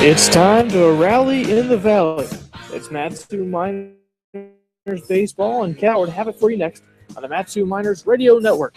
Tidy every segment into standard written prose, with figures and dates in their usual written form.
It's time to rally in the valley. It's Matsu Miners baseball, and Cal would have it for you next on the Matsu Miners Radio Network.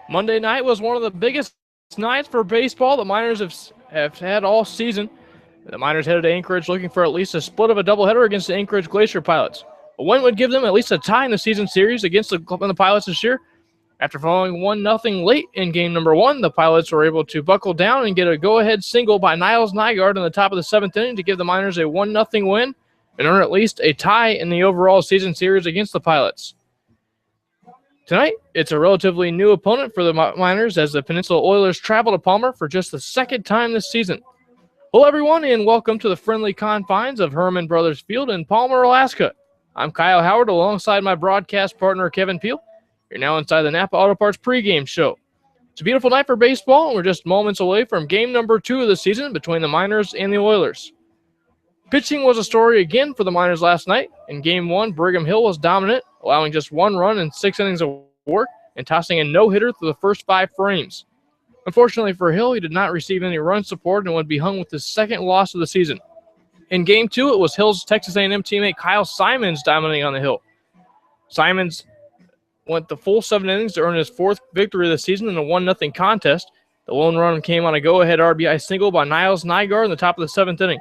Monday night was one of the biggest nights for baseball the Miners have had all season. The Miners headed to Anchorage looking for at least a split of a doubleheader against the Anchorage Glacier Pilots. A win would give them at least a tie in the season series against the Pilots this year. After falling 1-0 late in game number 1, the Pilots were able to buckle down and get a go-ahead single by Niles Nygaard in the top of the 7th inning to give the Miners a 1-0 win and earn at least a tie in the overall season series against the Pilots. Tonight, it's a relatively new opponent for the Miners as the Peninsula Oilers travel to Palmer for just the second time this season. Hello, everyone, and welcome to the friendly confines of Herman Brothers Field in Palmer, Alaska. I'm Kyle Howard alongside my broadcast partner, Kevin Peel. You're now inside the Napa Auto Parts pregame show. It's a beautiful night for baseball, and we're just moments away from game number 2 of the season between the Miners and the Oilers. Pitching was a story again for the Miners last night. In game 1, Brigham Hill was dominant, allowing just 1 run in 6 innings of work and tossing a no-hitter through the first 5 frames. Unfortunately for Hill, he did not receive any run support and would be hung with his second loss of the season. In game 2, it was Hill's Texas A&M teammate Kyle Simons dominating on the hill. Simons went the full 7 innings to earn his 4th victory of the season in a 1-0 contest. The lone run came on a go-ahead RBI single by Niles Nygaard in the top of the 7th inning.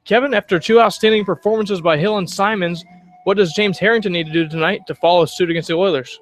Kevin, after 2 outstanding performances by Hill and Simons, what does James Harrington need to do tonight to follow suit against the Oilers?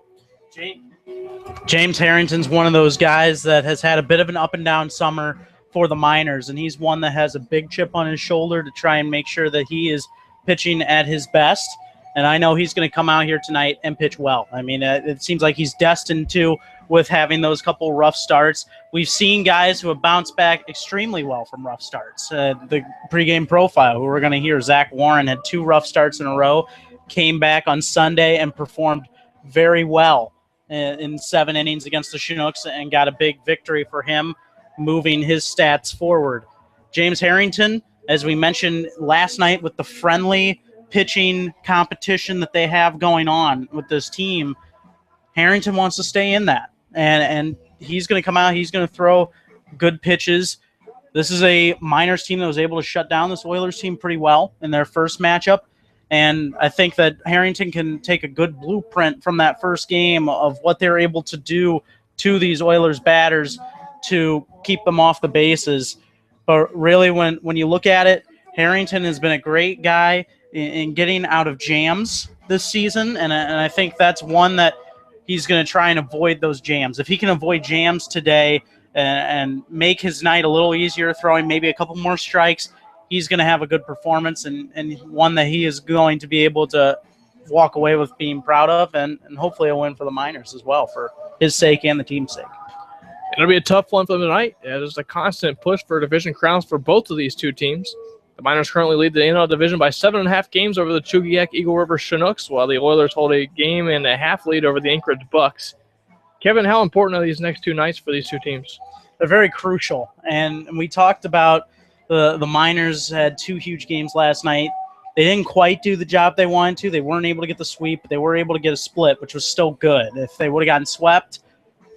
James Harrington's one of those guys that has had a bit of an up-and-down summer for the Miners, and he's one that has a big chip on his shoulder to try and make sure that he is pitching at his best. And I know he's going to come out here tonight and pitch well. I mean, it seems like he's destined to with having those couple rough starts. We've seen guys who have bounced back extremely well from rough starts. The pregame profile, who we're going to hear, Zack Warren, had 2 rough starts in a row, came back on Sunday and performed very well in 7 innings against the Chinooks and got a big victory for him, moving his stats forward. James Harrington, as we mentioned last night with the friendly pitching competition that they have going on with this team, Harrington wants to stay in that. And he's going to come out, he's going to throw good pitches. This is a Miners team that was able to shut down this Oilers team pretty well in their first matchup. And I think that Harrington can take a good blueprint from that first game of what they're able to do to these Oilers batters to keep them off the bases. But really, when you look at it, Harrington has been a great guy in getting out of jams this season. And I think that's one that he's going to try and avoid those jams. If he can avoid jams today and make his night a little easier, throwing maybe a couple more strikes, he's going to have a good performance and one that he is going to be able to walk away with being proud of and hopefully a win for the Miners as well for his sake and the team's sake. It'll be a tough one for them tonight. There's a constant push for division crowns for both of these two teams. The Miners currently lead the NL division by 7.5 games over the Chugiak Eagle River Chinooks, while the Oilers hold a 1.5 lead over the Anchorage Bucks. Kevin, how important are these next 2 nights for these two teams? They're very crucial. And we talked about the Miners had 2 huge games last night. They didn't quite do the job they wanted to. They weren't able to get the sweep, but they were able to get a split, which was still good. If they would have gotten swept,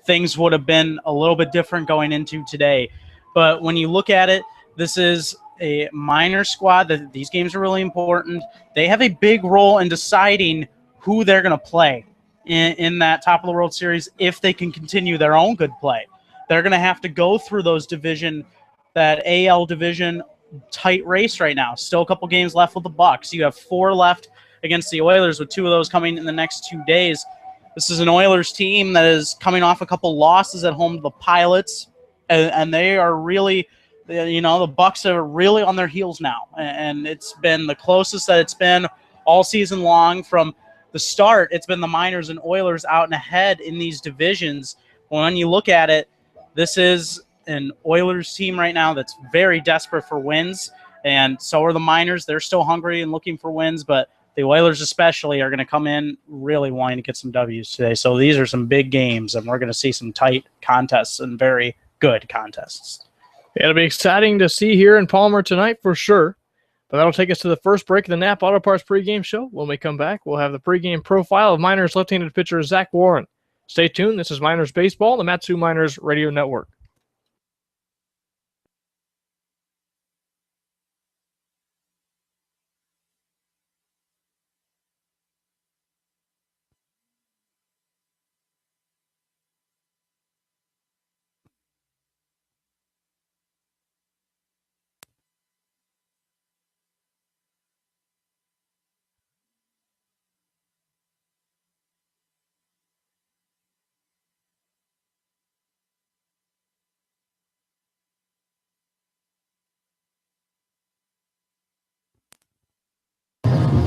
things would have been a little bit different going into today. But when you look at it, this is a Minor squad that these games are really important. They have a big role in deciding who they're going to play in that top of the World Series if they can continue their own good play. They're going to have to go through that AL division tight race right now. Still a couple games left with the Bucks. You have 4 left against the Oilers, with 2 of those coming in the next 2 days. This is an Oilers team that is coming off a couple losses at home to the Pilots, and they are really, the Bucks are really on their heels now, and it's been the closest that it's been all season long. From the start, it's been the Miners and Oilers out and ahead in these divisions. When you look at it, this is an Oilers team right now that's very desperate for wins, and so are the Miners. They're still hungry and looking for wins, but the Oilers especially are going to come in really wanting to get some W's today. So these are some big games, and we're going to see some tight contests and very good contests. It'll be exciting to see here in Palmer tonight for sure. But that'll take us to the first break of the Napa Auto Parts pregame show. When we come back, we'll have the pregame profile of Miners left-handed pitcher Zack Warren. Stay tuned. This is Miners Baseball, the Matsu Miners Radio Network.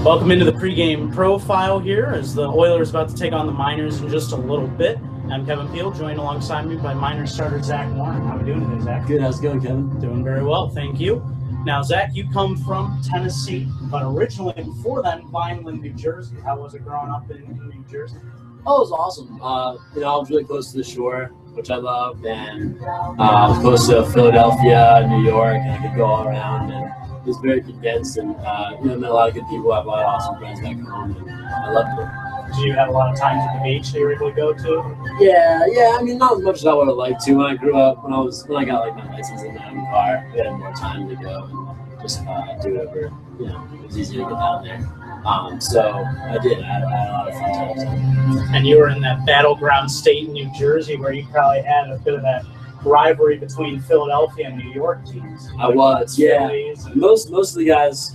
Welcome into the pregame profile here as the Oilers about to take on the Miners in just a little bit. I'm Kevin Peel, joined alongside me by Miners starter Zack Warren. How are we doing today, Zack? Good. How's it going, Kevin? Doing very well, thank you. Now, Zack, you come from Tennessee, but originally before then, Vineland, New Jersey. How was it growing up in New Jersey? Oh, it was awesome. I was really close to the shore, which I loved, and I was close to Philadelphia, New York, and I could go all around, and it was very condensed, and met a lot of good people. I have a lot of awesome friends back home, and I loved it. Did you have a lot of times at the beach that you were able to go to? Yeah. I mean, not as much as I would have liked to. When I grew up, when I got like my license and my own car, we had more time to go and just do whatever. It was easy to get down there. So I did. I had a lot of fun times. And you were in that battleground state in New Jersey where you probably had a bit of that rivalry between Philadelphia and New York teams. I was, yeah. And most of the guys,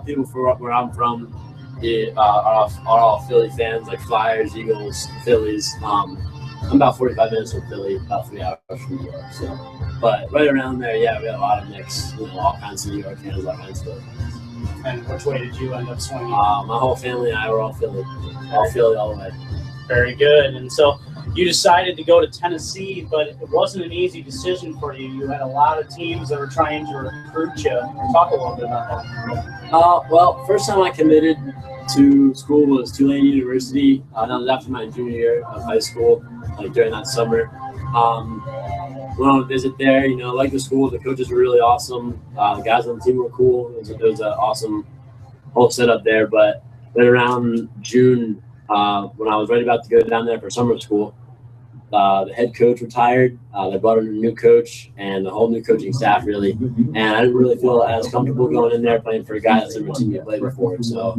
people from where I'm from, are all Philly fans, like Flyers, Eagles, Phillies. I'm about 45 minutes from Philly, about 3 hours from New York. So, but right around there, yeah, we had a lot of mix. All kinds of New York fans, all kinds of Philly fans. And which way did you end up swinging? My whole family and I were all Philly, all the way. Very good. And so you decided to go to Tennessee, but it wasn't an easy decision for you. You had a lot of teams that were trying to recruit you. Talk a little bit about that. Well, first time I committed to school was Tulane University. That was after my junior year of high school, like during that summer. Went on a visit there, I liked the school. The coaches were really awesome. The guys on the team were cool. It was an awesome whole setup there. But then around June, when I was right about to go down there for summer school, the head coach retired. They brought in a new coach and the whole new coaching staff, really. And I didn't really feel as comfortable going in there playing for a guy that's never seen me play before. So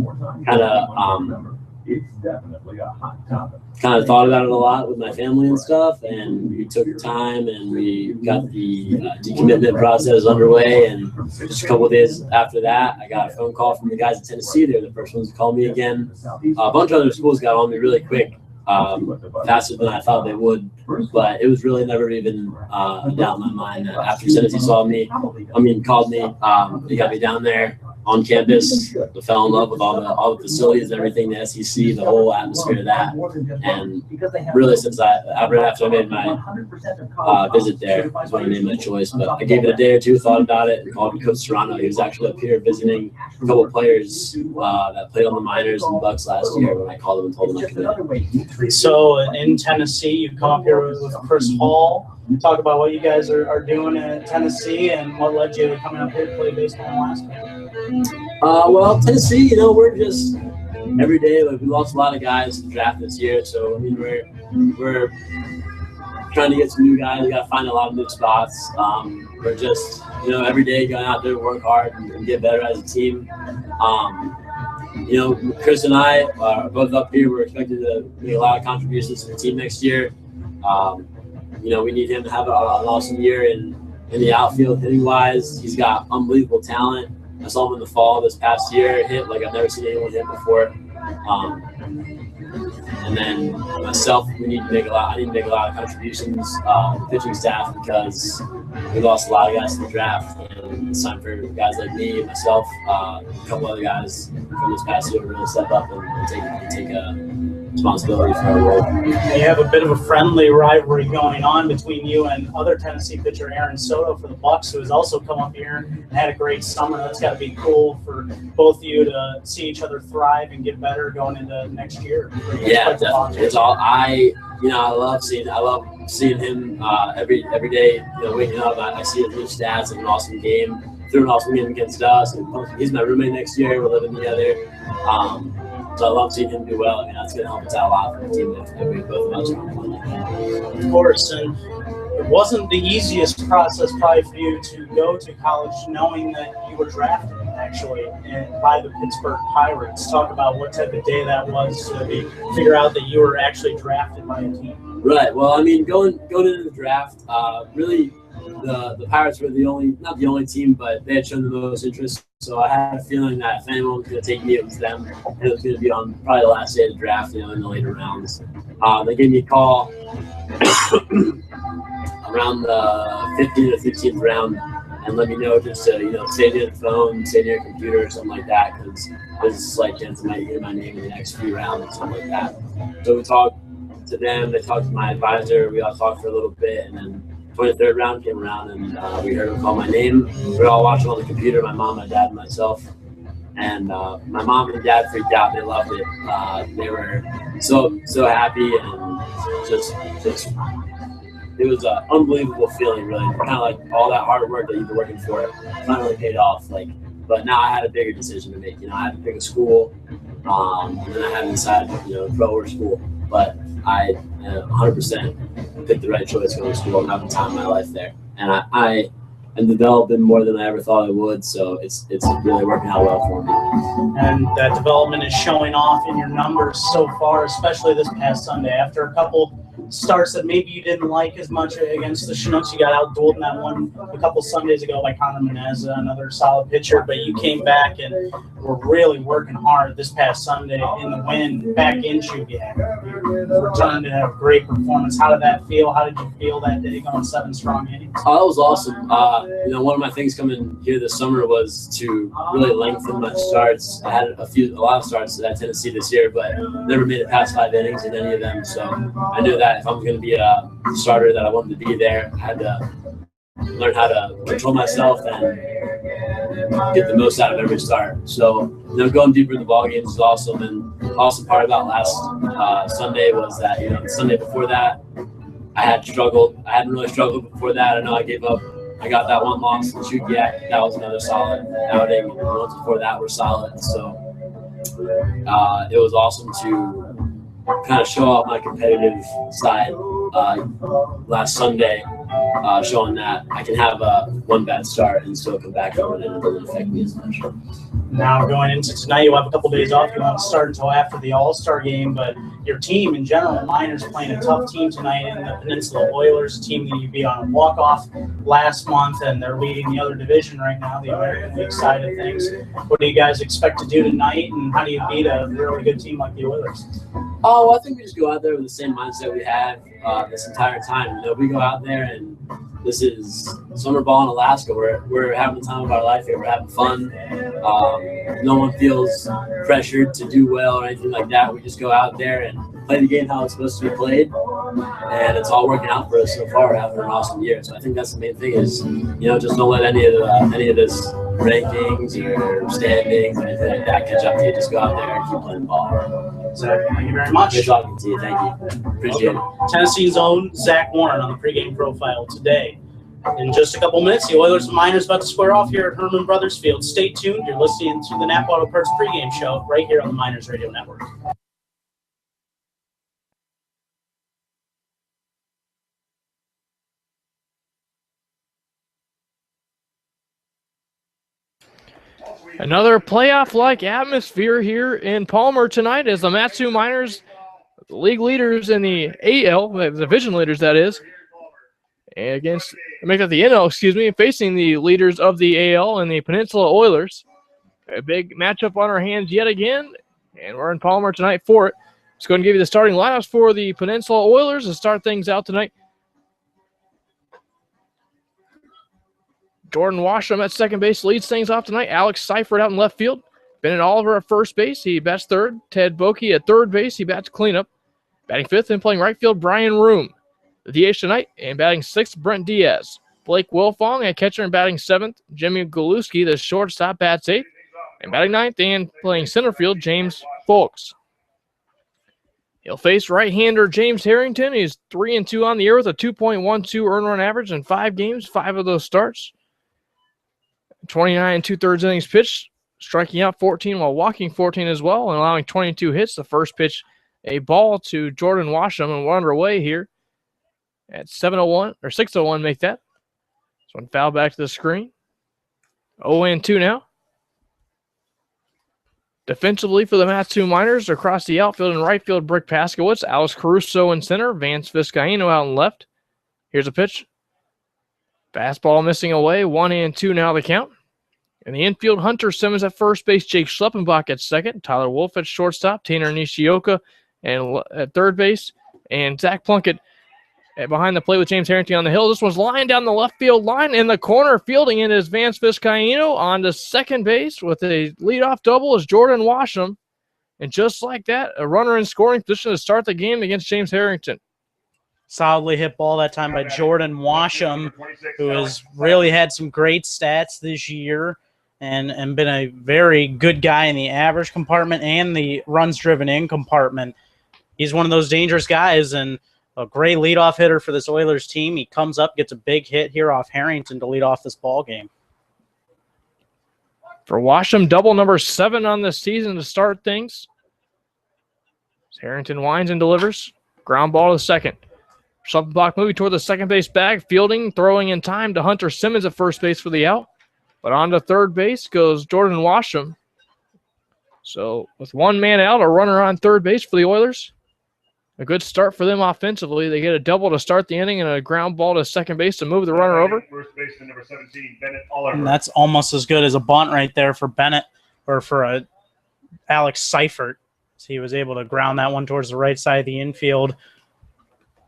kind of thought about it a lot with my family and stuff, and we took time and we got the decommitment process underway. And just a couple of days after that, I got a phone call from the guys in Tennessee. They were the first ones to call me again. A bunch of other schools got on me really quick, faster than I thought they would, but it was really never even a doubt in my mind that after Tennessee called me, they got me down there on campus. I fell in love with all the facilities and everything, the SEC, the whole atmosphere of that. And really, since after I made my visit there, is when I made my choice. But I gave it a day or two, thought about it, and called Coach Serrano. He was actually up here visiting a couple of players that played on the Miners and Bucks last year when I called him and told him I committed. So in Tennessee, you come up here with Chris Hall. Talk about what you guys are doing in Tennessee and what led you to coming up here to play baseball in Alaska. Well, Tennessee, we're just every day. Like, we lost a lot of guys to draft this year, so I mean we're trying to get some new guys. We got to find a lot of new spots. We're just every day going out there to work hard and get better as a team. Chris and I are both up here. We're expected to make a lot of contributions to the team next year. We need him to have an awesome year in the outfield hitting wise. He's got unbelievable talent. I saw him in the fall this past year hit like I've never seen anyone hit before. And then myself, I need to make a lot of contributions to the pitching staff because we lost a lot of guys to the draft, and it's time for guys like me, myself, a couple other guys from this past year to really step up and take responsibility for our role. You have a bit of a friendly rivalry going on between you and other Tennessee pitcher Aaron Soto for the Bucks, who has also come up here and had a great summer. That's got to be cool for both of you to see each other thrive and get better going into next year. Yeah, definitely. It's all I love seeing him every day. Waking up, I see his stats, like an awesome game. Threw an awesome game against us. And he's my roommate next year. We're living together. So I love seeing him do well. I mean, that's going to help us out a lot for the team if we both of us are on one. Of course, and it wasn't the easiest process probably for you to go to college knowing that you were drafted actually by the Pittsburgh Pirates. Talk about what type of day that was to figure out that you were actually drafted by a team. Right. Well, I mean, going into the draft, really the Pirates were not the only team, but they had shown the most interest. So I had a feeling that if anyone was going to take me, it was them. And it was going to be on probably the last day of the draft, in the later rounds. They gave me a call around the 15th or 16th round and let me know just to, stay near the phone, stay near a computer or something like that, because there's a slight chance I might hear my name in the next few rounds or something like that. So we talked to them. They talked to my advisor. We all talked for a little bit, and then 23rd round came around, and we heard him call my name. We were all watching on the computer, my mom, my dad, and myself. And my mom and dad freaked out. They loved it. They were so happy, and just it was an unbelievable feeling, really. Kind of like all that hard work that you've been working for finally paid off. But now I had a bigger decision to make. I had to pick a school, and then I had to decide, pro or school. But I 100% picked the right choice going to school and having time in my life there. And I am developing more than I ever thought I would, so it's really working out well for me. And that development is showing off in your numbers so far, especially this past Sunday. After a couple starts that maybe you didn't like as much against the Chinooks, you got outdueled in that one a couple Sundays ago by Connor Meneza, another solid pitcher, but you came back and were really working hard this past Sunday in the win back in Chugiak. You returned and had a great performance. How did that feel? How did you feel that day going 7 strong innings? Oh, that was awesome. One of my things coming here this summer was to really lengthen my starts. I had a lot of starts at Tennessee this year, but never made it past 5 innings in any of them. So I knew that if I'm going to be a starter that I wanted to be there, I had to learn how to control myself and get the most out of every start. So, going deeper in the ballgames is awesome. And the awesome part about last Sunday was that, the Sunday before that, I had struggled. I hadn't really struggled before that. I know I gave up. I got that one loss in Chugiak. That was another solid outing. And the ones before that were solid. So it was awesome to kind of show off my competitive side last Sunday, showing that I can have one bad start and still come back home, and it doesn't affect me as much. Now going into tonight, you'll have a couple days off. You won't start until after the All-Star game, but your team in general, Miners, playing a tough team tonight in the Peninsula Oilers, a team that you beat on a walk-off last month, and they're leading the other division right now, the American League side of things. What do you guys expect to do tonight, and how do you beat a really good team like the Oilers? Oh, I think we just go out there with the same mindset we had this entire time. We go out there, and this is summer ball in Alaska. We're having the time of our life here. We're having fun. No one feels pressured to do well or anything like that. We just go out there and play the game how it's supposed to be played, and it's all working out for us so far. We're having an awesome year. So I think that's the main thing is, just don't let any of this rankings or standings or anything like that catch up to you. Just go out there and keep playing ball. Zach, thank you very much. Good talking to you. Thank you. Appreciate it. Tennessee's own Zack Warren on the pregame profile today. In just a couple minutes, the Oilers and Miners about to square off here at Herman Brothers Field. Stay tuned. You're listening to the Napa Auto Parts pregame show right here on the Miners Radio Network. Another playoff-like atmosphere here in Palmer tonight as the Matsu Miners, the league leaders in the AL, the division leaders that is, and the NL, facing the leaders of the AL and the Peninsula Oilers. A big matchup on our hands yet again, And we're in Palmer tonight for it. Let's go ahead and give you the starting lineups for the Peninsula Oilers to start things out tonight. Jordan Washam at second base leads things off tonight. Alex Seifert out in left field. Bennett Oliver at first base. He bats third. Ted Boki at third base. He bats cleanup. Batting fifth and playing right field, Brian Room. The DH tonight, and batting sixth, Brent Diaz. Blake Wilfong at catcher and batting seventh. Jimmy Galuski, the shortstop, bats eighth. And batting ninth and playing center field, James Folks. He'll face right-hander James Harrington. He's 3-2 on the year with a 2.12 earned run average in 5 games, 5 of those starts. 29 2/3 innings pitched, striking out 14 while walking 14 as well, and allowing 22 hits. The first pitch, a ball to Jordan Washam, and we're underway here at 7:01 or 6:01. Make that. This one foul back to the screen. 0-2 now. Defensively for the Matsu Miners, across the outfield and right field, Brick Paskowitz, Alex Caruso in center, Vance Vizcaino out in left. Here's a pitch. Fastball missing away, 1-2 now the count. In the infield, Hunter Simmons at first base, Jake Schleppenbach at second, Tyler Wolf at shortstop, Tanner Nishioka and at third base, and Zach Plunkett behind the plate with James Harrington on the hill. This one's lying down the left field line in the corner. Fielding in is Vance Vizcaino on to second base with a leadoff double is Jordan Washam. And just like that, a runner in scoring position to start the game against James Harrington. Solidly hit ball that time by Jordan Washam, who has really had some great stats this year and been a very good guy in the average compartment and the runs driven in compartment. He's one of those dangerous guys and a great leadoff hitter for this Oilers team. He comes up, gets a big hit here off Harrington to lead off this ball game. For Washam, double number 7 on the season to start things. Harrington winds and delivers. Ground ball to second. Schleppenbach moving toward the second base bag. Fielding, throwing in time to Hunter Simmons at first base for the out. But on to third base goes Jordan Washam. So with one man out, a runner on third base for the Oilers. A good start for them offensively. They get a double to start the inning and a ground ball to second base to move the runner over. First baseman number 17, Bennett Oliver. And that's almost as good as a bunt right there for Bennett or for Alex Seifert. So he was able to ground that one towards the right side of the infield.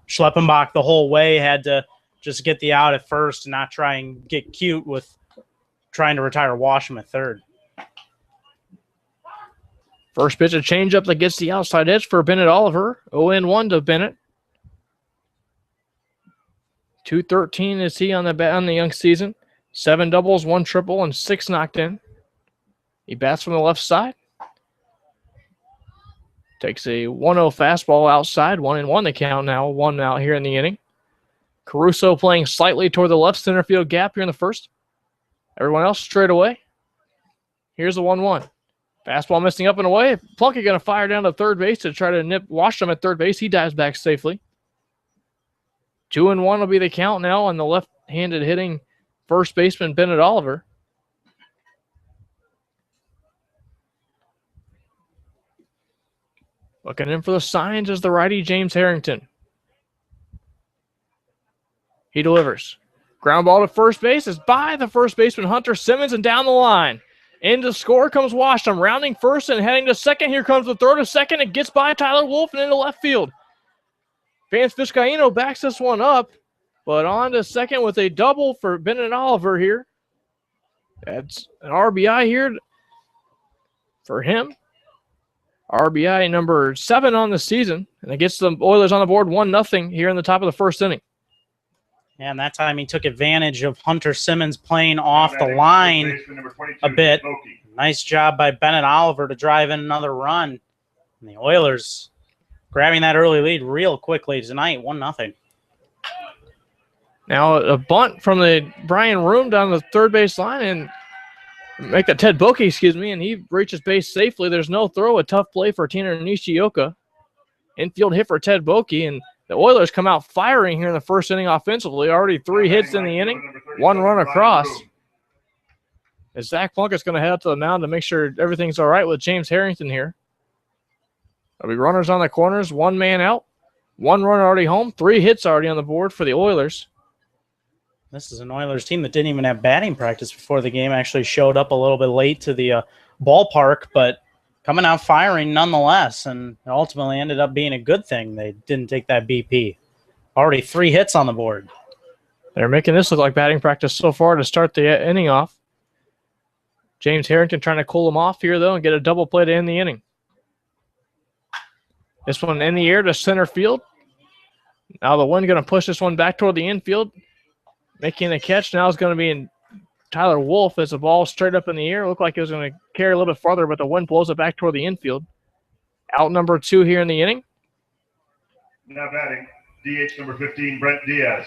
Schleppenbach the whole way had to just get the out at first and not try and get cute with trying to retire Washam at third. First pitch, a changeup that gets the outside edge for Bennett Oliver. 0-1 to Bennett. 213 is he on the young season. 7 doubles, 1 triple, and 6 knocked in. He bats from the left side. Takes a 1-0 fastball outside. 1-1 the count now. 1 out here in the inning. Caruso playing slightly toward the left center field gap here in the first. Everyone else straight away. Here's the 1-1. Fastball missing up and away. Plunkett going to fire down to third base to try to nip Washam at third base. He dives back safely. 2-1 will be the count now on the left-handed hitting first baseman Bennett Oliver. Looking in for the signs is the righty James Harrington. He delivers. Ground ball to first base is by the first baseman Hunter Simmons and down the line. Into score comes Washam, rounding first and heading to second. Here comes the throw to second. It gets by Tyler Wolf and into left field. Vance Vizcaino backs this one up, but on to second with a double for Bennett Oliver here. That's an RBI here for him. RBI number 7 on the season, and it gets the Oilers on the board 1-0 here in the top of the first inning. And that time he took advantage of Hunter Simmons playing off the line a bit. Nice job by Bennett Oliver to drive in another run. And the Oilers grabbing that early lead real quickly tonight, 1-0. Now a bunt from the Brian Room down the third base line and make that Ted Boki, and he reaches base safely. There's no throw, a tough play for Tanner Nishioka. Infield hit for Ted Boki, and the Oilers come out firing here in the first inning offensively. Already 3 hits in the inning, 1 run across. As Zach Plunkett's going to head up to the mound to make sure everything's all right with James Harrington here. There'll be runners on the corners, 1 man out, 1 run already home, 3 hits already on the board for the Oilers. This is an Oilers team that didn't even have batting practice before the game. Actually showed up a little bit late to the ballpark, but coming out firing nonetheless, and it ultimately ended up being a good thing they didn't take that BP. Already 3 hits on the board. They're making this look like batting practice so far to start the inning off. James Harrington trying to cool him off here, though, and get a double play to end the inning. This one in the air to center field. Now the wind going to push this one back toward the infield. Making the catch now is going to be in Tyler Wolf as the ball straight up in the air. Looked like it was going to carry a little bit farther, but the wind blows it back toward the infield. Out number 2 here in the inning. Now batting, DH number 15, Brent Diaz.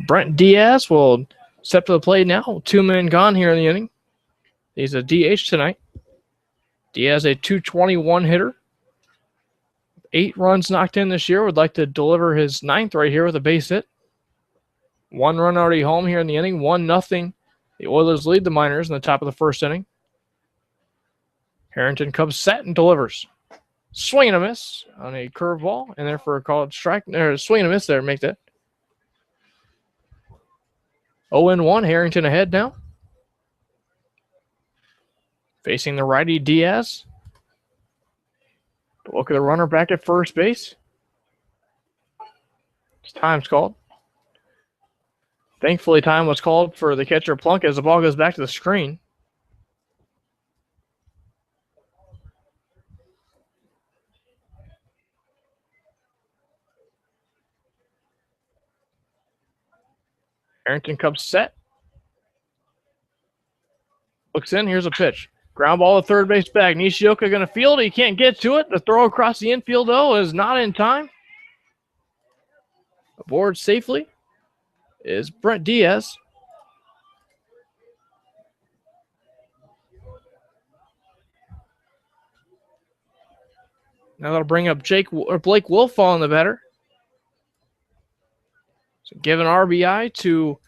Brent Diaz will step to the plate now. 2 men gone here in the inning. He's a DH tonight. Diaz, a .221 hitter. 8 runs knocked in this year. Would like to deliver his 9th right here with a base hit. 1 run already home here in the inning. 1-0. The Oilers lead the Miners in the top of the first inning. Harrington comes set and delivers. Swing and a miss on a curveball, and there for a called strike. Swing and a miss there, make that. 0-1, Harrington ahead now. Facing the righty Diaz. Look at the runner back at first base. It's time's called. Thankfully, time was called for the catcher Plunk as the ball goes back to the screen. Harrington comes set. Looks in. Here's a pitch. Ground ball to third base back. Nishioka going to field it. He can't get to it. The throw across the infield, though, is not in time. Aboard safely is Brent Diaz. Now that'll bring up Blake Wolf on the batter. So give an RBI to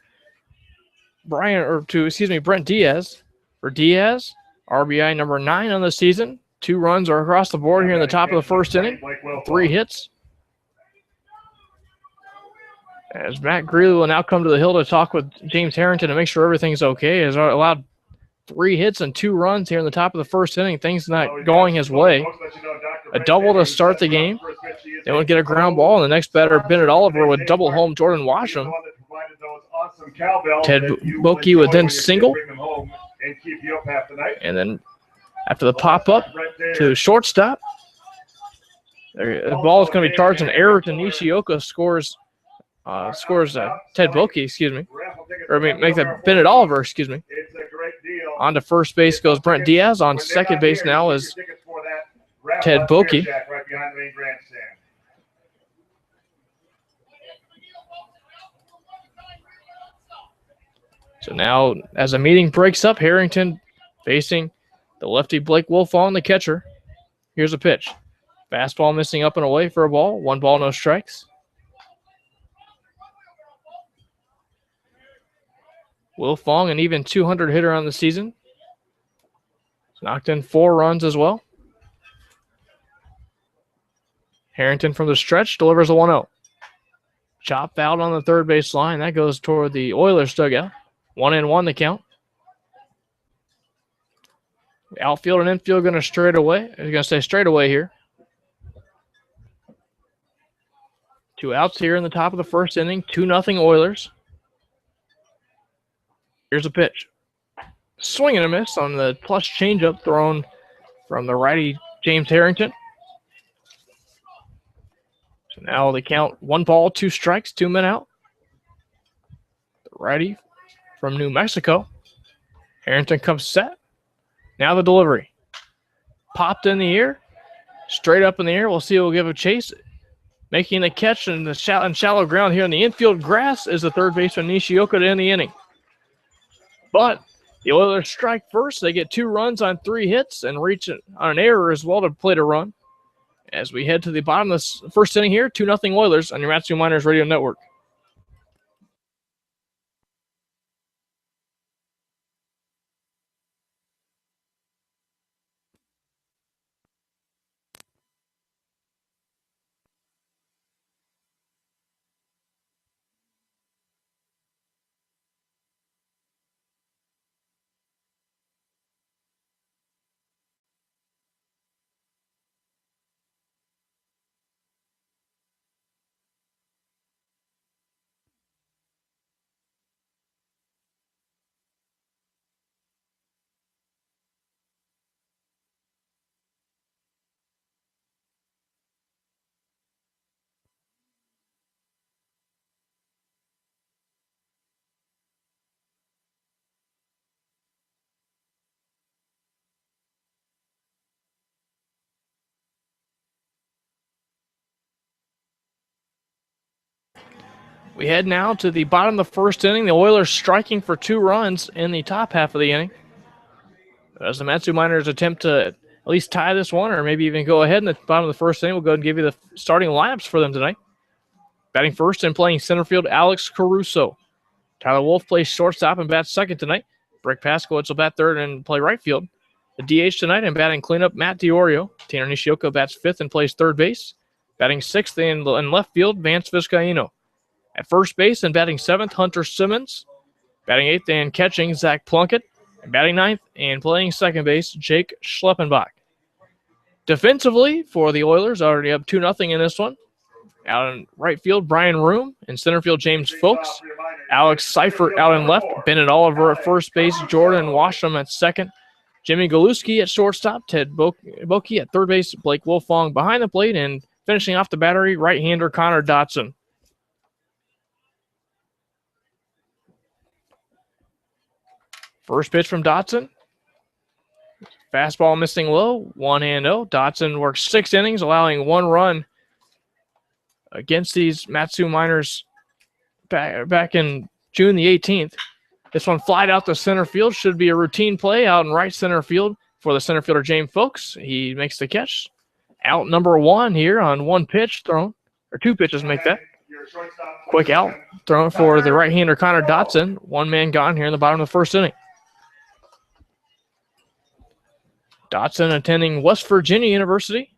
Brent Diaz. For Diaz, RBI number 9 on the season. 2 runs are across the board here in the top of the first inning. 3 hits. As Matt Greeley will now come to the hill to talk with James Harrington to make sure everything's okay. Has allowed 3 hits and 2 runs here in the top of the first inning. Things not going his way. A double to start the game. They would get a ground ball, and the next batter, Bennett Oliver, would double home Jordan Washam. Ted Boki would then single. And then after the pop-up to shortstop, the ball is going to be charged. An error to Nishioka scores Ted Boki, make that Bennett Oliver, On to first base goes Brent Diaz. On second base now is Ted Boki. So now, as the meeting breaks up, Harrington facing the lefty Blake Wolf on the catcher. Here's a pitch. Fastball missing up and away for a ball. 1 ball, no strikes. Will Fong, an even 200 hitter on the season. He's knocked in 4 runs as well. Harrington from the stretch delivers a 1-0. Chop fouled on the third base line. That goes toward the Oilers dugout. 1-1 the count. Outfield and infield going to straight away. They're going to stay straight away here. 2 outs here in the top of the first inning. 2-0 Oilers. Here's a pitch. Swing and a miss on the plus changeup thrown from the righty James Harrington. So now they count 1 ball, 2 strikes, 2 men out. The righty from New Mexico. Harrington comes set. Now the delivery. Popped in the air. Straight up in the air. We'll see who will give a chase. Making the catch in the shallow ground here in the infield grass is the third baseman Nishioka to end the inning. But the Oilers strike first. They get 2 runs on 3 hits and reach on an error as well to play to run. As we head to the bottom of the first inning here, 2-0 Oilers on your Matsu Miners Radio Network. We head now to the bottom of the first inning. The Oilers striking for 2 runs in the top half of the inning. As the Matsu Miners attempt to at least tie this one or maybe even go ahead in the bottom of the first inning, we'll go ahead and give you the starting lineups for them tonight. Batting first and playing center field, Alex Caruso. Tyler Wolf plays shortstop and bats second tonight. Brick Paskowitz will bat third and play right field. The DH tonight and batting cleanup, Matt DiOrio. Tanner Nishioka bats fifth and plays third base. Batting sixth in left field, Vance Vizcaino. At first base and batting seventh, Hunter Simmons. Batting eighth and catching, Zach Plunkett. And batting ninth and playing second base, Jake Schleppenbach. Defensively for the Oilers, already up 2-0 in this one. Out in right field, Brian Room. In center field, James Folks. Alex Seifert out in left. Bennett Oliver at first base. Jordan Washam at second. Jimmy Galuski at shortstop. Ted Boki at third base. Blake Wolfong behind the plate. And finishing off the battery, right-hander Connor Dotson. First pitch from Dotson. Fastball missing low. 1-0. Dotson works 6 innings, allowing 1 run against these Matsu Miners back in June the 18th. This one flied out to center field. Should be a routine play out in right center field for the center fielder, James Folks. He makes the catch. Out number 1 here on 1 pitch thrown, or 2 pitches make that. Quick out thrown for the right-hander, Connor Dotson. 1 man gone here in the bottom of the first inning. Dotson attending West Virginia University.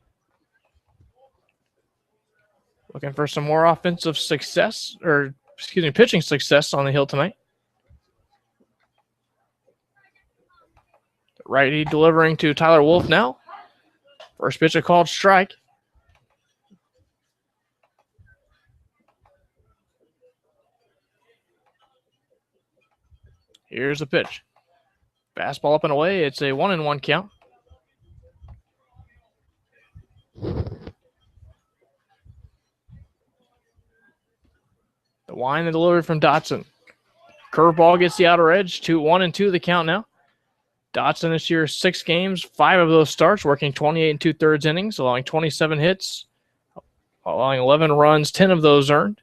Looking for some more offensive success, or pitching success on the hill tonight. Righty delivering to Tyler Wolf now. First pitch a called strike. Here's the pitch. Fastball up and away. It's a 1-1 count. The wind and delivery from Dotson. Curveball gets the outer edge. 1-2 the count now. Dotson this year 6 games, 5 of those starts, working 28 2/3 innings, allowing 27 hits, allowing 11 runs, 10 of those earned,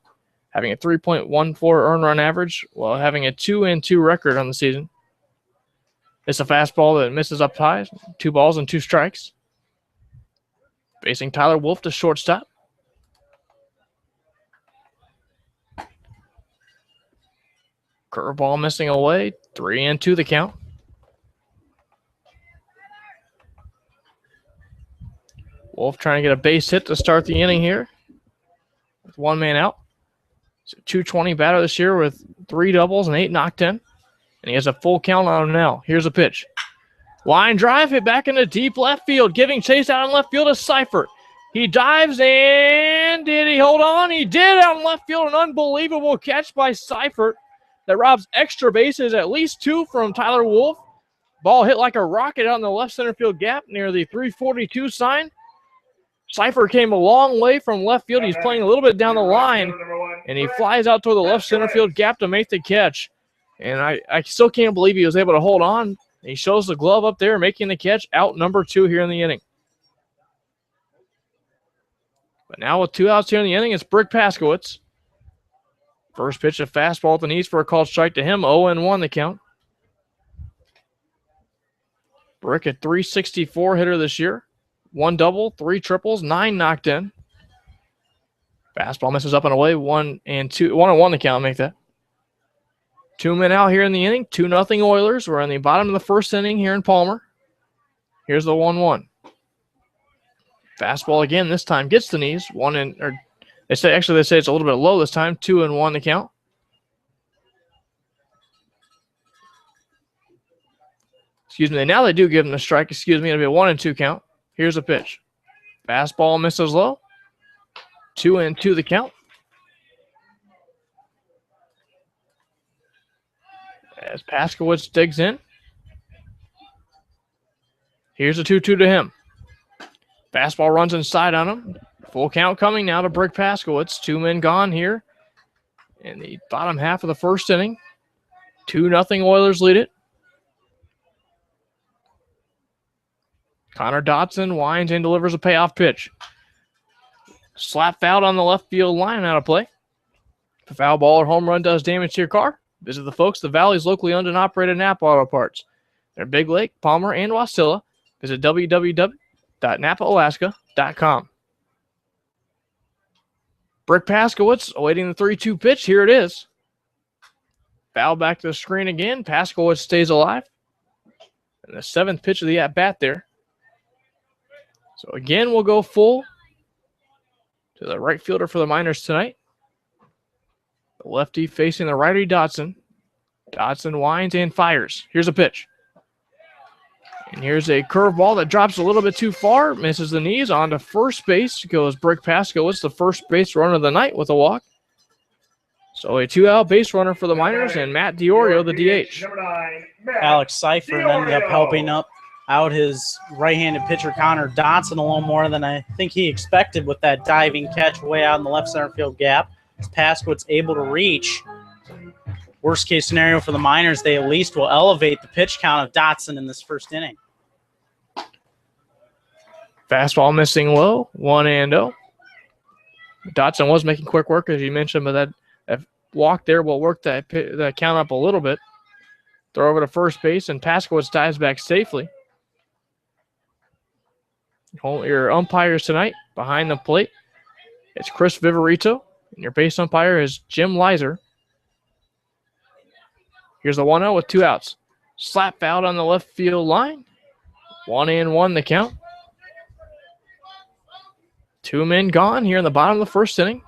having a 3.14 earned run average, while having a 2-2 record on the season. It's a fastball that misses up high, 2 balls and 2 strikes. Facing Tyler Wolf to shortstop. Curveball missing away, 3-2 the count. Wolf trying to get a base hit to start the inning here with 1 man out. He's a .220 batter this year with 3 doubles and 8 knocked in. And he has a full count on him now. Here's a pitch. Line drive hit back into deep left field, giving chase out in left field to Seifert. He dives and did he hold on? He did out in left field. An unbelievable catch by Seifert that robs extra bases, at least 2 from Tyler Wolf. Ball hit like a rocket out in the left center field gap near the 342 sign. Seifert came a long way from left field. He's playing a little bit down the line, and he flies out toward the left center field gap to make the catch. And I still can't believe he was able to hold on. He shows the glove up there, making the catch, out number 2 here in the inning. But now with 2 outs here in the inning, it's Brick Paskowitz. First pitch, a fastball at the knees for a called strike to him. 0-1 the count. Brick, a .364 hitter this year. 1 double, 3 triples, 9 knocked in. Fastball misses up and away. 1-2, 1-1 the count. Make that. 2 men out here in the inning. 2-0 Oilers. We're in the bottom of the first inning here in Palmer. Here's the 1-1. Fastball again. This time gets the knees. They say it's a little bit low this time. 2-1 the count. Excuse me. Now they do give him the strike. Excuse me. It'll be a 1-2 count. Here's a pitch. Fastball misses low. 2-2 the count. As Paskowitz digs in. Here's a 2-2 to him. Fastball runs inside on him. Full count coming now to Brick Paskowitz. 2 men gone here in the bottom half of the first inning. 2-0 Oilers lead it. Connor Dotson winds and delivers a payoff pitch. Slap foul on the left field line, out of play. If a foul ball or home run does damage to your car, visit the folks at the Valley's locally owned and operated Napa Auto Parts. They're Big Lake, Palmer, and Wasilla. Visit www.napaalaska.com. Brick Paskowitz awaiting the 3-2 pitch. Here it is. Foul back to the screen again. Paskowitz stays alive. And the 7th pitch of the at-bat there. So again, we'll go full to the right fielder for the Miners tonight. The lefty facing the righty Dotson. Dotson winds and fires. Here's a pitch. And here's a curveball that drops a little bit too far. Misses the knees. On to first base goes Brick Paskowitz, the first base runner of the night with a walk. So a 2-out base runner for the Miners and Matt Diorio, the DH. Alex Seifert ended up helping out his right-handed pitcher Connor Dotson a little more than I think he expected with that diving catch way out in the left center field gap. As Paskowitz able to reach. Worst case scenario for the Miners, they at least will elevate the pitch count of Dotson in this first inning. Fastball missing low, 1-0. Dotson was making quick work, as you mentioned, but that walk there will work that count up a little bit. Throw over to first base, and Paskowitz dives back safely. Your umpires tonight behind the plate, it's Chris Viverito, and your base umpire is Jim Leiser. Here's the 1-0 with 2 outs. Slap foul on the left field line. 1-1 the count. 2 men gone here in the bottom of the first inning.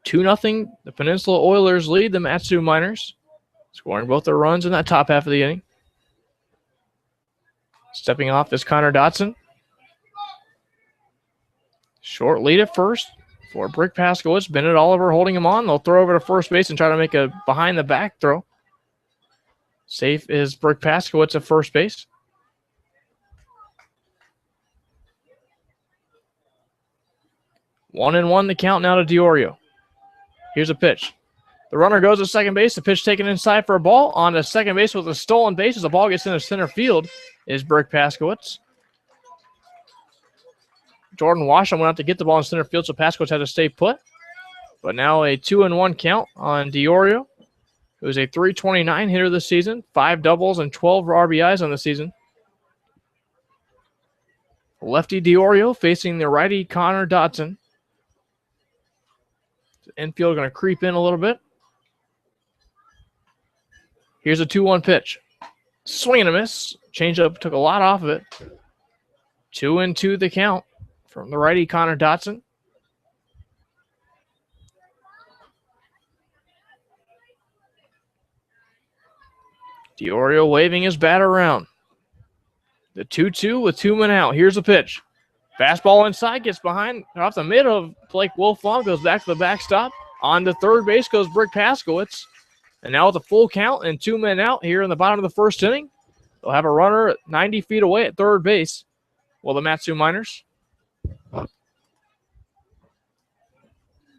2-0. The Peninsula Oilers lead the Matsu Miners, scoring both their runs in that top half of the inning. Stepping off is Connor Dotson. Short lead at first for Brick Paskowitz. Bennett Oliver holding him on. They'll throw over to first base and try to make a behind-the-back throw. Safe is Brick Paskowitz at first base. One and 1 the count now to Diorio. Here's a pitch. The runner goes to second base. The pitch taken inside for a ball. On to second base with a stolen base as the ball gets into center field is Brick Paskowitz. Jordan Washam went out to get the ball in center field, so Paskowitz had to stay put. But now a 2-1 count on Diorio, who's a .329 hitter this season, 5 doubles and 12 RBIs on the season. Lefty Diorio facing the righty Connor Dotson. The infield going to creep in a little bit. Here's a 2-1 pitch. Swing and a miss. Changeup took a lot off of it. 2-2 the count from the righty Connor Dotson. Diorio waving his bat around. The 2-2 with 2 men out. Here's a pitch. Fastball inside, gets behind, off the mid of Blake Wolfong, goes back to the backstop. On to third base goes Brick Paskowitz. And now with a full count and 2 men out here in the bottom of the first inning, they'll have a runner 90 feet away at third base. Well, the Matsu Miners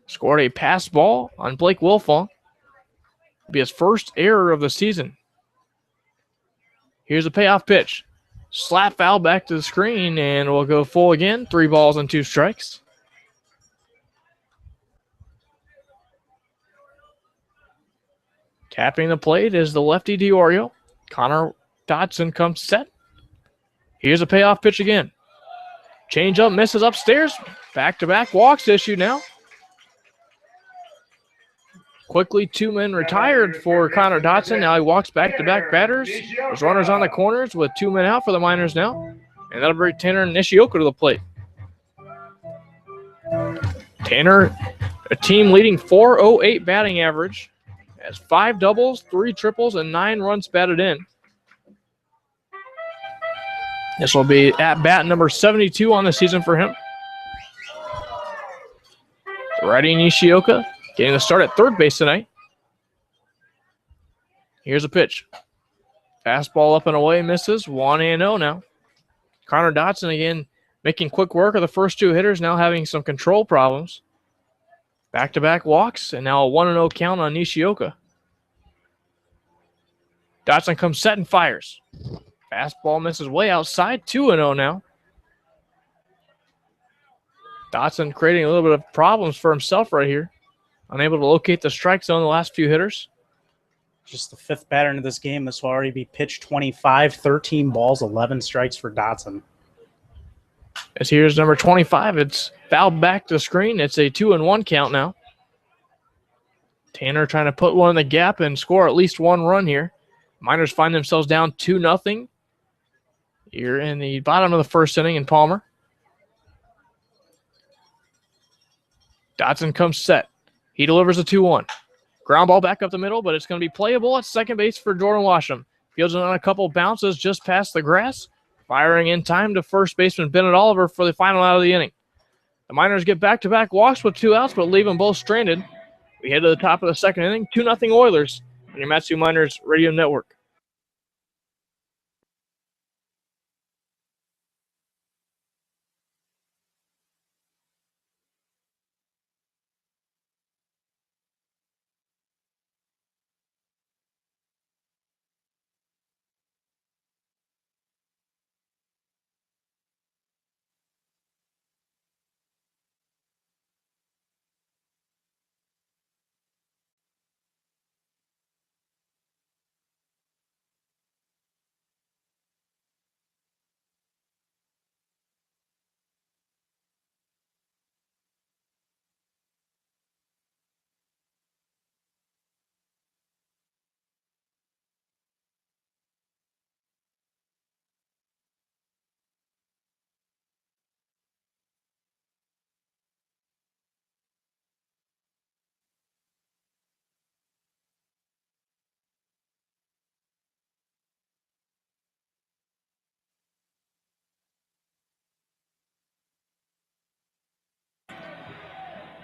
scored a pass ball on Blake Wolfong. It'll be his first error of the season. Here's a payoff pitch. Slap foul back to the screen, and we'll go full again. 3 balls and 2 strikes. Tapping the plate is the lefty Diorio. Connor Dotson comes set. Here's a payoff pitch again. Change up, misses upstairs. Back-to-back walks issue now. Quickly, 2 men retired for Connor Dotson. Now he walks back-to-back batters. There's runners on the corners with 2 men out for the Miners now. And that'll bring Tanner Nishioka to the plate. Tanner, a team-leading .408 batting average, has 5 doubles, 3 triples, and 9 runs batted in. This will be at bat number 72 on the season for him. The righty Nishioka getting the start at third base tonight. Here's a pitch. Fastball up and away, misses. 1-0 now. Connor Dotson again making quick work of the first 2 hitters, now having some control problems. Back-to-back walks, and now a 1-0 count on Nishioka. Dotson comes set and fires. Fastball misses way outside. 2-0 now. Dotson creating a little bit of problems for himself right here. unable to locate the strike zone the last few hitters. Just the fifth batter into this game. This will already be pitch 25, 13 balls, 11 strikes for Dotson. As here's number 25. It's fouled back to the screen. It's a 2-1 count now. Tanner trying to put one in the gap and score at least one run here. Miners find themselves down 2-0 here in the bottom of the first inning in Palmer. Dotson comes set. He delivers a 2-1. Ground ball back up the middle, but it's going to be playable at second base for Jordan Washam. Fields on a couple bounces just past the grass. Firing in time to first baseman Bennett Oliver for the final out of the inning. The Miners get back-to-back walks with 2 outs, but leave them both stranded. We head to the top of the second inning, 2-0 Oilers on your Matsu Miners Radio Network.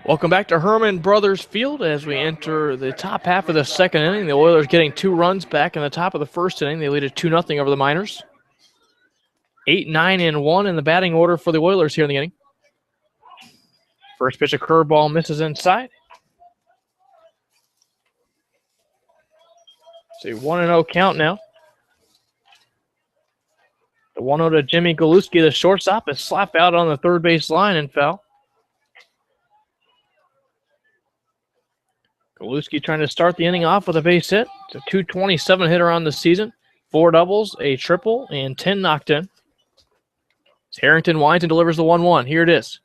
Welcome back to Herman Brothers Field as we enter the top half of the second inning. The Oilers getting 2 runs back in the top of the first inning. They lead at 2-0 over the Miners. 8, 9, and 1 in the batting order for the Oilers here in the inning. First pitch, a curveball, misses inside. It's a 1-0 count now. The 1-0 to Jimmy Galuski, the shortstop, is slapped out on the third base line and foul. Galuski trying to start the inning off with a base hit. It's a 227 hitter on the season. 4 doubles, a triple, and 10 knocked in. As Harrington winds and delivers the 1-1. Here it is.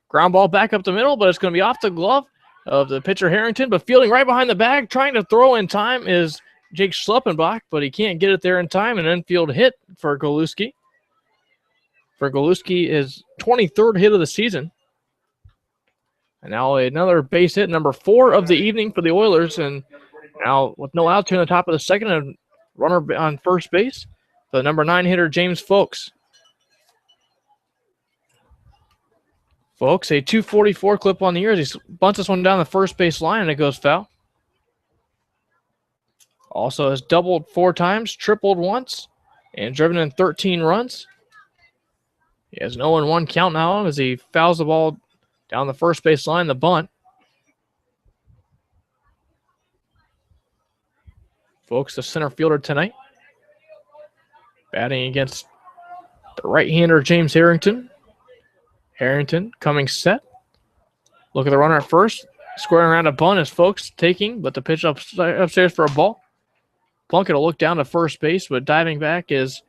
Ground ball back up the middle, but it's going to be off the glove of the pitcher Harrington. But fielding right behind the bag, trying to throw in time is Jake Schleppenbach, but he can't get it there in time. An infield hit for Galuski. For Galuski, his 23rd hit of the season. And now another base hit, number 4 of the evening for the Oilers. And now with no outs here in the top of the second, and runner on first base, the number 9 hitter, James Folks. Folks, a 244 clip on the year as he bunts this one down the first base line, and it goes foul. Also has doubled 4 times, tripled once, and driven in 13 runs. He has an 0-1 count now as he fouls the ball down the first base line, the bunt. Folks, the center fielder tonight. Batting against the right-hander, James Harrington. Harrington coming set. Look at the runner at first. Squaring around a bunt is Folks taking, but the pitch upstairs for a ball. Plunkett will look down to first base, but diving back is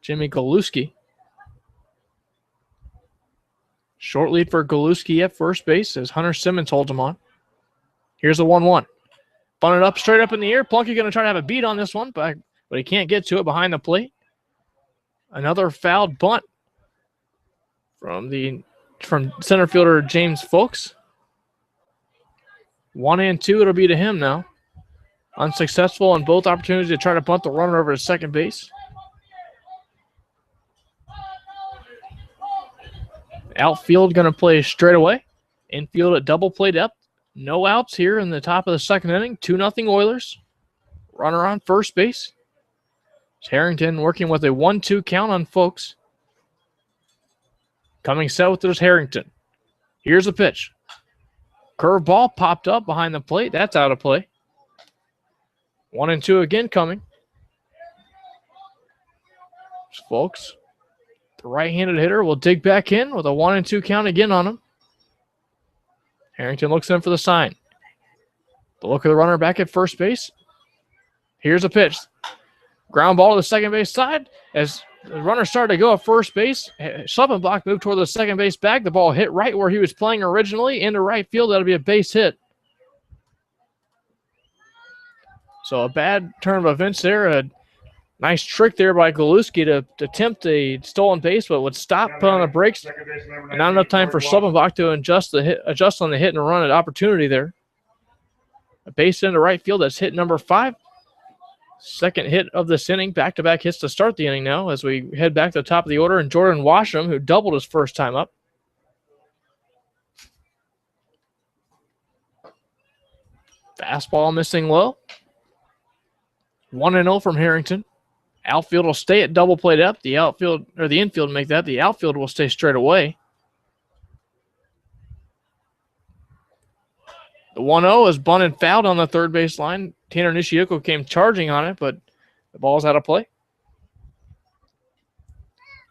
Jimmy Galuski. Short lead for Galuski at first base as Hunter Simmons holds him on. Here's a 1-1. Bunted up straight up in the air. Plunkett going to try to have a beat on this one, but he can't get to it behind the plate. Another fouled bunt from center fielder James Folks. 1 and 2, it'll be to him now. Unsuccessful on both opportunities to try to bunt the runner over to second base. Outfield going to play straight away. Infield at double play depth. No outs here in the top of the second inning. 2-0 Oilers. Runner on first base. Harrington working with a 1-2 count on Folks. Coming set with this Harrington. Here's the pitch. Curveball popped up behind the plate. That's out of play. 1-2 again coming. Folks. The right-handed hitter will dig back in with a 1-2 count again on him. Harrington looks in for the sign. The look of the runner back at first base. Here's a pitch. Ground ball to the second base side. As the runner started to go at first base, Schleppenbach moved toward the second base bag. The ball hit right where he was playing originally into right field. That'll be a base hit. So a bad turn of events there. A nice trick there by Galuski to attempt a stolen base, but would stop, put on the brakes, and not enough time for Schleppenbach to adjust on the hit and run at opportunity there. A base into right field. That's hit number 5. Second hit of this inning. Back-to-back hits to start the inning now as we head back to the top of the order. And Jordan Washam, who doubled his first time up. Fastball missing low. 1-0 from Harrington. Outfield will stay at double play depth. The infield make that. The outfield will stay straight away. The 1-0 is bunted fouled on the third base line. Tanner Nishiyoko came charging on it, but the ball's out of play.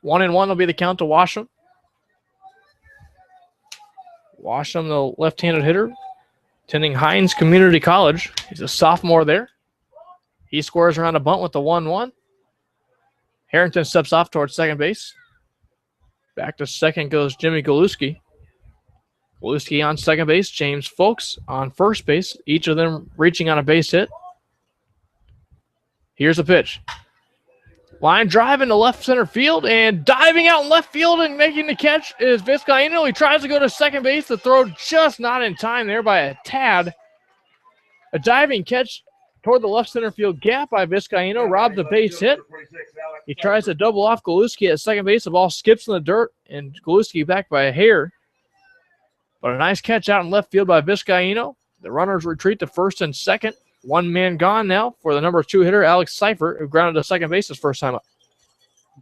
1-1 will be the count to Washam. Washam, the left-handed hitter, attending Hines Community College. He's a sophomore there. He squares around a bunt with the 1-1. Harrington steps off towards second base. Back to second goes Jimmy Galuski. Galuski on second base. James Folks on first base. Each of them reaching on a base hit. Here's a pitch. Line drive into left center field, and diving out in left field and making the catch is Vizcaino. He tries to go to second base. The throw just not in time there by a tad. A diving catch toward the left center field gap by Vizcaino. Robbed the base hit. He tries to double off Galuski at second base. The ball skips in the dirt, and Galuski back by a hair. But a nice catch out in left field by Vizcaino. The runners retreat to first and second. One man gone now for the number 2 hitter, Alex Seifert, who grounded to second base his first time up.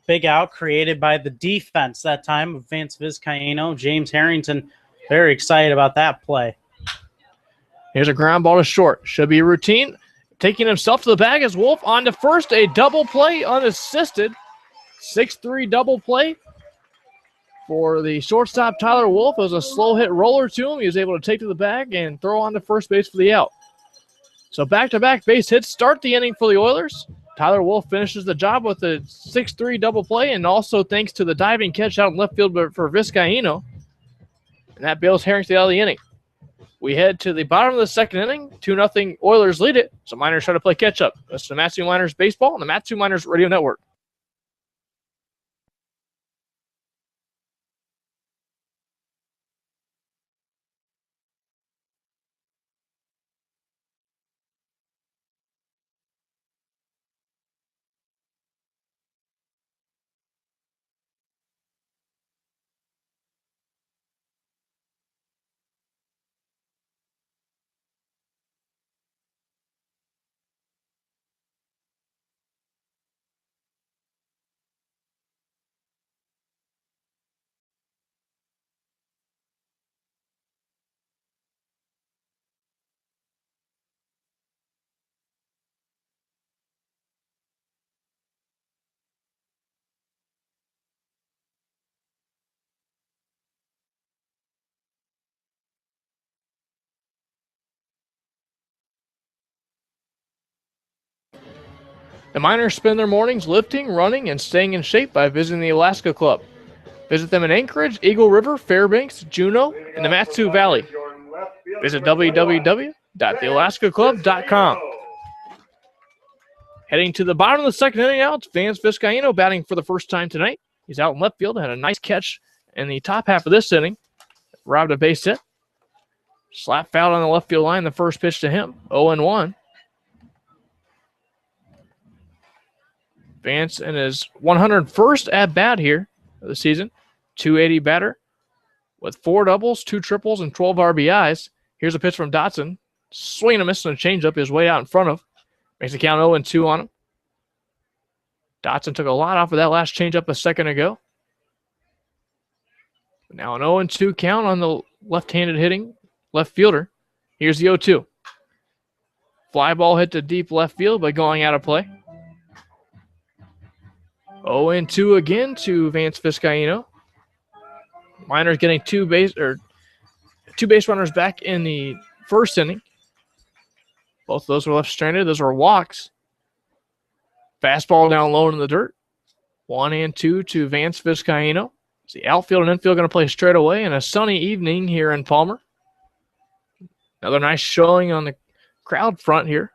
Big out created by the defense that time of Vance Vizcaino. James Harrington, very excited about that play. Here's a ground ball to short. Should be routine. Taking himself to the bag is Wolf on to first. A double play unassisted. 6-3 double play for the shortstop, Tyler Wolf. It was a slow hit roller to him. He was able to take to the bag and throw on to first base for the out. So back-to-back base hits start the inning for the Oilers. Tyler Wolf finishes the job with a 6-3 double play, and also thanks to the diving catch out in left field for Vizcaino. And that bails Harrington out of the inning. We head to the bottom of the second inning. 2-0 Oilers lead it. So Miners try to play catch-up. That's the Matsu Miners Baseball and the Matsu Miners Radio Network. The Miners spend their mornings lifting, running, and staying in shape by visiting the Alaska Club. Visit them in Anchorage, Eagle River, Fairbanks, Juneau, and the Matsu Valley. Visit www.thealaskaclub.com. Heading to the bottom of the second inning now, it's Vance Vizcaino batting for the first time tonight. He's out in left field, had a nice catch in the top half of this inning. Robbed a base hit. Slap foul on the left field line, the first pitch to him, 0-1. Vance in his 101st at-bat here of the season. 280 batter with 4 doubles, 2 triples, and 12 RBIs. Here's a pitch from Dotson. Swing and a miss on a changeup his way out in front of. Makes the count 0-2 on him. Dotson took a lot off of that last changeup a second ago. Now an 0-2 count on the left-handed hitting left fielder. Here's the 0-2. Fly ball hit to deep left field by going out of play. 0-2 again to Vance Vizcaino. Miners getting two two base runners back in the first inning. Both of those were left stranded. Those were walks. Fastball down low in the dirt. 1-2 to Vance Vizcaino. The outfield and infield going to play straight away in a sunny evening here in Palmer. Another nice showing on the crowd front here.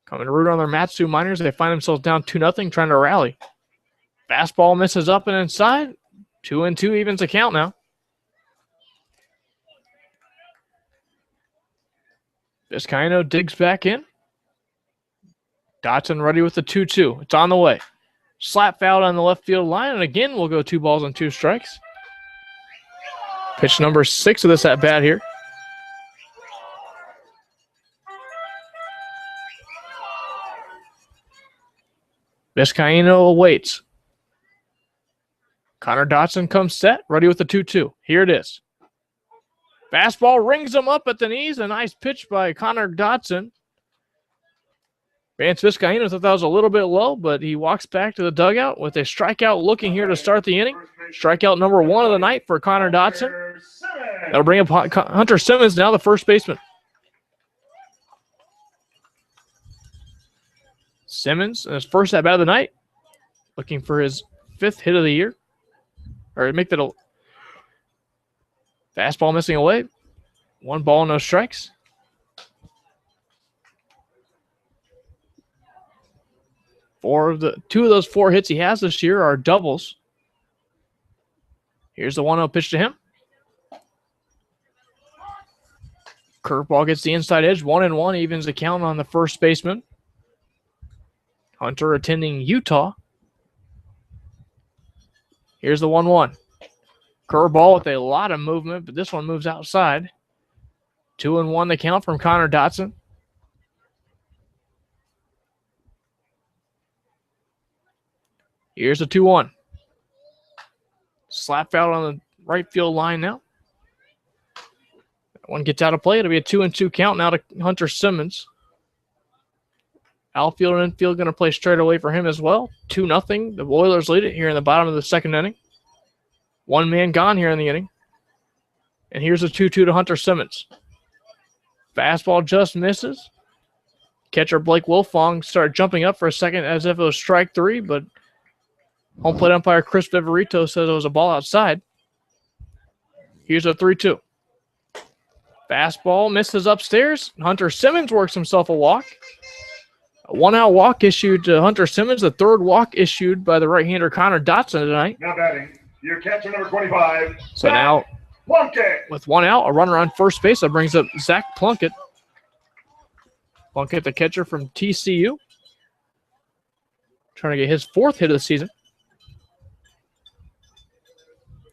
Coming to root on their Matsu Miners. They find themselves down 2-0, trying to rally. Fastball misses up and inside. 2-2 evens the count now. Vizcaino digs back in. Dotson ready with the 2-2. It's on the way. Slap foul on the left field line, and again we'll go 2 balls and 2 strikes. Pitch number 6 of this at bat here. Vizcaino awaits. Connor Dotson comes set, ready with the 2-2. Here it is. Fastball rings him up at the knees. A nice pitch by Connor Dotson. Vance Vizcaino thought that was a little bit low, but he walks back to the dugout with a strikeout looking here to start the inning. Strikeout number 1 of the night for Connor Dotson. That'll bring up Hunter Simmons, now the first baseman. Simmons, in his first at bat of the night, looking for his 5th hit of the year. Or make that a fastball missing away. 1 ball, no strikes. Two of those 4 hits he has this year are doubles. Here's the 1-0 pitch to him. Curveball gets the inside edge. 1-1 evens the count on the first baseman. Hunter attending Utah. Here's the 1-1. Curveball with a lot of movement, but this one moves outside. 2-1 the count from Connor Dotson. Here's the 2-1. Slap foul on the right field line now. That one gets out of play. It'll be a 2-2 count now to Hunter Simmons. Outfield and infield going to play straight away for him as well. 2-0. The Oilers lead it here in the bottom of the second inning. 1 man gone here in the inning. And here's a 2-2 to Hunter Simmons. Fastball just misses. Catcher Blake Wilfong started jumping up for a second as if it was strike 3, but home plate umpire Chris Viverito says it was a ball outside. Here's a 3-2. Fastball misses upstairs. Hunter Simmons works himself a walk. A 1-out walk issued to Hunter Simmons, the 3rd walk issued by the right-hander Connor Dotson tonight. Now batting, your catcher number 25. So now, Plunkett. with 1 out, a runner on first base, that brings up Zach Plunkett. Plunkett, the catcher from TCU. Trying to get his 4th hit of the season.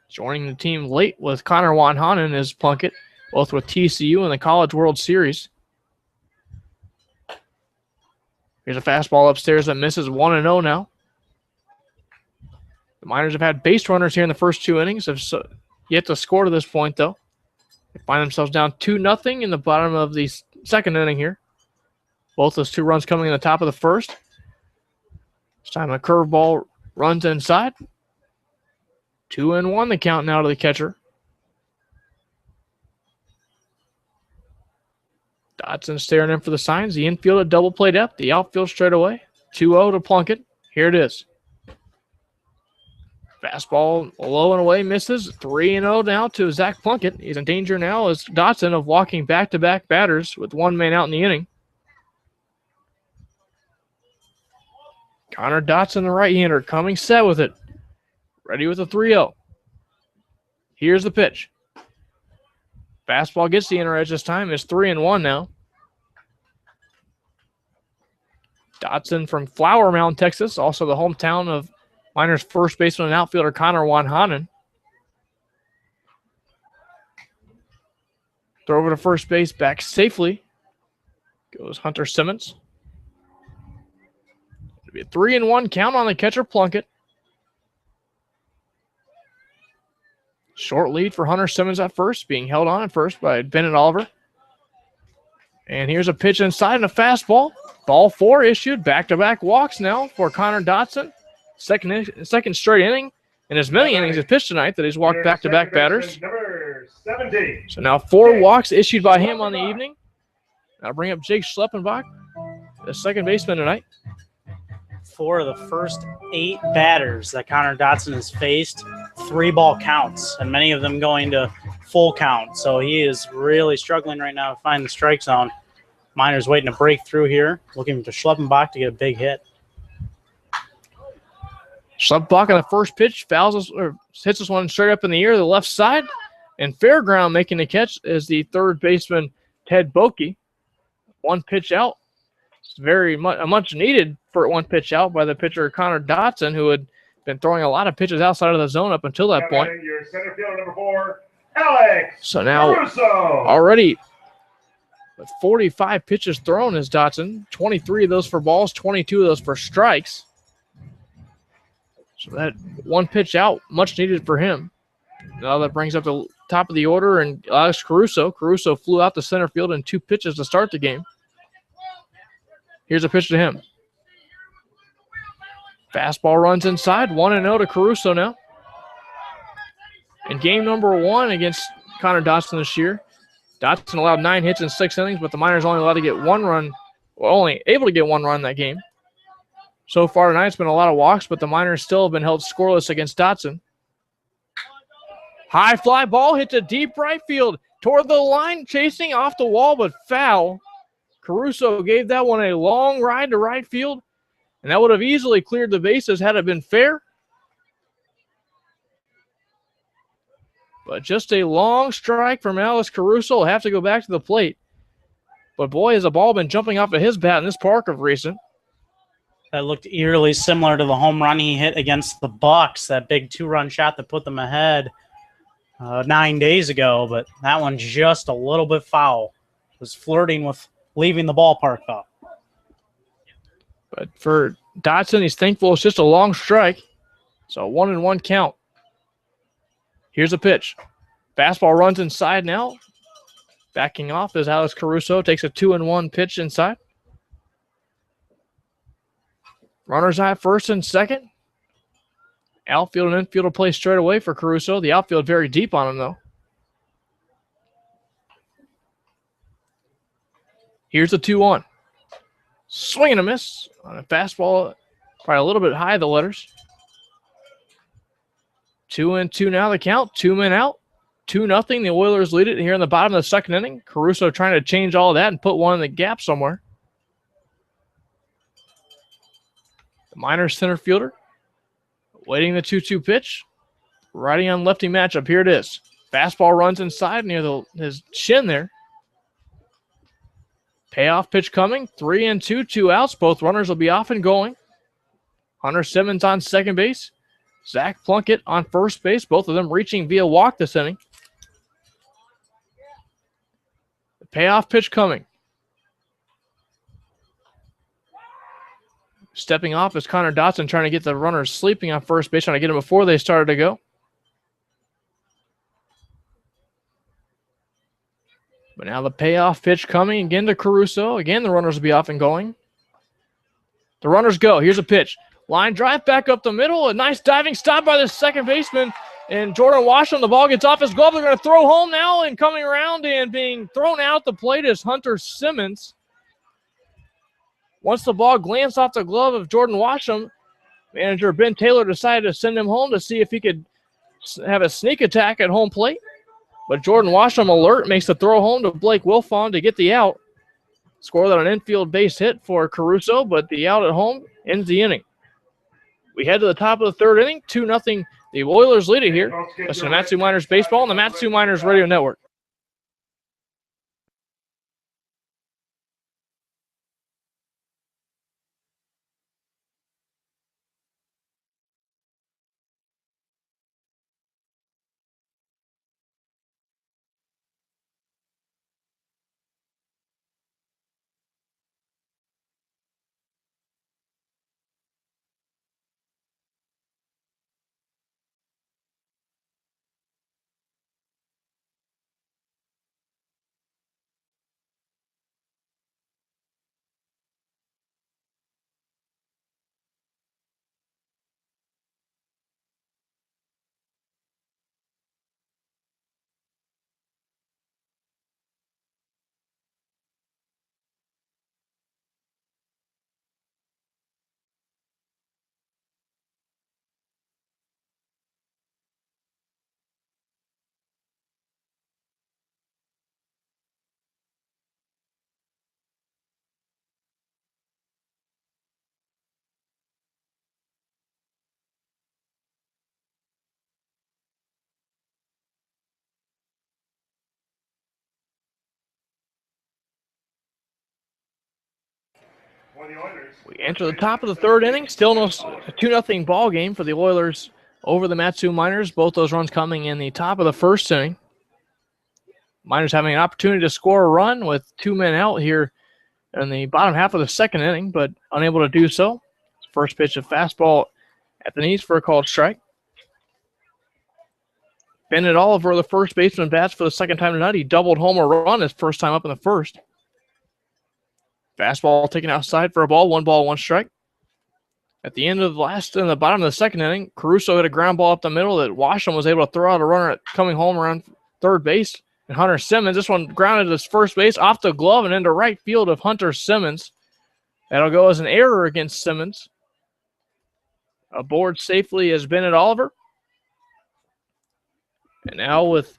Joining the team late with Connor Wanhanen is Plunkett, both with TCU in the College World Series. Here's a fastball upstairs that misses. 1-0 now. The Miners have had base runners here in the first 2 innings. Have yet to score to this point, though. They find themselves down 2-0 in the bottom of the second inning here. Both those 2 runs coming in the top of the first. This time a curveball runs inside. 2-1 the count now to the catcher. Dotson staring in for the signs. The infield at double play depth. The outfield straight away. 2-0 to Plunkett. Here it is. Fastball low and away misses. 3-0 now to Zach Plunkett. He's in danger now as Dotson of walking back-to-back batters with 1 man out in the inning. Connor Dotson, the right-hander, coming set with it. Ready with a 3-0. Here's the pitch. Fastball gets the inner edge this time. It's 3-1 now. Dotson from Flower Mound, Texas, also the hometown of Miners first baseman and outfielder Connor Wanhanen. Throw over to first base, back safely. Goes Hunter Simmons. It'll be a 3-1 count on the catcher Plunkett. Short lead for Hunter Simmons at first, being held on at first by Bennett Oliver. And here's a pitch inside and a fastball. Ball 4 issued. Back-to-back walks now for Connor Dotson. Second straight inning, and as many innings as pitched tonight that he's walked back-to-back batters. Number number 17. So now 4 walks issued by him on the evening. I'll bring up Jake Schleppenbach, the second baseman tonight. 4 of the first 8 batters that Connor Dotson has faced, 3-ball counts, and many of them going to full count. So he is really struggling right now to find the strike zone. Miners waiting to break through here, looking to Schleppenbach to get a big hit. Schleppenbach on the first pitch fouls us, or hits this one straight up in the air to the left side. And Fairground making the catch is the third baseman, Ted Boki. 1 pitch out. It's very much needed for 1 pitch out by the pitcher Connor Dotson, who had been throwing a lot of pitches outside of the zone up until that point. Your center fielder, number 4, Alex So now Caruso. already with 45 pitches thrown is Dotson. 23 of those for balls, 22 of those for strikes. So that 1 pitch out, much needed for him. Now that brings up the top of the order, and Alex Caruso. Caruso flew out to center field in 2 pitches to start the game. Here's a pitch to him. Fastball runs inside, 1-0 to Caruso now. In game number 1 against Connor Dotson this year, Dotson allowed 9 hits in 6 innings, but the Miners only allowed to get 1 run, or only able to get 1 run in that game. So far tonight, it's been a lot of walks, but the Miners still have been held scoreless against Dotson. High fly ball hit to deep right field. Toward the line, chasing off the wall, but foul. Caruso gave that one a long ride to right field, and that would have easily cleared the bases had it been fair. But just a long strike from Alex Caruso. Will have to go back to the plate. But boy, has the ball been jumping off of his bat in this park of recent. That looked eerily similar to the home run he hit against the Bucks, that big 2-run shot that put them ahead 9 days ago. But that one just a little bit foul. Was flirting with leaving the ballpark, though. But for Dotson, he's thankful it's just a long strike. So 1-1 count. Here's a pitch. Fastball runs inside now. Backing off as Alex Caruso takes a 2-1 pitch inside. Runners at first and second. Outfield and infield will play straight away for Caruso. The outfield very deep on him, though. Here's a 2-1. Swing and a miss on a fastball. Probably a little bit high, the letters. 2-2 now the count. 2 men out. 2-0. The Oilers lead it here in the bottom of the second inning. Caruso trying to change all of that and put one in the gap somewhere. The Miners center fielder waiting the 2-2 pitch. Righty on lefty matchup. Here it is. Fastball runs inside near his chin there. Payoff pitch coming. 3-2, 2 outs. Both runners will be off and going. Hunter Simmons on second base. Zach Plunkett on first base. Both of them reaching via walk this inning. The payoff pitch coming. Stepping off is Connor Dotson trying to get the runners sleeping on first base, trying to get them before they started to go. But now the payoff pitch coming again to Caruso. Again, the runners will be off and going. The runners go. Here's a pitch. Line drive back up the middle. A nice diving stop by the second baseman. And Jordan Washam, the ball gets off his glove. They're going to throw home now, and coming around and being thrown out the plate is Hunter Simmons. Once the ball glanced off the glove of Jordan Washam, manager Ben Taylor decided to send him home to see if he could have a sneak attack at home plate. But Jordan Washam alert makes the throw home to Blake Wilfon to get the out. Score that an infield base hit for Caruso, but the out at home ends the inning. We head to the top of the third inning, 2-0. The Oilers lead it here. Listen to Matsu Miners Baseball on the Matsu Miners Radio Network. For the Oilers. We enter the top of the third inning. Still no 2-0 ball game for the Oilers over the Matsu Miners. Both those runs coming in the top of the first inning. Miners having an opportunity to score a run with 2 men out here in the bottom half of the second inning, but unable to do so. First pitch, a fastball at the knees for a called strike. Bennett Oliver, the first baseman, bats for the second time tonight. He doubled home a run his first time up in the first. Fastball taken outside for a ball, 1 strike. At the end of the bottom of the second inning, Caruso hit a ground ball up the middle that Washington was able to throw out a runner coming home around third base. And Hunter Simmons, this one grounded to first base off the glove and into right field of Hunter Simmons. That'll go as an error against Simmons. Aboard safely is Bennett Oliver. And now with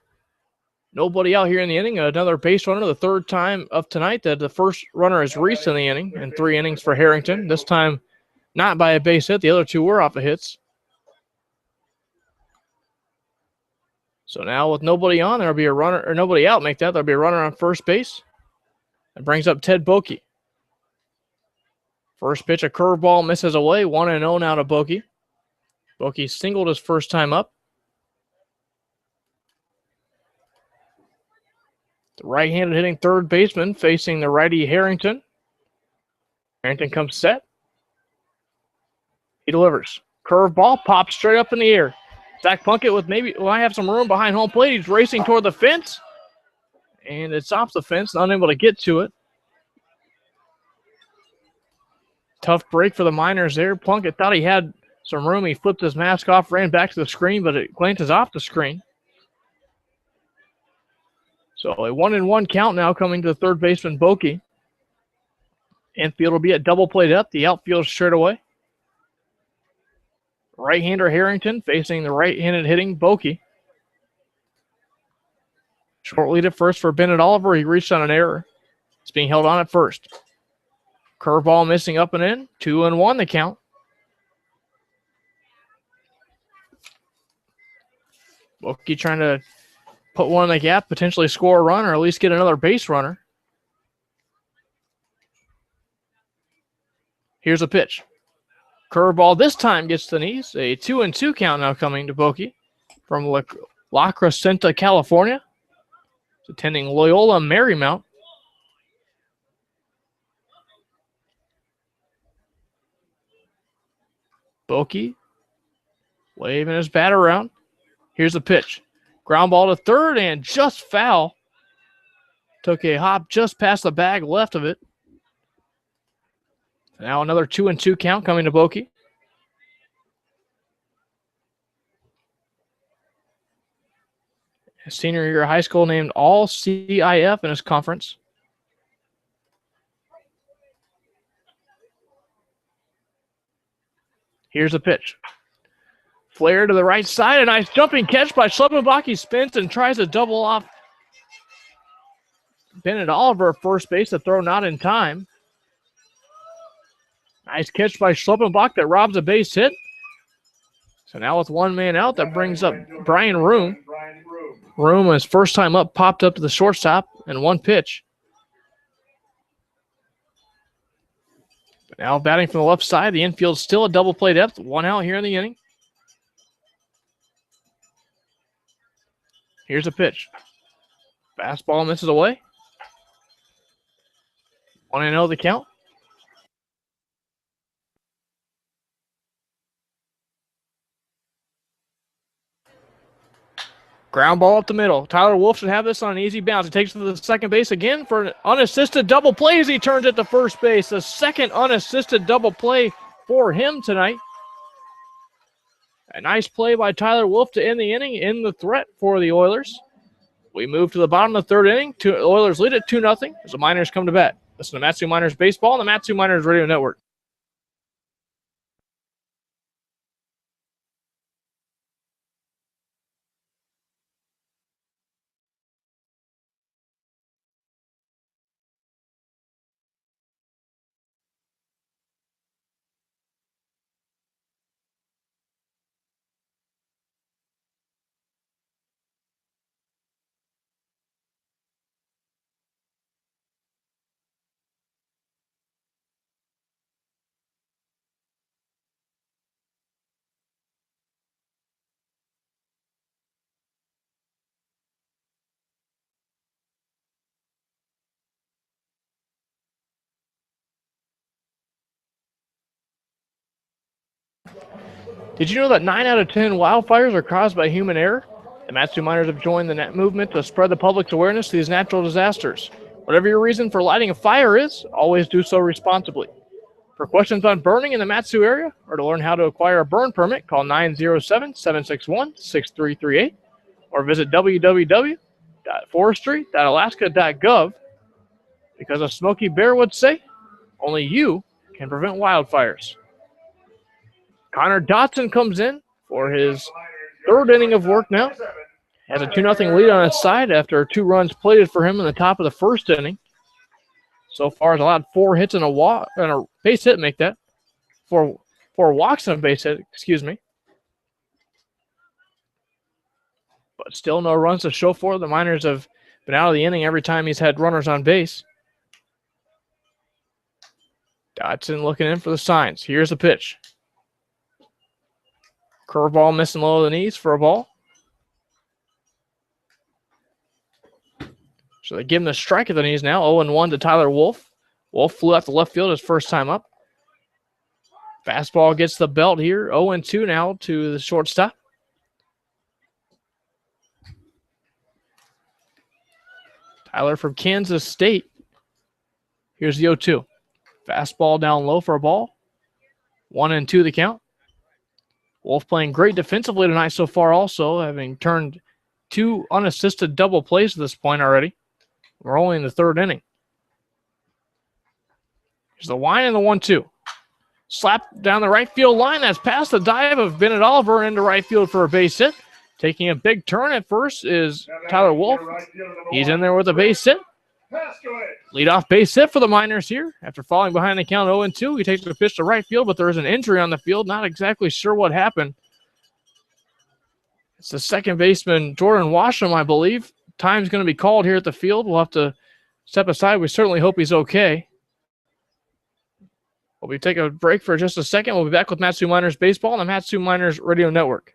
nobody out here in the inning, another base runner, the third time of tonight that the first runner has reached in the inning, and 3 innings for Harrington. This time not by a base hit. The other 2 were off of hits. So now with nobody on, there'll be a runner, or nobody out, there'll be a runner on first base. That brings up Ted Boki. First pitch, a curveball misses away, 1-0 now to Boki. Boki singled his first time up. The right-handed hitting third baseman facing the righty Harrington. Harrington comes set. He delivers. Curveball pops straight up in the air. Zach Plunkett with I have some room behind home plate. He's racing toward the fence. And it's off the fence, unable to get to it. Tough break for the Miners there. Plunkett thought he had some room. He flipped his mask off, ran back to the screen, but it glances off the screen. So a 1-1 count now coming to the third baseman, Boki. Infield will be at double play depth. The outfield straight away. Right-hander Harrington facing the right-handed hitting Boki. Short lead at first for Bennett Oliver. He reached on an error. It's being held on at first. Curveball missing up and in. 2-1 the count. Boki trying to put one in the gap, potentially score a run or at least get another base runner. Here's a pitch. Curveball this time gets to the knees. A 2-2 count now coming to Boki from La Crescenta, California. He's attending Loyola Marymount. Boki waving his bat around. Here's a pitch. Ground ball to third and just foul. Took a hop just past the bag left of it. Now another 2-2 count coming to Boki. A senior year of high school named All CIF in his conference. Here's a pitch. Flare to the right side. A nice jumping catch by Schleppenbach. He spins and tries to double off Bennett Oliver at first base. The throw not in time. Nice catch by Schleppenbach that robs a base hit. So now with 1 man out, that brings up Brian Room. Room, his first time up, popped up to the shortstop and 1 pitch. But now batting from the left side, the infield still a double play depth. 1 out here in the inning. Here's a pitch. Fastball misses away. 1-0 the count. Ground ball up the middle. Tyler Wolf should have this on an easy bounce. He takes it to the second base again for an unassisted double play as he turns it to first base. The second unassisted double play for him tonight. A nice play by Tyler Wolf to end the inning in the threat for the Oilers. We move to the bottom of the third inning. The Oilers lead it 2-0 as the Miners come to bat. Listen to Matsu Miners Baseball on the Matsu Miners Radio Network. Did you know that 9 out of 10 wildfires are caused by human error? The Matsu Miners have joined the net movement to spread the public's awareness to these natural disasters. Whatever your reason for lighting a fire is, always do so responsibly. For questions on burning in the Matsu area or to learn how to acquire a burn permit, call 907-761-6338 or visit www.forestry.alaska.gov. Because as Smokey Bear would say, only you can prevent wildfires. Connor Dotson comes in for his third inning of work now. Has a 2-0 lead on his side after 2 runs plated for him in the top of the first inning. So far, he's allowed 4 hits and a base hit, make that. 4 walks and a base hit, excuse me. But still no runs to show for. The Miners have been out of the inning every time he's had runners on base. Dotson looking in for the signs. Here's the pitch. Curveball missing low of the knees for a ball. So they give him the strike at the knees now. 0-1 to Tyler Wolf. Wolf flew out to left field his first time up. Fastball gets the belt here. 0-2 now to the shortstop. Tyler from Kansas State. Here's the 0-2. Fastball down low for a ball. 1-2 the count. Wolf playing great defensively tonight so far also, having turned 2 unassisted double plays at this point already. We're only in the third inning. Here's the line and the 1-2. Slap down the right field line. That's past the dive of Bennett Oliver into right field for a base hit. Taking a big turn at first is Tyler Wolf. He's in there with a base hit. Leadoff base hit for the Miners here. After falling behind the count 0-2, he takes the pitch to right field, but there is an injury on the field. Not exactly sure what happened. It's the second baseman, Jordan Washam, I believe. Time's going to be called here at the field. We'll have to step aside. We certainly hope he's okay. We'll take a break for just a second. We'll be back with Matsu Miners Baseball on the Matsu Miners Radio Network.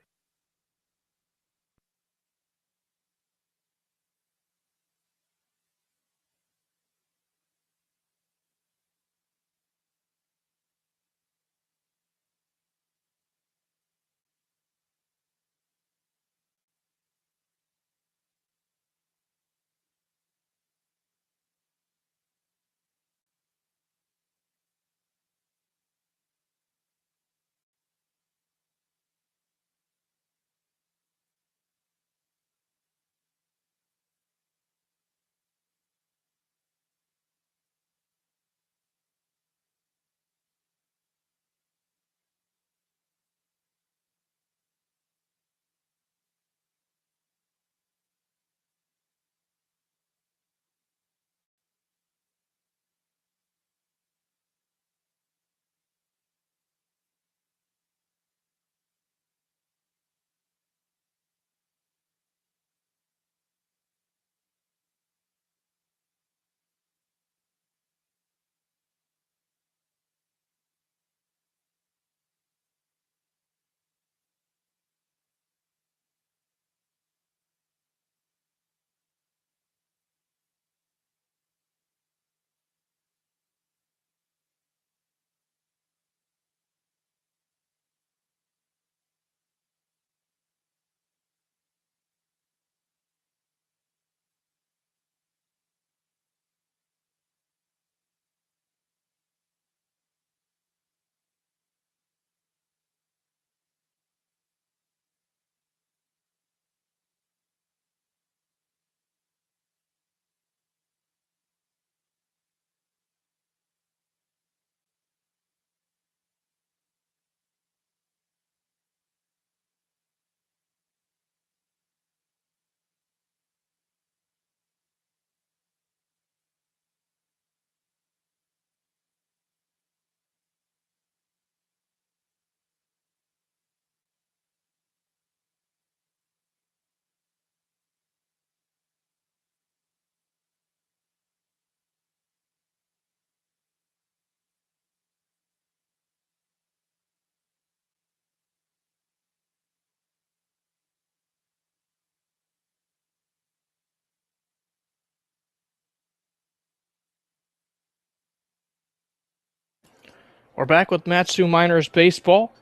We're back with Matsu Miners Baseball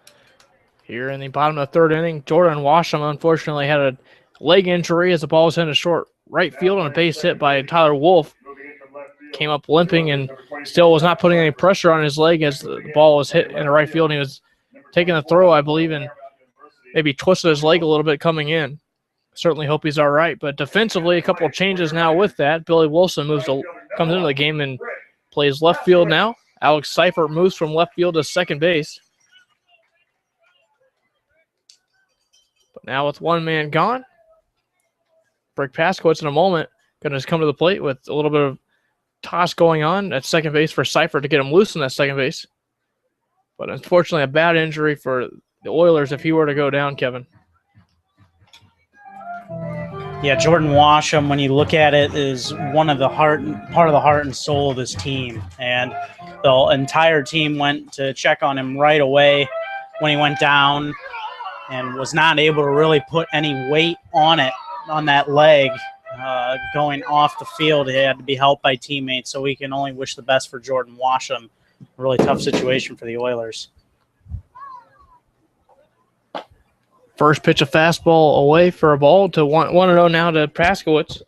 Here in the bottom of the third inning, Jordan Washam unfortunately had a leg injury as the ball was in a short right field on a base hit by Tyler Wolf. Came up limping and still was not putting any pressure on his leg as the ball was hit in the right field. And he was taking the throw, I believe, and maybe twisted his leg a little bit coming in. Certainly hope he's all right. But defensively, a couple of changes now with that. Billy Wilson comes into the game and plays left field now. Alex Seifert moves from left field to second base. But now with one man gone, Brick Paskowitz in a moment going to come to the plate with a little bit of toss going on at second base for Seifert to get him loose in that second base. But unfortunately, a bad injury for the Oilers if he were to go down, Kevin. Yeah, Jordan Washam, when you look at it, is part of the heart and soul of this team. And the entire team went to check on him right away when he went down and was not able to really put any weight on that leg going off the field. He had to be helped by teammates, so we can only wish the best for Jordan Washam. A really tough situation for the Oilers. First pitch, a fastball away for a ball to 1-0 now to Paskowitz.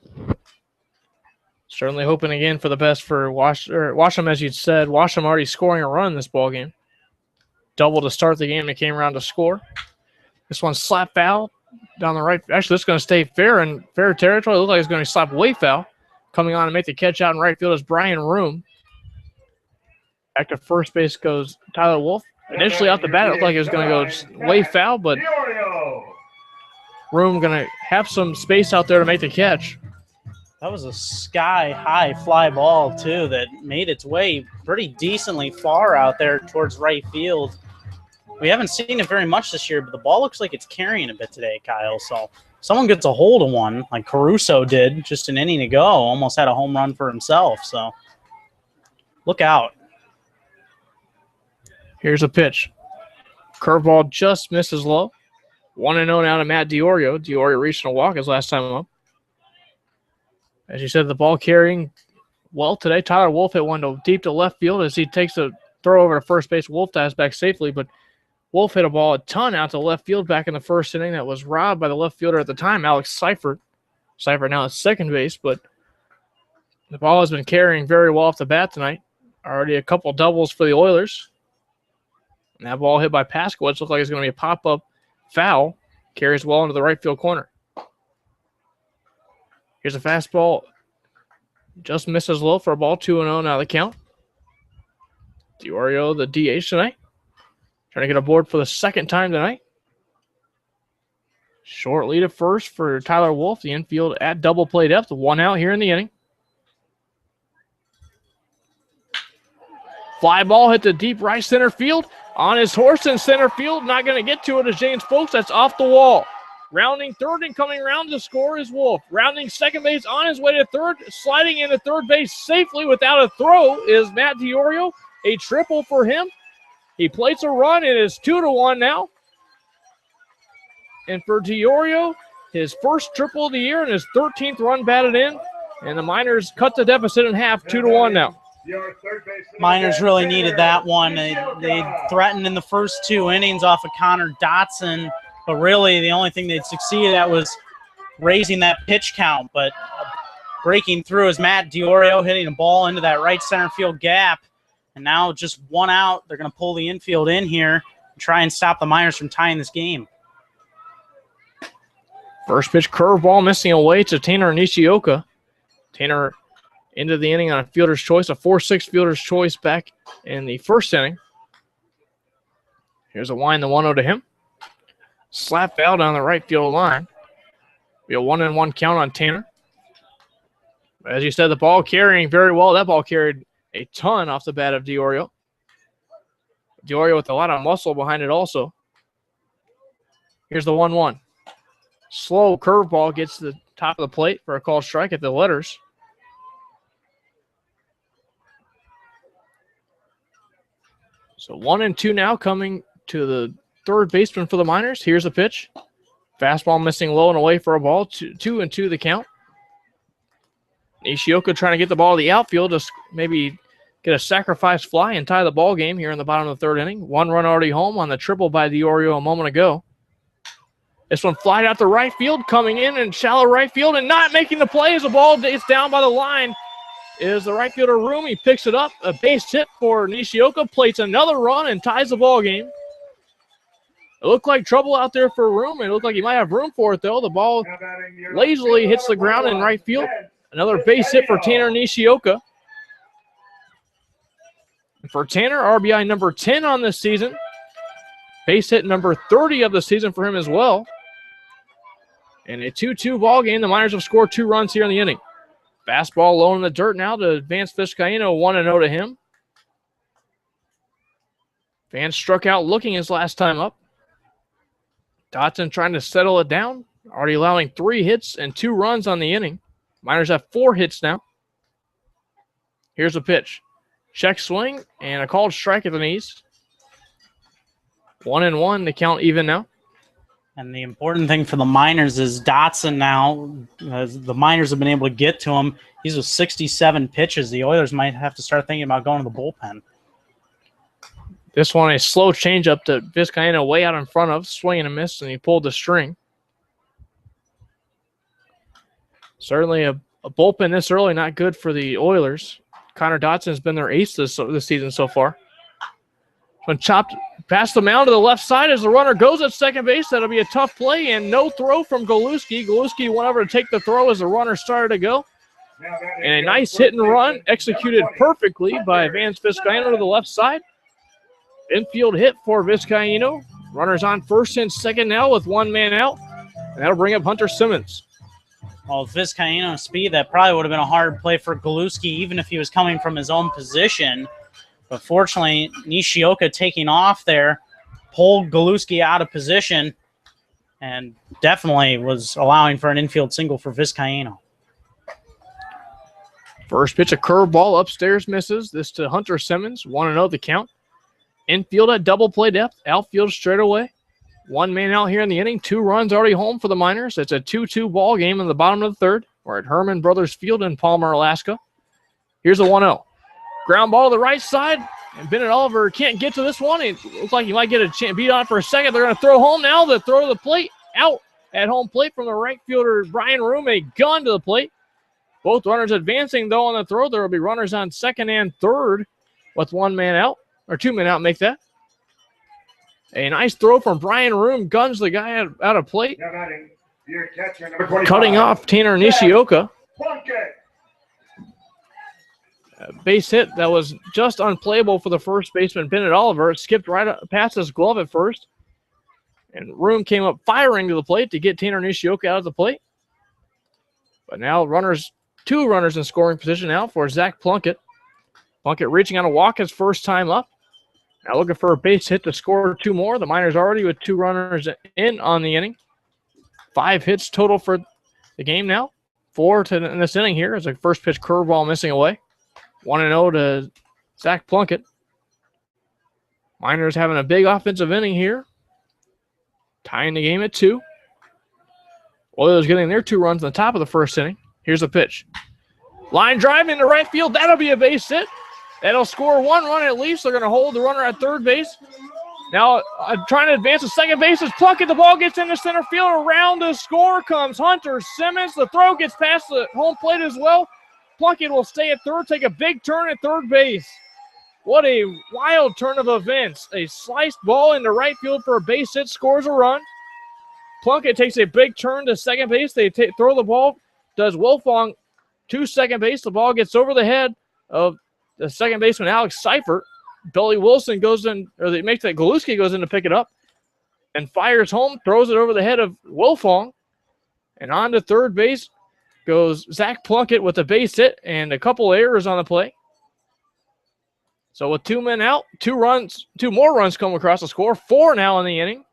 Certainly hoping again for the best for Washam, as you said. Washam already scoring a run in this ball game. Double to start the game and came around to score. This one's slap foul down the right. Actually, this is going to stay fair territory. It looks like it's going to be slap way foul. Coming on and make the catch out in right field is Brian Room. Back to first base goes Tyler Wolf. Initially off the bat, it looked like it was going to go way foul, but Room going to have some space out there to make the catch. That was a sky-high fly ball, too, that made its way pretty decently far out there towards right field. We haven't seen it very much this year, but the ball looks like it's carrying a bit today, Kyle. So someone gets a hold of one, like Caruso did just an inning ago, almost had a home run for himself. So look out. Here's a pitch. Curveball just misses low. 1-0 now to Matt Diorio. Diorio reaching a walk his last time up. As you said, the ball carrying well today. Tyler Wolf hit one deep to left field as he takes a throw over to first base. Wolf dives back safely, but Wolf hit a ball a ton out to left field back in the first inning that was robbed by the left fielder at the time, Alex Seifert. Seifert now at second base, but the ball has been carrying very well off the bat tonight. Already a couple doubles for the Oilers. And that ball hit by Paskowitz looks like it's going to be a pop-up foul. Carries well into the right field corner. Here's a fastball. Just misses low for a ball. 2-0 now the count. Diorio, the DH tonight. Trying to get aboard for the second time tonight. Short lead at first for Tyler Wolf. The infield at double play depth. One out here in the inning. Fly ball hit the deep right center field. On his horse in center field. Not going to get to it as James Folks. That's off the wall. Rounding third and coming around to score is Wolf. Rounding second base on his way to third. Sliding into third base safely without a throw is Matt Diorio. A triple for him. He plates a run. It is 2-1 now. And for Diorio, his first triple of the year and his 13th run batted in. And the Miners cut the deficit in half, 2-1 now. Miners really needed that one. They threatened in the first two innings off of Connor Dotson, but really the only thing they'd succeeded at was raising that pitch count. But breaking through is Matt Diorio hitting a ball into that right center field gap. And now just one out. They're going to pull the infield in here and try and stop the Miners from tying this game. First pitch curveball missing away to Tanner Nishioka. Tanner into the inning on a fielder's choice, a 4-6 fielder's choice back in the first inning. Here's a wind, the 1-0 to him. Slap foul down the right field line. Be a 1-1 count on Tanner. As you said, the ball carrying very well. That ball carried a ton off the bat of Diorio. Diorio with a lot of muscle behind it also. Here's the 1-1. Slow curveball gets to the top of the plate for a called strike at the letters. So 1-2 now coming to the third baseman for the Miners. Here's a pitch. Fastball missing low and away for a ball. 2-2 the count. Nishioka trying to get the ball to the outfield to maybe get a sacrifice fly and tie the ball game here in the bottom of the third inning. 1 run already home on the triple by Diorio a moment ago. This one flied out to right field, coming in and shallow right field and not making the play as the ball gets down by the line is the right fielder Room. He picks it up, a base hit for Nishioka, plates another run and ties the ball game. It looked like trouble out there for Room. It looked like he might have room for it, though. The ball lazily hits the ground in right field. Another base hit for Tanner Nishioka. For Tanner, RBI number 10 on this season. Base hit number 30 of the season for him as well. And a 2-2 ball game. The Miners have scored 2 runs here in the inning. Fastball low in the dirt now to Vance Vizcaino, 1-0 to him. Vance struck out looking his last time up. Dotson trying to settle it down. Already allowing 3 hits and 2 runs on the inning. Miners have 4 hits now. Here's a pitch. Check swing and a called strike at the knees. 1-1, the count even now. And the important thing for the Miners is Dotson now, as the Miners have been able to get to him. He's with 67 pitches. The Oilers might have to start thinking about going to the bullpen. This one, a slow changeup to Vizcaino way out in front of, swing and a miss, and he pulled the string. Certainly a bullpen this early, not good for the Oilers. Connor Dotson has been their ace this season so far. When chopped past the mound to the left side as the runner goes at second base. That'll be a tough play and no throw from Goluski. Goluski went over to take the throw as the runner started to go. And a nice hit and run executed perfectly by Vance Vizcaino to the left side. Infield hit for Vizcaino. Runners on first and second now with 1 man out. And that'll bring up Hunter Simmons. Well, with Vizcaino's speed, that probably would have been a hard play for Goluski, even if he was coming from his own position. But fortunately, Nishioka taking off there pulled Goluski out of position and definitely was allowing for an infield single for Vizcaino. First pitch, a curveball upstairs misses. This to Hunter Simmons. 1-0 the count. Infield at double play depth. Outfield straight away. 1 man out here in the inning. 2 runs already home for the Miners. It's a 2-2 ball game in the bottom of the third. We're at Herman Brothers Field in Palmer, Alaska. Here's a 1-0. Ground ball to the right side. And Bennett Oliver can't get to this one. It looks like he might get a chance, beat on it for a second. They're going to throw home now. The throw to the plate. Out at home plate from the right fielder, Brian Room. A gun to the plate. Both runners advancing, though, on the throw. There will be runners on second and third with 1 man out. Or 2 men out, make that. A nice throw from Brian Room. Guns the guy out of plate. Cutting off Tanner Nishioka. Base hit that was just unplayable for the first baseman, Bennett Oliver. It skipped right past his glove at first. And Room came up firing to the plate to get Tanner Nishioka out of the plate. But now 2 runners in scoring position now for Zach Plunkett. Plunkett reaching on a walk his first time up. Now looking for a base hit to score 2 more. The Miners already with 2 runners in on the inning. 5 hits total for the game now. 4 in this inning here as a first pitch curveball missing away. 1-0 to Zach Plunkett. Miners having a big offensive inning here. Tying the game at 2. Oilers getting their 2 runs on the top of the first inning. Here's the pitch. Line drive into right field. That'll be a base hit. That'll score 1 run at least. They're going to hold the runner at third base. Now trying to advance to second base is Plunkett. The ball gets into center field. Around the score comes Hunter Simmons. The throw gets past the home plate as well. Plunkett will stay at third, take a big turn at third base. What a wild turn of events. A sliced ball into right field for a base hit, scores a run. Plunkett takes a big turn to second base. They throw the ball, does Wilfong to second base. The ball gets over the head of the second baseman, Alex Seifert. Billy Wilson goes in, or they make that Goluski goes in to pick it up and fires home, throws it over the head of Wilfong. And on to third base goes Zach Plunkett with a base hit and a couple errors on the play. So with 2 men out, 2 more runs come across the score. 4 now in the inning.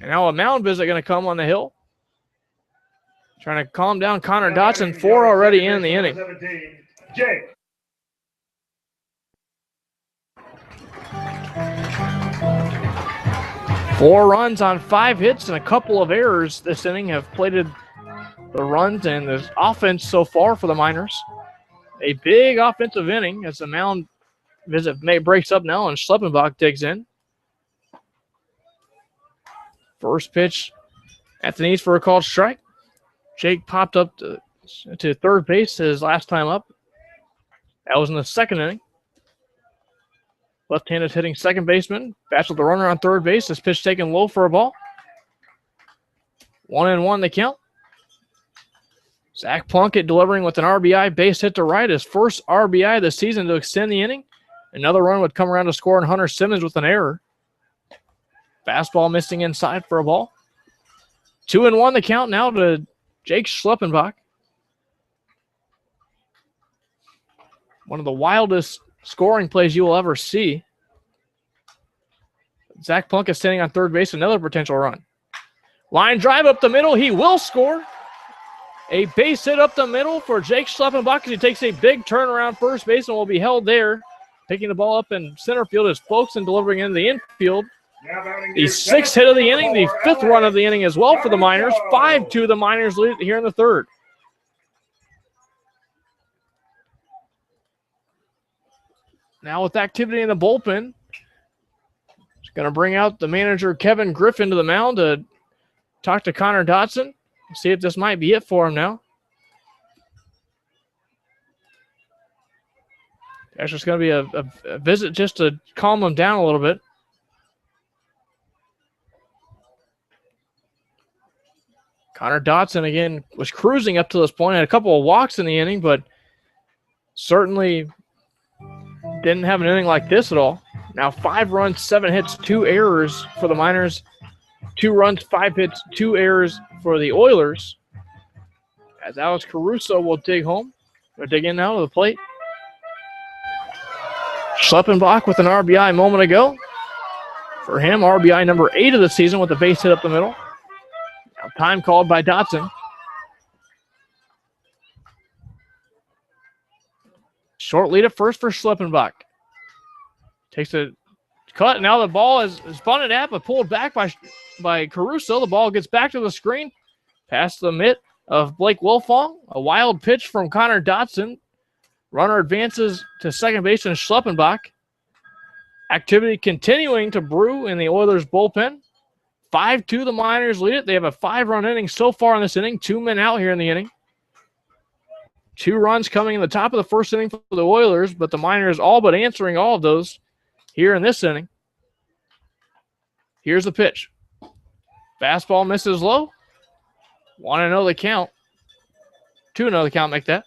And now a mound visit going to come on the hill. Trying to calm down Connor Dotson. 4 already in the inning. 17, Jake. Four runs on 5 hits and a couple of errors this inning have plated the runs and the offense so far for the Miners. A big offensive inning as the mound visit breaks up now and Schleppenbach digs in. First pitch at the knees for a called strike. Jake popped up to third base his last time up. That was in the second inning. Left-handed hitting second baseman. Bats with the runner on third base. This pitch taken low for a ball. 1-1 the count. Zach Plunkett delivering with an RBI base hit to right. His first RBI of the season to extend the inning. Another run would come around to score, and Hunter Simmons with an error. Fastball missing inside for a ball. 2-1 the count now to Jake Schleppenbach. One of the wildest scoring plays you will ever see. Zach Plunkett standing on third base, another potential run. Line drive up the middle. He will score. A base hit up the middle for Jake Schleppenbach as he takes a big turn around first base and will be held there. Picking the ball up in center field is Folkson delivering into the infield. The sixth hit of the inning, the fifth run of the inning as well for the Miners. 5-2 the Miners lead here in the third. Now with activity in the bullpen, it's going to bring out the manager Kevin Griffin to the mound to talk to Connor Dotson. See if this might be it for him now. Actually, it's going to be a visit just to calm him down a little bit. Connor Dotson, again, was cruising up to this point. Had a couple of walks in the inning, but certainly didn't have an inning like this at all. Now 5 runs, 7 hits, 2 errors for the Miners. 2 runs, 5 hits, 2 errors for the Oilers. As Alex Caruso will dig home. Or dig in now to the plate. Schleppenbach with an RBI a moment ago. For him, RBI number 8 of the season with a base hit up the middle. Now time called by Dotson. Short lead at first for Schleppenbach. Takes a cut. Now the ball is bunted at, but pulled back by Caruso. The ball gets back to the screen. Past the mitt of Blake Wilfong. A wild pitch from Connor Dotson. Runner advances to second baseman Schleppenbach. Activity continuing to brew in the Oilers bullpen. 5-2 the Miners lead it. They have a 5-run inning so far in this inning. 2 men out here in the inning. 2 runs coming in the top of the first inning for the Oilers, but the Miners all but answering all of those here in this inning. Here's the pitch. Fastball misses low. 1-0 the count. 2-0 the count, make that.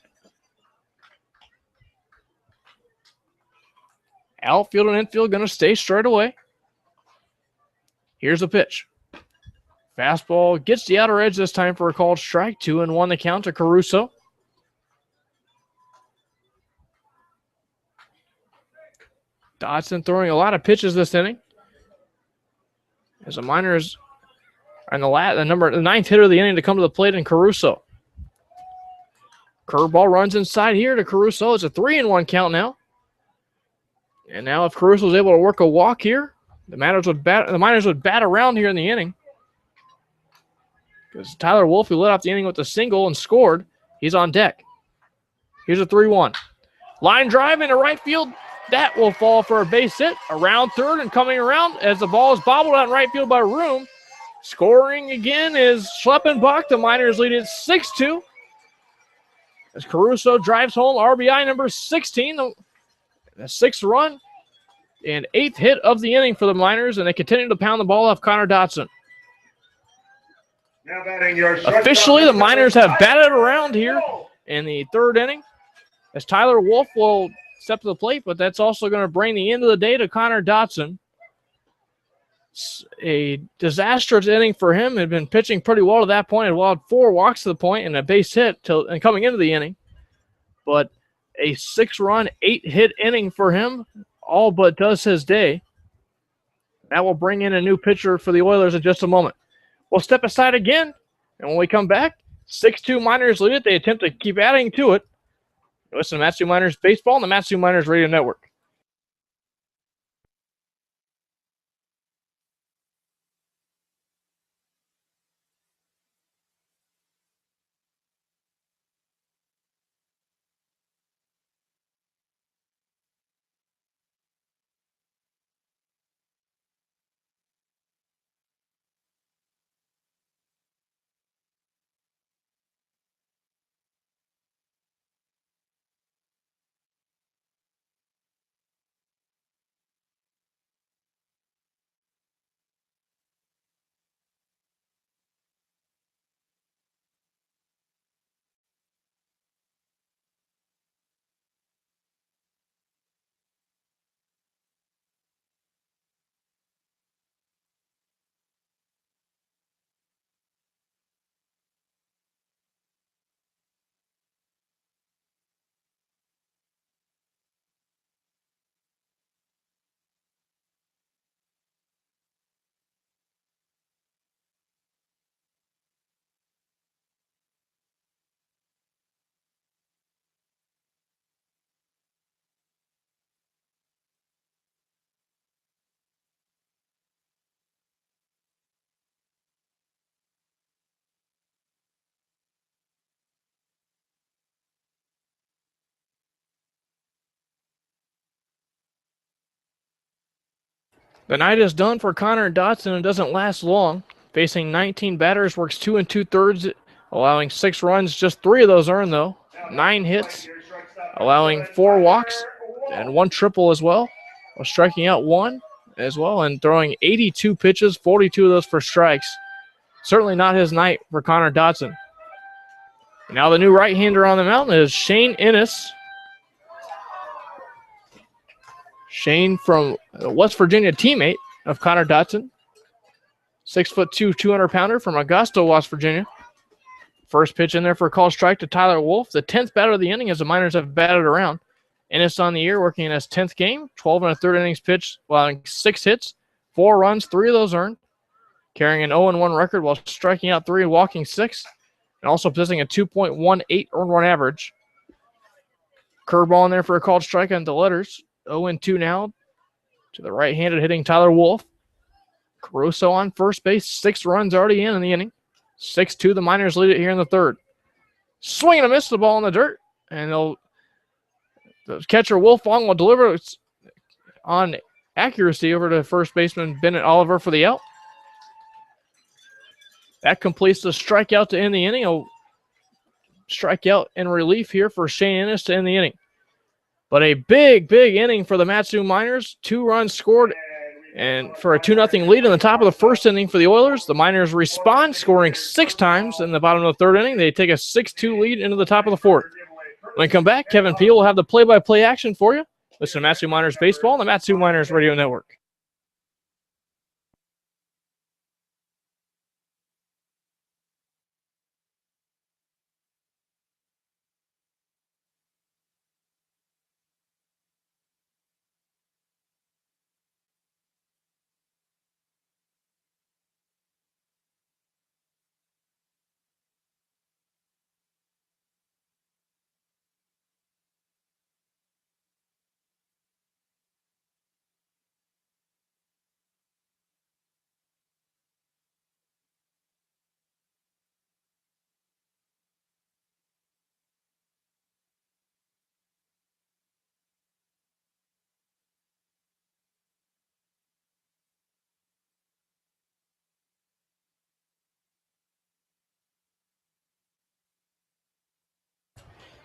Outfield and infield going to stay straight away. Here's the pitch. Fastball gets the outer edge this time for a called strike. 2-1 the count to Caruso. Dotson throwing a lot of pitches this inning. As the Miners are in the 9th hitter of the inning to come to the plate in Caruso. Curveball runs inside here to Caruso. It's a 3-1 count now. And now if Caruso is able to work a walk here, the Miners would bat around here in the inning. Because Tyler Wolfe, who led off the inning with a single and scored, he's on deck. Here's a 3-1. Line drive into right field. That will fall for a base hit. Around third and coming around as the ball is bobbled out in right field by Room. Scoring again is Schleppenbach. The Miners lead it 6-2. As Caruso drives home RBI number 16. The 6th run and 8th hit of the inning for the Miners, and they continue to pound the ball off Connor Dotson. Now batting your Officially, the Miners have batted around here in the 3rd inning as Tyler Wolfe will step to the plate, but that's also going to bring the end of the day to Connor Dotson. A disastrous inning for him. Had been pitching pretty well to that point. Had allowed 4 walks to the point and a base hit and coming into the inning. But a 6-run, 8-hit inning for him all but does his day. That will bring in a new pitcher for the Oilers in just a moment. We'll step aside again, and when we come back, 6-2 Miners lead it. They attempt to keep adding to it. Listen to Matsu Miners Baseball on the Matsu Miners Radio Network. The night is done for Connor Dotson and doesn't last long. Facing 19 batters, works 2 2/3, allowing 6 runs. Just 3 of those earned, though. 9 hits, allowing 4 walks and 1 triple as well. While striking out 1 as well and throwing 82 pitches, 42 of those for strikes. Certainly not his night for Connor Dotson. Now the new right-hander on the mound is Shane Ennis. Shane from West Virginia, teammate of Connor Dotson. 6'2", 200-pounder from Augusta, West Virginia. First pitch in there for a called strike to Tyler Wolf. The 10th batter of the inning as the Miners have batted around. Ennis on the year, working in his 10th game. 12 1/3 innings pitched, allowing 6 hits, 4 runs, 3 of those earned. Carrying an 0-1 record while striking out 3 and walking 6. And also possessing a 2.18 earned run average. Curveball in there for a called strike on the letters. 0-2 now to the right-handed hitting Tyler Wolf. Caruso on first base. 6 runs already in the inning. 6-2, the Miners lead it here in the third. Swing and a miss, the ball in the dirt. And the catcher Wilfong will deliver it on accuracy over to first baseman Bennett Oliver for the out. That completes the strikeout to end the inning. A strikeout in relief here for Shane Ennis to end the inning. But a big, big inning for the Matsu Miners. 2 runs scored and for a 2-0 lead in the top of the first inning for the Oilers. The Miners respond, scoring 6 times in the bottom of the third inning. They take a 6-2 lead into the top of the fourth. When we come back, Kevin Peel will have the play-by-play action for you. Listen to Matsu Miners Baseball on the Matsu Miners Radio Network.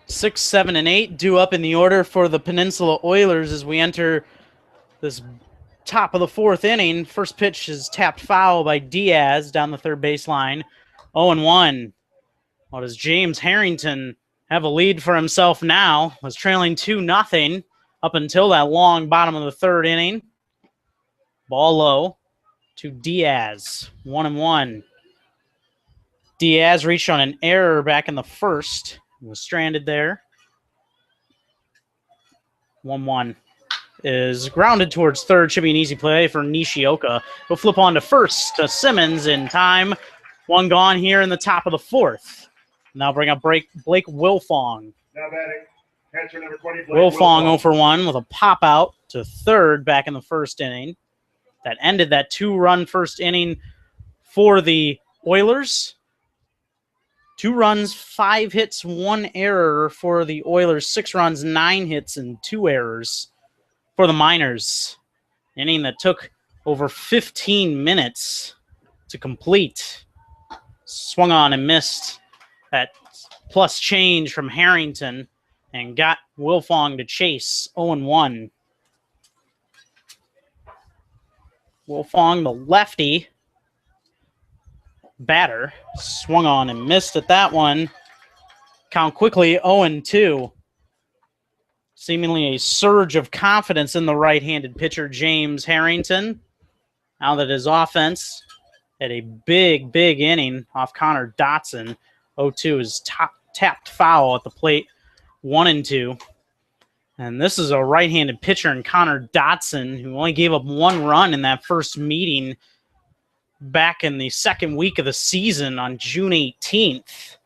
Six, 7, and 8 due up in the order for the Peninsula Oilers as we enter this top of the fourth inning. First pitch is tapped foul by Diaz down the third baseline. 0-1. What does James Harrington have a lead for himself now? Was trailing 2-0 up until that long bottom of the third inning. Ball low to Diaz. 1-1. Diaz reached on an error back in the first. Was stranded there. 1-1 is grounded towards third. Should be an easy play for Nishioka. He'll flip on to first to Simmons in time. 1 gone here in the top of the fourth. Now bring up Blake Wilfong. Now batting, catcher number 20, Blake Wilfong 0-for-1 with a pop out to third back in the first inning. That ended that 2-run first inning for the Oilers. 2 runs, 5 hits, 1 error for the Oilers. 6 runs, 9 hits, and 2 errors for the Miners. Inning that took over 15 minutes to complete. Swung on and missed that plus change from Harrington and got Wilfong to chase 0-1. Wilfong, the lefty batter, swung on and missed at that one. Count quickly 0-2. Seemingly a surge of confidence in the right-handed pitcher, James Harrington. Now that his offense had a big, big inning off Connor Dotson. 0-2 is tapped foul at the plate. 1-2. And this is a right-handed pitcher in Connor Dotson, who only gave up 1 run in that first meeting back in the second week of the season on June 18th.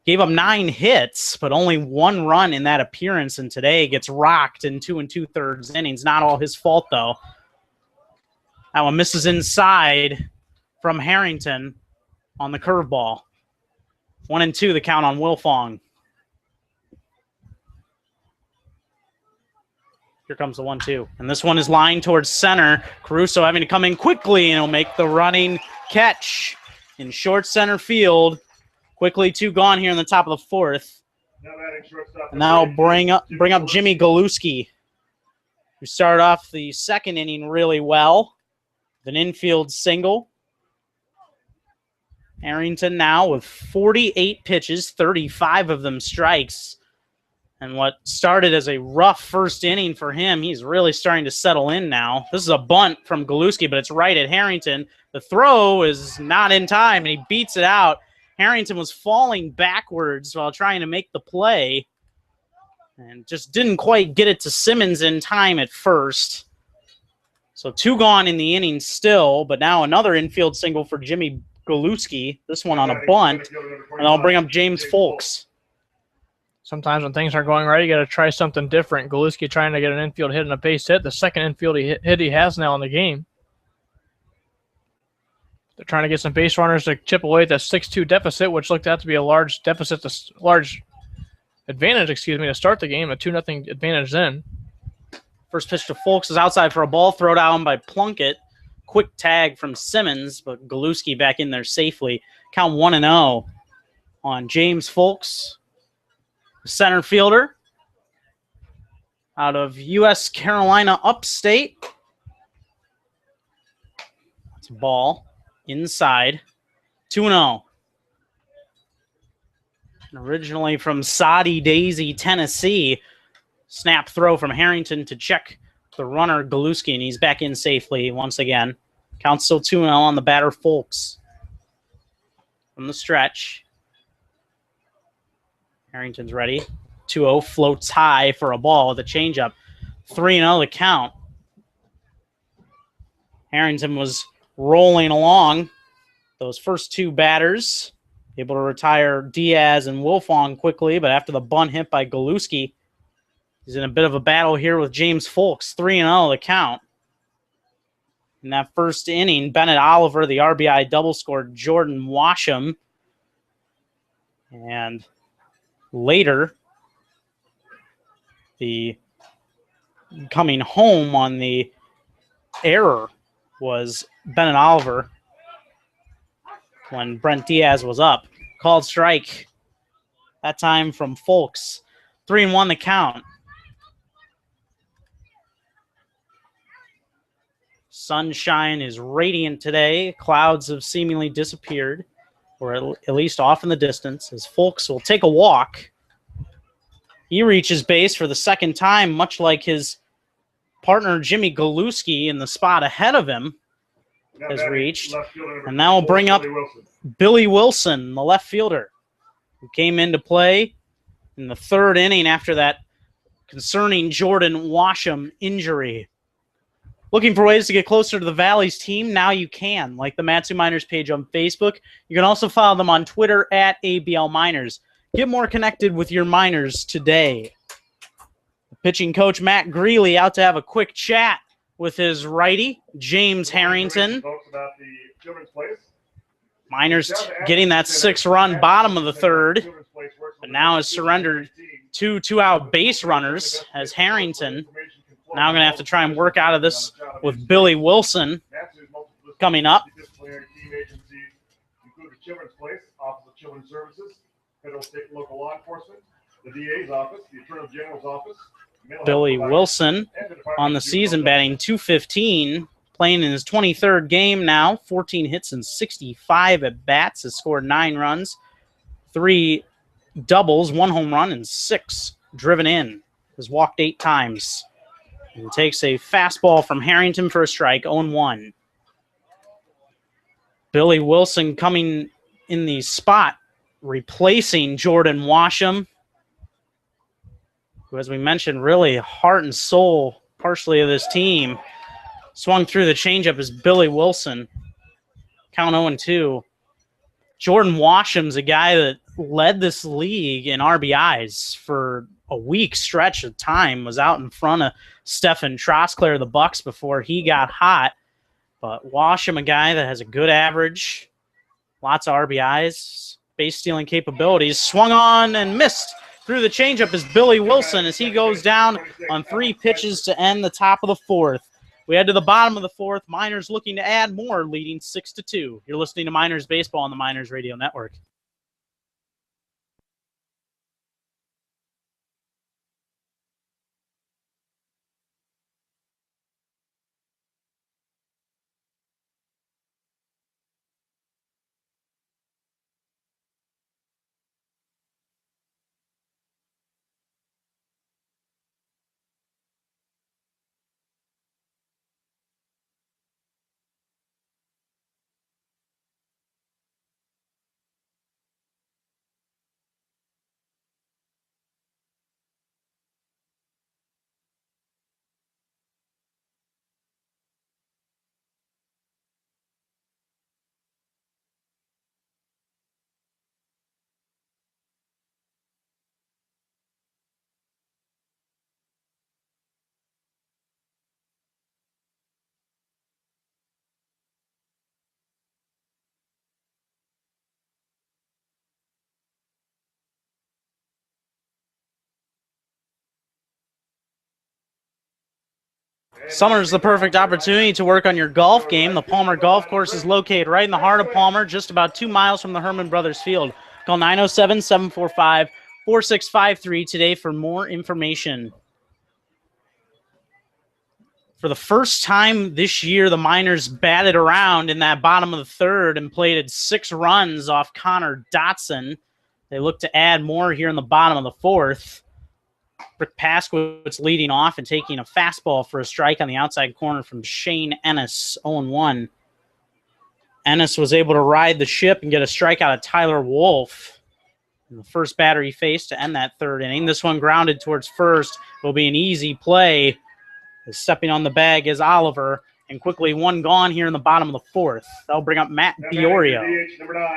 Gave up 9 hits, but only 1 run in that appearance, and today gets rocked in 2 2/3 innings. Not all his fault, though. That one misses inside from Harrington on the curveball. 1-2, the count on Wilfong. Here comes the 1-2. And this one is lined towards center. Caruso having to come in quickly, and he'll make the running catch in short center field. Quickly 2 gone here in the top of the 4th. And now bring up Jimmy Galuski, who started off the 2nd inning really well with an infield single. Harrington now with 48 pitches, 35 of them strikes. And what started as a rough first inning for him, he's really starting to settle in now. This is a bunt from Galuski, but it's right at Harrington. The throw is not in time, and he beats it out. Harrington was falling backwards while trying to make the play and just didn't quite get it to Simmons in time at first. So 2 gone in the inning still, but now another infield single for Jimmy Galuski, this one on a bunt, and I'll bring up James Folks. Sometimes when things aren't going right, you got to try something different. Galuski trying to get an infield hit and a base hit, the 2nd infield hit he has now in the game. They're trying to get some base runners to chip away at that 6-2 deficit, which looked out to be a large advantage, to start the game, a 2-0 advantage then. First pitch to Folks is outside for a ball, throw down by Plunkett. Quick tag from Simmons, but Galuski back in there safely. Count 1-0 on James Folks, the center fielder out of U.S. Carolina Upstate. That's a ball inside. 2-0. Originally from Soddy Daisy, Tennessee. Snap throw from Harrington to check the runner Galuski, and he's back in safely once again. Count still 2-0 on the batter Folks. From the stretch. Harrington's ready. 2-0 floats high for a ball with a changeup. 3-0 the count. Harrington was rolling along. Those first 2 batters able to retire Diaz and Wilfong quickly, but after the bunt hit by Galuski, he's in a bit of a battle here with James Folks. 3-0 the count. In that first inning, Bennett Oliver, the RBI double, scored Jordan Washam. And later, the coming home on the error was Bennett Oliver when Brent Diaz was up. Called strike, that time from Folks. 3-1 the count. Sunshine is radiant today. Clouds have seemingly disappeared, or at least off in the distance, as Folks will take a walk. He reaches base for the 2nd time, much like his partner Jimmy Galuski in the spot ahead of him has reached. And now we'll bring up Billy Wilson, the left fielder, who came into play in the 3rd inning after that concerning Jordan Washam injury. Looking for ways to get closer to the Valley's team? Now you can. Like the Matsu Miners page on Facebook. You can also follow them on Twitter at ABL Miners. Get more connected with your Miners today. Pitching coach Matt Greeley out to have a quick chat with his righty, James Harrington. Miners getting that 6-run bottom of the 3rd, but now has surrendered 2 2-out base runners as Harrington now going to have to try and work out of this with Billy Wilson coming up. Children's Services, Federal, State, and Local Law Enforcement, the DA's office, the Attorney General's office. Billy Wilson on the season batting .215, playing in his 23rd game now, 14 hits and 65 at bats, has scored 9 runs, 3 doubles, 1 home run, and 6 driven in. Has walked 8 times. And takes a fastball from Harrington for a strike, 0-1. Billy Wilson coming in the spot, replacing Jordan Washam, who, as we mentioned, really heart and soul partially of this team. Swung through the changeup is Billy Wilson. Count 0-2. Jordan Washam's a guy that led this league in RBIs for a week stretch of time, was out in front of Stephen Trosclair of the Bucks before he got hot. But Washam, a guy that has a good average, lots of RBIs, base stealing capabilities, swung on and missed through the changeup is Billy Wilson as he goes down on 3 pitches to end the top of the 4th. We head to the bottom of the 4th. Miners looking to add more, leading 6-2. You're listening to Miners Baseball on the Miners Radio Network. Summer's the perfect opportunity to work on your golf game. The Palmer Golf Course is located right in the heart of Palmer, just about 2 miles from the Herman Brothers Field. Call 907-745-4653 today for more information. For the first time this year, the Miners batted around in that bottom of the 3rd and plated 6 runs off Connor Dotson. They look to add more here in the bottom of the 4th. Rick Paskowitz leading off and taking a fastball for a strike on the outside corner from Shane Ennis, 0-1. Ennis was able to ride the ship and get a strikeout of Tyler Wolf in the first batter he faced to end that 3rd inning. This one grounded towards first. Will be an easy play. Stepping on the bag is Oliver, and quickly 1 gone here in the bottom of the 4th. That'll bring up Matt Diorio.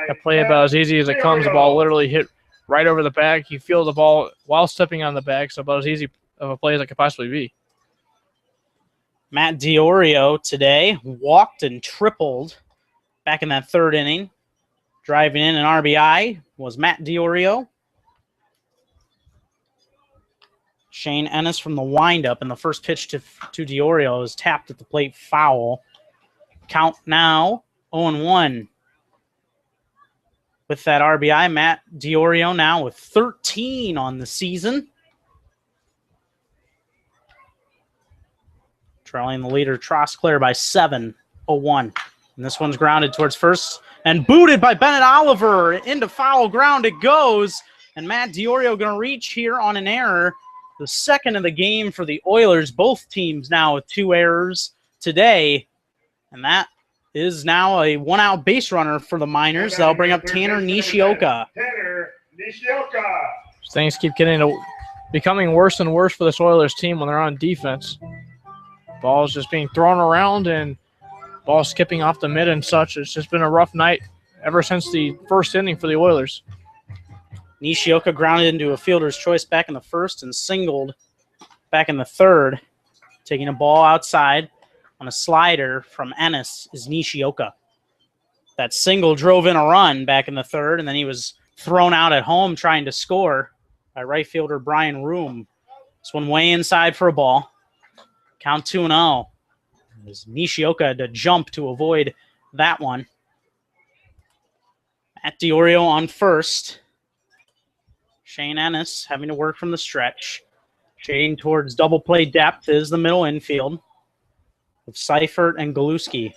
That play about as easy as it comes. The ball literally hit right over the bag. He feels the ball while stepping on the bag, so about as easy of a play as it could possibly be. Matt Diorio today walked and tripled back in that 3rd inning. Driving in an RBI was Matt Diorio. Shane Ennis from the windup, and the first pitch to Diorio is tapped at the plate foul. Count now 0-1. With that RBI, Matt Diorio now with 13 on the season. Trailing the leader, Trosclair, by 7, 0-1. And this one's grounded towards first and booted by Bennett Oliver. Into foul ground it goes. And Matt Diorio going to reach here on an error. The 2nd of the game for the Oilers. Both teams now with 2 errors today. And that is now a 1-out base runner for the Miners. That'll bring up Tanner Nishioka. Things keep becoming worse and worse for this Oilers team when they're on defense. Ball's just being thrown around and ball skipping off the mid and such. It's just been a rough night ever since the 1st inning for the Oilers. Nishioka grounded into a fielder's choice back in the 1st and singled back in the 3rd. Taking a ball outside on a slider from Ennis is Nishioka. That single drove in a run back in the 3rd, and then he was thrown out at home trying to score by right fielder Brian Room. This one way inside for a ball. Count 2-0. As Nishioka had to jump to avoid that one. Matt Diorio on first. Shane Ennis having to work from the stretch. Shading towards double play depth is the middle infield with Seifert and Galuski.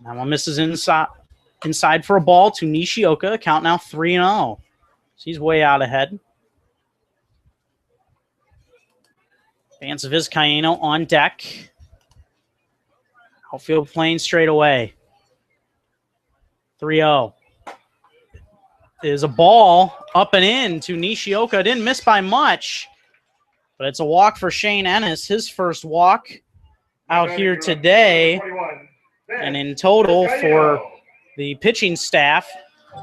That one misses inside for a ball to Nishioka. Count now 3-0. He's way out ahead. Vance Vizcaino on deck. Outfield playing straight away. 3-0. Is a ball up and in to Nishioka. Didn't miss by much, but it's a walk for Shane Ennis. His first walk out here today. And in total for the pitching staff,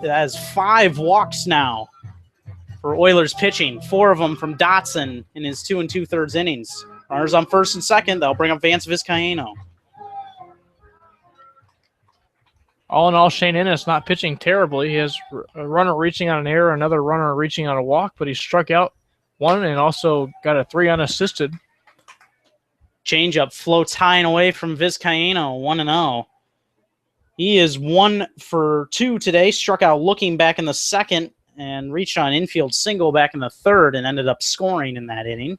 it has 5 walks now for Oilers pitching. 4 of them from Dotson in his 2 2/3 innings. Runners on first and second. They'll bring up Vance Vizcaino. All in all, Shane Ennis not pitching terribly. He has a runner reaching on an error, another runner reaching on a walk, but he struck out one and also got a 3 unassisted. Changeup floats high and away from Vizcaino, 1-0. He is 1 for 2 today, struck out looking back in the second and reached on an infield single back in the third and ended up scoring in that inning.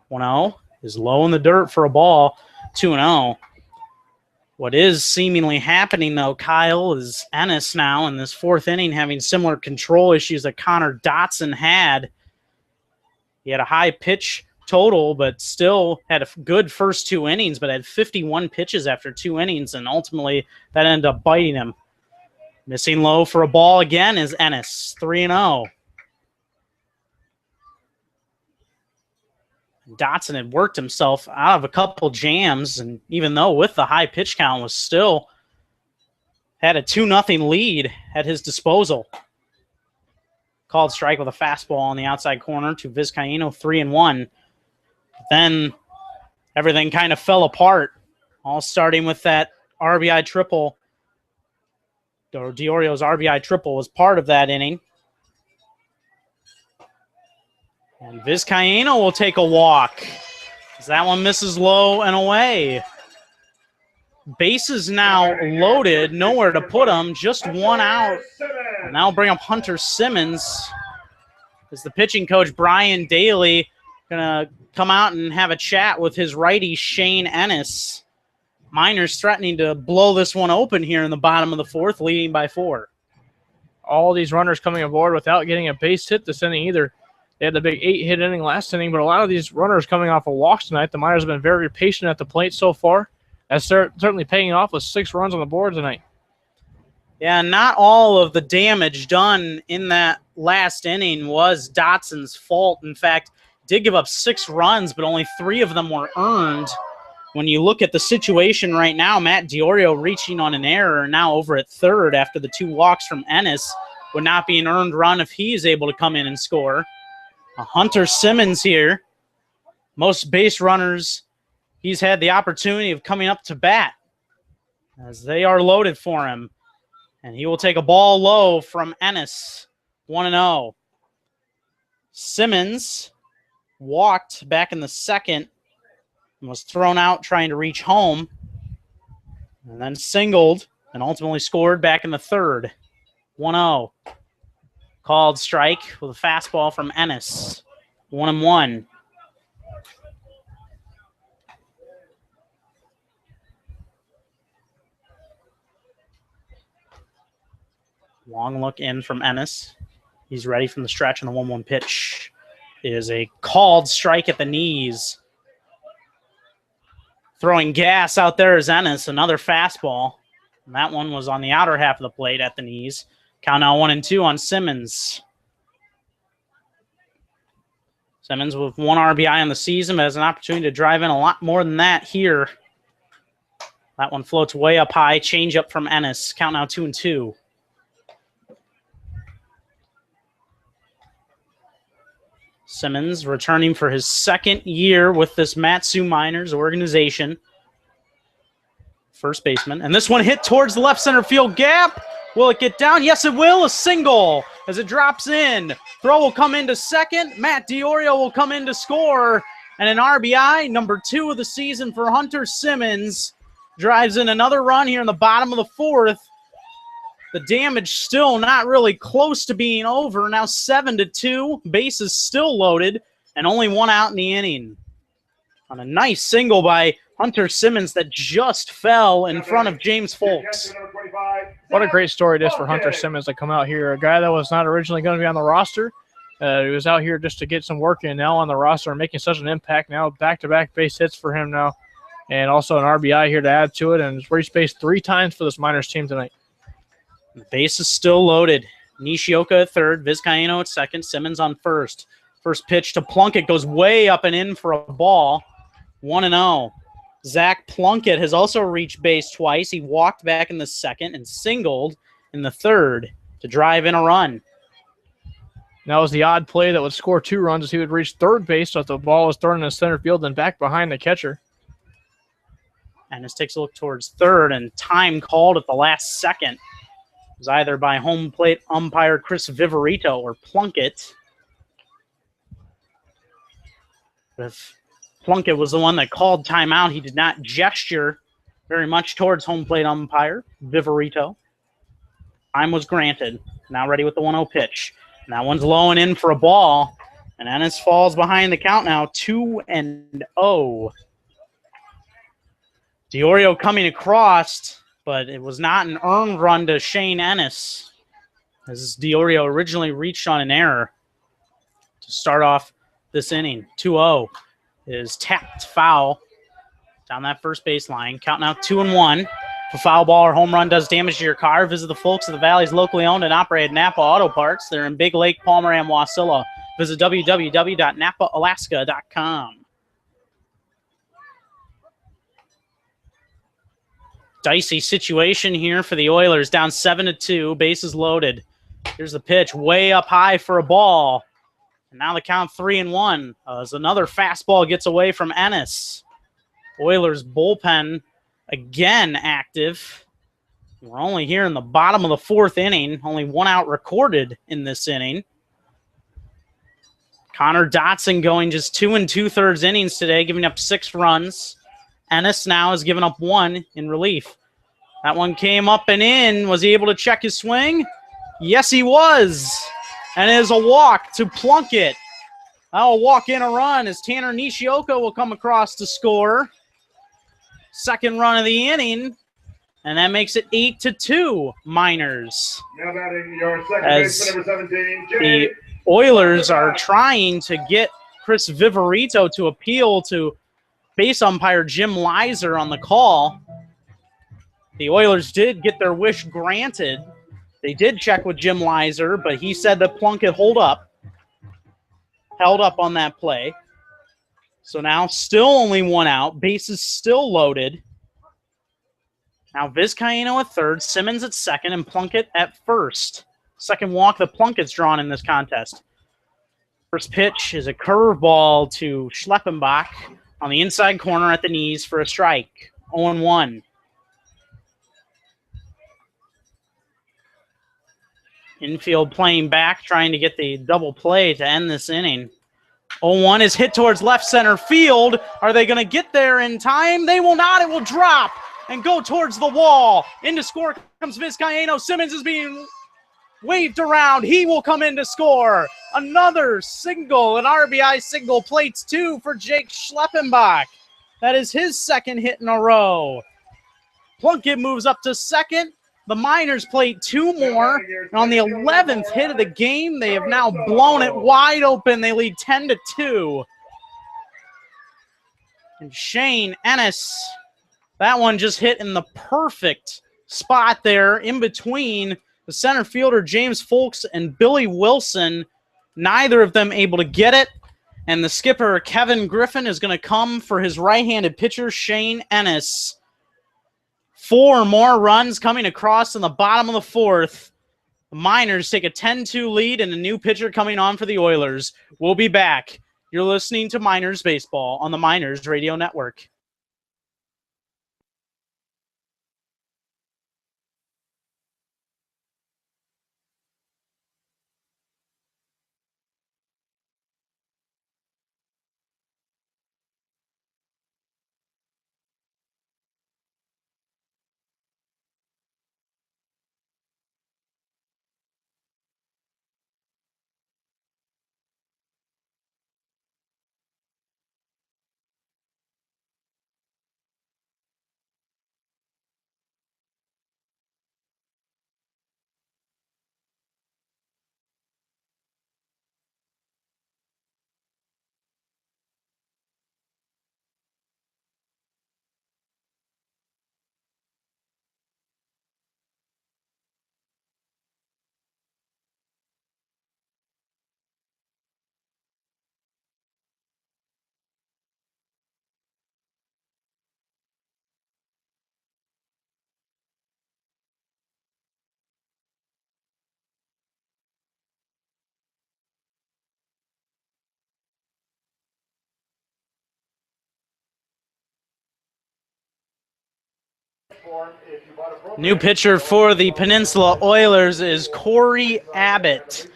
1-0 is low in the dirt for a ball, 2-0. What is seemingly happening, though, Kyle, is Ennis now in this fourth inning having similar control issues that Connor Dotson had. He had a high pitch total, but still had a good first 2 innings, but had 51 pitches after 2 innings, and ultimately that ended up biting him. Missing low for a ball again is Ennis, 3-0. Dotson had worked himself out of a couple jams, and even though with the high pitch count was still had a 2-0 lead at his disposal. Called strike with a fastball on the outside corner to Vizcaino, 3-1. Then everything kind of fell apart, all starting with that RBI triple. Or Diorio's RBI triple was part of that inning. And Vizcaino will take a walk, as that one misses low and away. Bases now loaded, nowhere to put them, just 1 out. And that'll bring up Hunter Simmons, as the pitching coach, Brian Daly, going to come out and have a chat with his righty, Shane Ennis. Miners threatening to blow this one open here in the bottom of the fourth, leading by 4. All these runners coming aboard without getting a base hit this inning either. They had the big 8-hit inning last inning, but a lot of these runners coming off of walks tonight. The Miners have been very patient at the plate so far. That's certainly paying off with 6 runs on the board tonight. Yeah, not all of the damage done in that last inning was Dotson's fault. In fact, did give up 6 runs, but only 3 of them were earned. When you look at the situation right now, Matt Diorio reaching on an error, now over at third after the 2 walks from Ennis, would not be an earned run if he is able to come in and score. Hunter Simmons here, most base runners he's had the opportunity of coming up to bat, as they are loaded for him. And he will take a ball low from Ennis, 1-0. Simmons walked back in the second and was thrown out trying to reach home, and then singled and ultimately scored back in the third, 1-0. Called strike with a fastball from Ennis, 1-1. Long look in from Ennis. He's ready from the stretch on the 1-1 pitch. It is a called strike at the knees. Throwing gas out there is Ennis, another fastball. And that one was on the outer half of the plate at the knees. Count now 1-2 on Simmons. Simmons with 1 RBI on the season, but has an opportunity to drive in a lot more than that here. That one floats way up high. Change up from Ennis. Count now 2-2. Simmons returning for his second year with this Matsu Miners organization. First baseman. And this one hit towards the left center field gap. Will it get down? Yes, it will. A single as it drops in. Throw will come into second. Matt Diorio will come in to score. And an RBI, number 2 of the season for Hunter Simmons. Drives in another run here in the bottom of the fourth. The damage still not really close to being over. Now 7-2. Bases still loaded. And only 1 out in the inning. On a nice single by Hunter Simmons that just fell in front of James Folks. What a great story it is for Hunter Simmons to come out here. A guy that was not originally going to be on the roster. He was out here just to get some work in, now on the roster and making such an impact. Now back-to-back base hits for him now. And also an RBI here to add to it. And reached base 3 times for this Miners team tonight. The base is still loaded. Nishioka at third, Vizcaino at second, Simmons on first. First pitch to Plunkett goes way up and in for a ball. 1-0. Zach Plunkett has also reached base twice. He walked back in the second and singled in the third to drive in a run. That was the odd play that would score 2 runs as he would reach third base, so if the ball was thrown in the center field and back behind the catcher. Ennis takes a look towards third, and time called at the last second. It was either by home plate umpire Chris Viverito or Plunkett. But if Plunkett was the one that called timeout, he did not gesture very much towards home plate umpire Viverito. Time was granted. Now ready with the 1-0 pitch. And that one's low and in for a ball. And Ennis falls behind the count now, 2-0. DiOrio coming across, but it was not an earned run to Shane Ennis, as DiOrio originally reached on an error to start off this inning. 2-0 is tapped foul down that first baseline. Count now 2-1. If a foul ball or home run does damage to your car, visit the folks of the Valley's locally owned and operated Napa Auto Parts. They're in Big Lake, Palmer, and Wasilla. Visit www.napaalaska.com. Dicey situation here for the Oilers, down 7-2, bases loaded. Here's the pitch, way up high for a ball. And now the count 3-1 as another fastball gets away from Ennis. Oilers bullpen again active. We're only here in the bottom of the fourth inning, only one out recorded in this inning. Connor Dotson going just 2 2/3 innings today, giving up 6 runs. Ennis now has given up 1 in relief. That one came up and in. Was he able to check his swing? Yes, he was. And it is a walk to Plunkett. That'll walk in a run as Tanner Nishioka will come across to score. Second run of the inning. And that makes it 8-2 Miners. Now batting your second As baseman, number 17, the Oilers are trying to get Chris Viverito to appeal to base umpire Jim Lizer on the call. The Oilers did get their wish granted. They did check with Jim Lizer, but he said that Plunkett held up on that play. So now still only 1 out. Bases still loaded. Now Vizcaíno at third, Simmons at second, and Plunkett at first. Second walk that Plunkett's drawn in this contest. First pitch is a curveball to Schleppenbach on the inside corner at the knees for a strike. 0-1. Infield playing back, trying to get the double play to end this inning. 0-1 is hit towards left center field. Are they going to get there in time? They will not. It will drop and go towards the wall. Into score comes Vizcaíno. Simmons is being waved around. He will come in to score. Another single, an RBI single, plates 2 for Jake Schleppenbach. That is his second hit in a row. Plunkett moves up to second. The Miners played 2 more. And on the 11th hit of the game, they have now blown it wide open. They lead 10-2. And Shane Ennis, that one just hit in the perfect spot there in between the center fielder James Folks and Billy Wilson. Neither of them able to get it. And the skipper, Kevin Griffin, is going to come for his right-handed pitcher, Shane Ennis. 4 more runs coming across in the bottom of the fourth. The Miners take a 10-2 lead and a new pitcher coming on for the Oilers. We'll be back. You're listening to Miners Baseball on the Miners Radio Network. New pitcher for the Peninsula Oilers is Corey Abbott.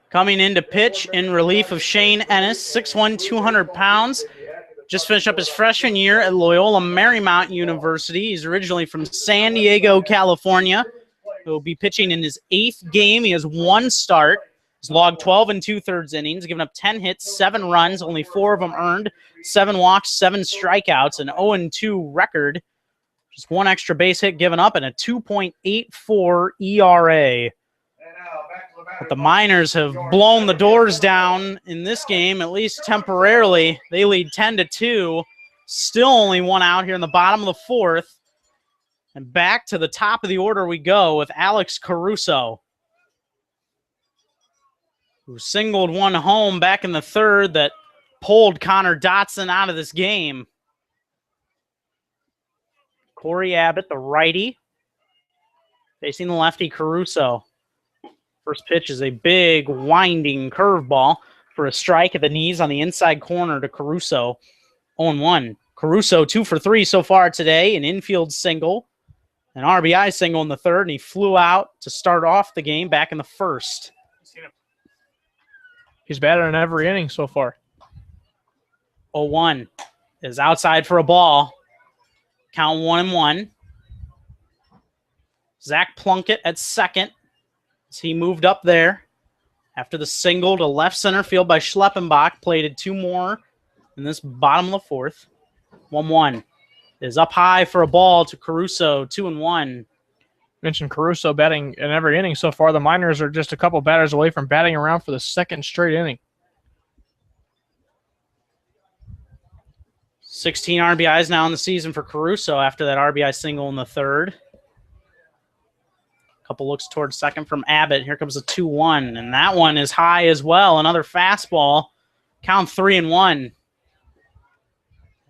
Coming in to pitch in relief of Shane Ennis, 6'1", 200 pounds. Just finished up his freshman year at Loyola Marymount University. He's originally from San Diego, California. He'll be pitching in his 8th game. He has 1 start. He's logged 12 2/3 innings, given up 10 hits, 7 runs, only 4 of them earned, 7 walks, 7 strikeouts, an 0-2 record. Just 1 extra base hit given up and a 2.84 ERA. But the Miners have blown the doors down in this game, at least temporarily. They lead 10-2. Still only 1 out here in the bottom of the 4th. And back to the top of the order we go with Alex Caruso, who singled 1 home back in the 3rd that pulled Connor Dotson out of this game. Corey Abbott, the righty, facing the lefty Caruso. First pitch is a big, winding curveball for a strike at the knees on the inside corner to Caruso. 0-1. Caruso 2 for 3 so far today, an infield single, an RBI single in the 3rd, and he flew out to start off the game back in the 1st. He's batted in every inning so far. 0-1 is outside for a ball. Count 1-1. Zach Plunkett at second. As he moved up there after the single to left center field by Schleppenbach. Plated 2 more in this bottom of the 4th. 1-1 is up high for a ball to Caruso. 2-1. Mentioned Caruso batting in every inning so far. The Miners are just a couple batters away from batting around for the 2nd straight inning. 16 RBIs now in the season for Caruso after that RBI single in the 3rd. Couple looks towards second from Abbott. Here comes a 2-1, and that one is high as well. Another fastball. Count 3-1.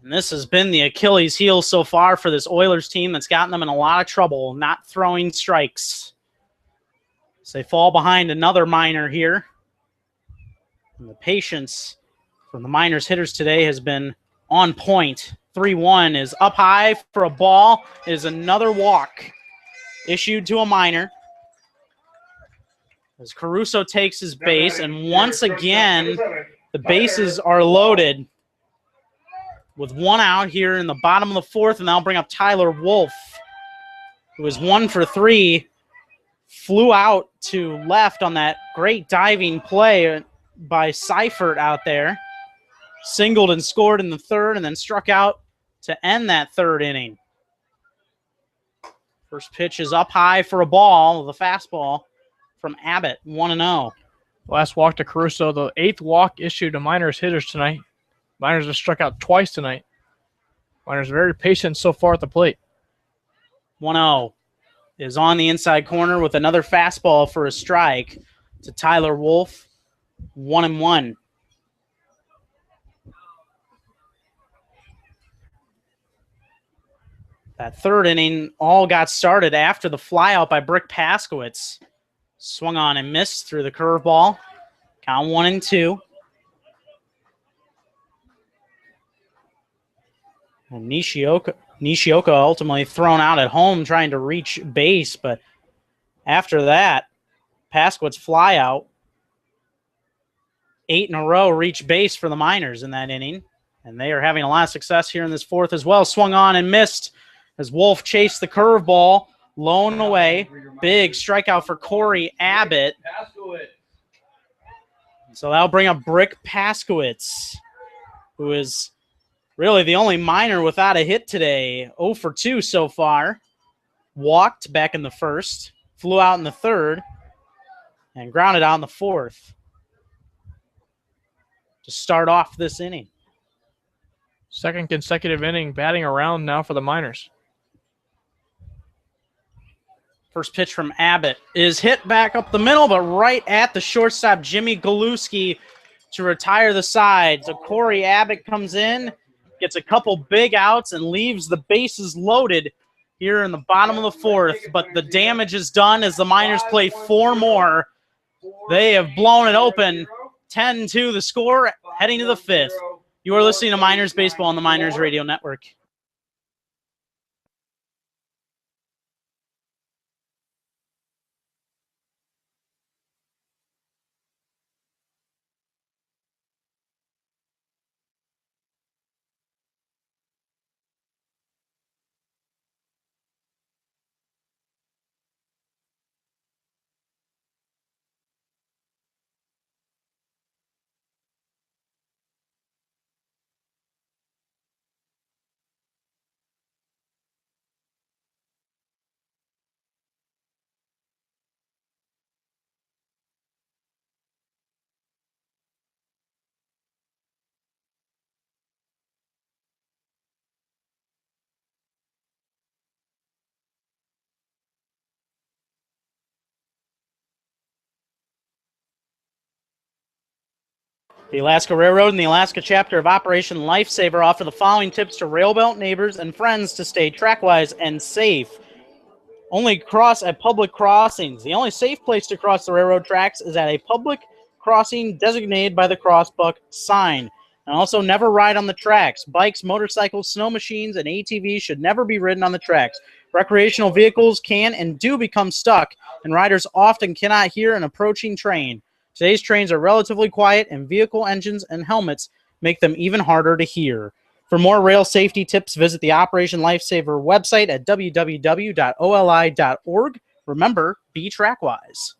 And this has been the Achilles heel so far for this Oilers team that's gotten them in a lot of trouble, not throwing strikes. So they fall behind another Miner here. And the patience from the Miners hitters today has been on point. 3-1 is up high for a ball. It is another walk issued to a Miner as Caruso takes his base, and once again the bases are loaded with 1 out here in the bottom of the 4th, and that'll bring up Tyler Wolf, who is 1 for 3, flew out to left on that great diving play by Seifert out there, singled and scored in the 3rd, and then struck out to end that 3rd inning. First pitch is up high for a ball, the fastball from Abbott, 1-0. Last walk to Caruso, the 8th walk issued to Miners hitters tonight. Miners have struck out twice tonight. Miners very patient so far at the plate. 1-0 is on the inside corner with another fastball for a strike to Tyler Wolf, 1-1. That 3rd inning all got started after the flyout by Brick Paskowitz. Swung on and missed through the curveball. Count 1-2. And Nishioka ultimately thrown out at home trying to reach base, but after that, Paskowitz flyout. 8 in a row reach base for the Miners in that inning, and they are having a lot of success here in this 4th as well. Swung on and missed as Wolf chased the curveball, lone away. Big strikeout for Corey Abbott. So that'll bring up Brick Paskowitz, who is really the only Miner without a hit today. 0 for 2 so far. Walked back in the 1st, flew out in the 3rd, and grounded out in the 4th to start off this inning. 2nd consecutive inning batting around now for the Miners. First pitch from Abbott is hit back up the middle, but right at the shortstop, Jimmy Galuski, to retire the side. So Corey Abbott comes in, gets a couple big outs, and leaves the bases loaded here in the bottom of the 4th. But the damage is done as the Miners play 4 more. They have blown it open. 10-2 the score, heading to the 5th. You are listening to Miners Baseball on the Miners Radio Network. The Alaska Railroad and the Alaska chapter of Operation Lifesaver offer the following tips to railbelt neighbors and friends to stay trackwise and safe. Only cross at public crossings. The only safe place to cross the railroad tracks is at a public crossing designated by the crossbuck sign. And also never ride on the tracks. Bikes, motorcycles, snow machines, and ATVs should never be ridden on the tracks. Recreational vehicles can and do become stuck, and riders often cannot hear an approaching train. Today's trains are relatively quiet, and vehicle engines and helmets make them even harder to hear. For more rail safety tips, visit the Operation Lifesaver website at www.oli.org. Remember, be trackwise.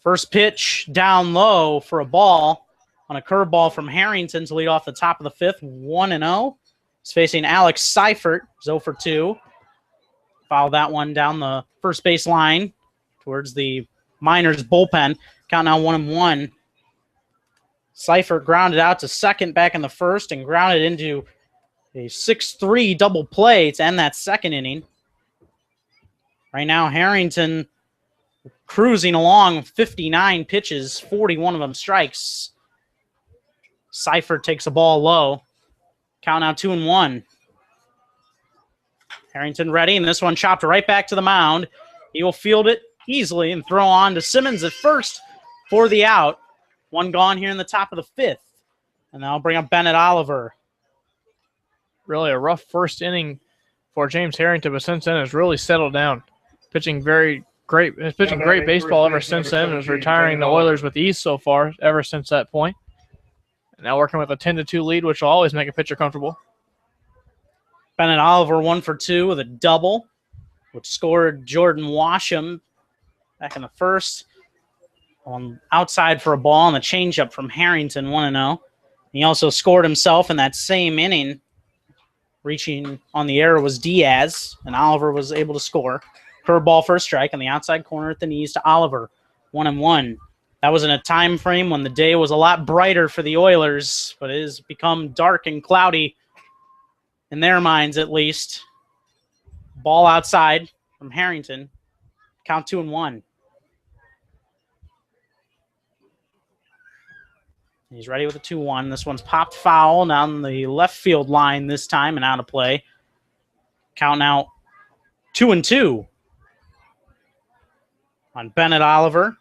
First pitch down low for a ball on a curveball from Harrington to lead off the top of the fifth, 1-0. He's facing Alex Seifert, 0 for 2. Foul that one down the first base line towards the Miners bullpen. Count now 1-1. Seifert grounded out to second back in the first and grounded into a 6-3 double play to end that second inning. Right now, Harrington cruising along 59 pitches, 41 of them strikes. Seifert takes the ball low. Count now 2-1. Harrington ready, and this one chopped right back to the mound. He will field it easily and throw on to Simmons at first for the out. One gone here in the top of the fifth. And that'll bring up Bennett Oliver. Really a rough first inning for James Harrington, but since then has really settled down. Pitching great baseball ever since then. Is retiring the Oilers with ease so far, ever since that point. And now working with a 10-2 lead, which will always make a pitcher comfortable. Bennett Oliver 1 for 2 with a double, which scored Jordan Washam back in the first. On outside for a ball on the changeup from Harrington, 1-0. He also scored himself in that same inning. Reaching on the error was Diaz, and Oliver was able to score. Curveball for a strike on the outside corner at the knees to Oliver, 1-1. That was in a time frame when the day was a lot brighter for the Oilers, but it has become dark and cloudy in their minds at least. Ball outside from Harrington. Count 2-1. He's ready with a 2-1. This one's popped foul down the left field line this time and out of play. Count now 2-2 on Bennett Oliver.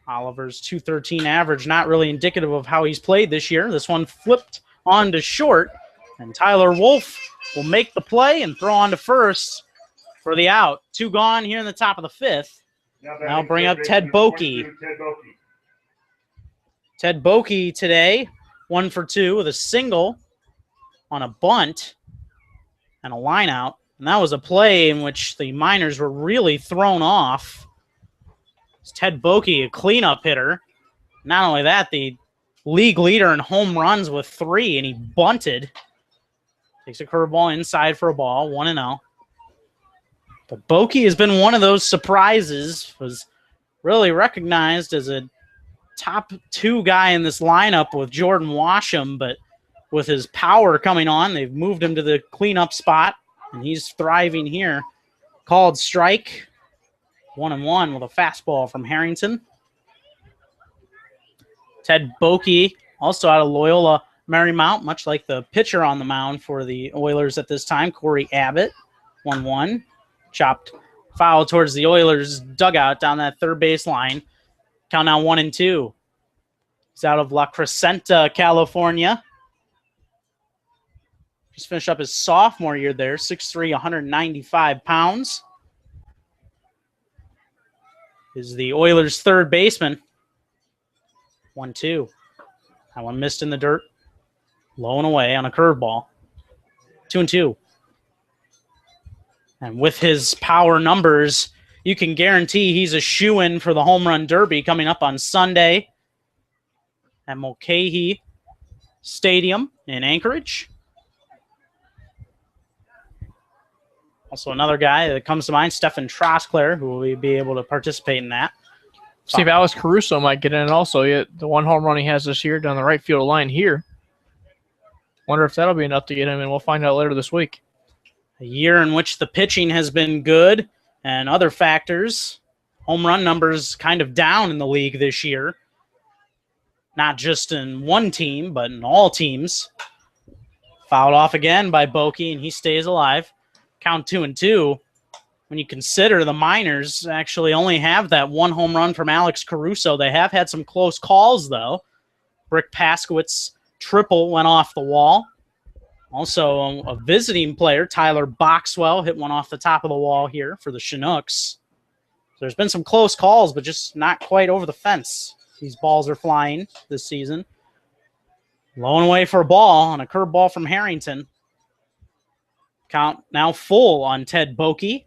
Oliver's .213 average, not really indicative of how he's played this year. This one flipped on to short, and Tyler Wolf will make the play and throw on to first for the out. 2 gone here in the top of the fifth. Now bring up Ted Boeke. Ted Boeke today, 1 for 2 with a single on a bunt and a line out. And that was a play in which the Miners were really thrown off. It's Ted Boeke, a cleanup hitter. Not only that, the league leader in home runs with 3, and he bunted. Takes a curveball inside for a ball, 1-0. But Boeke has been one of those surprises, was really recognized as a top 2 guy in this lineup with Jordan Washam, but with his power coming on, they've moved him to the cleanup spot, and he's thriving here. Called strike, 1-1 with a fastball from Harrington. Ted Boeke, also out of Loyola Marymount, much like the pitcher on the mound for the Oilers at this time, Corey Abbott, 1-1. Chopped foul towards the Oilers dugout down that third base line. Count now 1-2. He's out of La Crescenta, California. Just finished up his sophomore year there, 6'3", 195 pounds. Is the Oilers' third baseman. 1-2. That one missed in the dirt. Low and away on a curveball. 2-2. And with his power numbers, you can guarantee he's a shoo-in for the home run derby coming up on Sunday at Mulcahy Stadium in Anchorage. Also another guy that comes to mind, Stephen Trosclair, who will be able to participate in that. See if Alex Caruso might get in also. The 1 home run he has this year down the right field line here. Wonder if that'll be enough to get him in. We'll find out later this week. A year in which the pitching has been good and other factors home run numbers kind of down in the league this year. Not just in one team, but in all teams. Fouled off again by Bokey, and he stays alive. Count 2-2. When you consider the Miners actually only have that one home run from Alex Caruso. They have had some close calls, though. Brick Paskowitz triple went off the wall. Also, a visiting player, Tyler Boxwell, hit one off the top of the wall here for the Chinooks. So there's been some close calls, but just not quite over the fence. These balls are flying this season. Low and away for a ball on a curveball from Harrington. Count now full on Ted Bokey.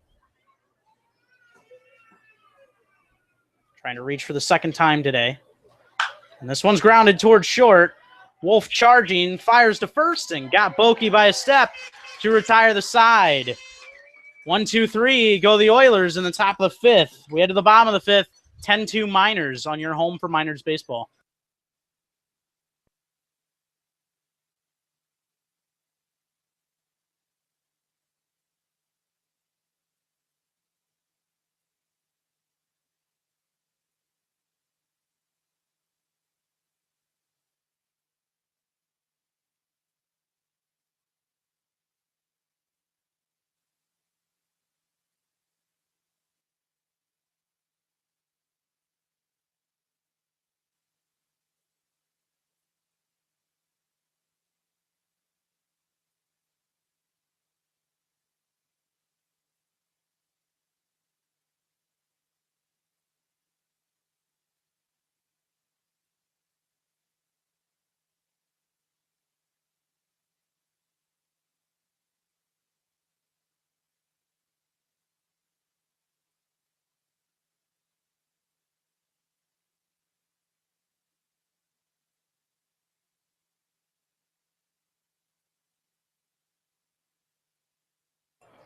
Trying to reach for the second time today. And this one's grounded towards short. Wolf charging, fires to first, and got Bokey by a step to retire the side. 1-2-3, go the Oilers in the top of the fifth. We head to the bottom of the fifth. 10-2 Miners on your home for Miners baseball.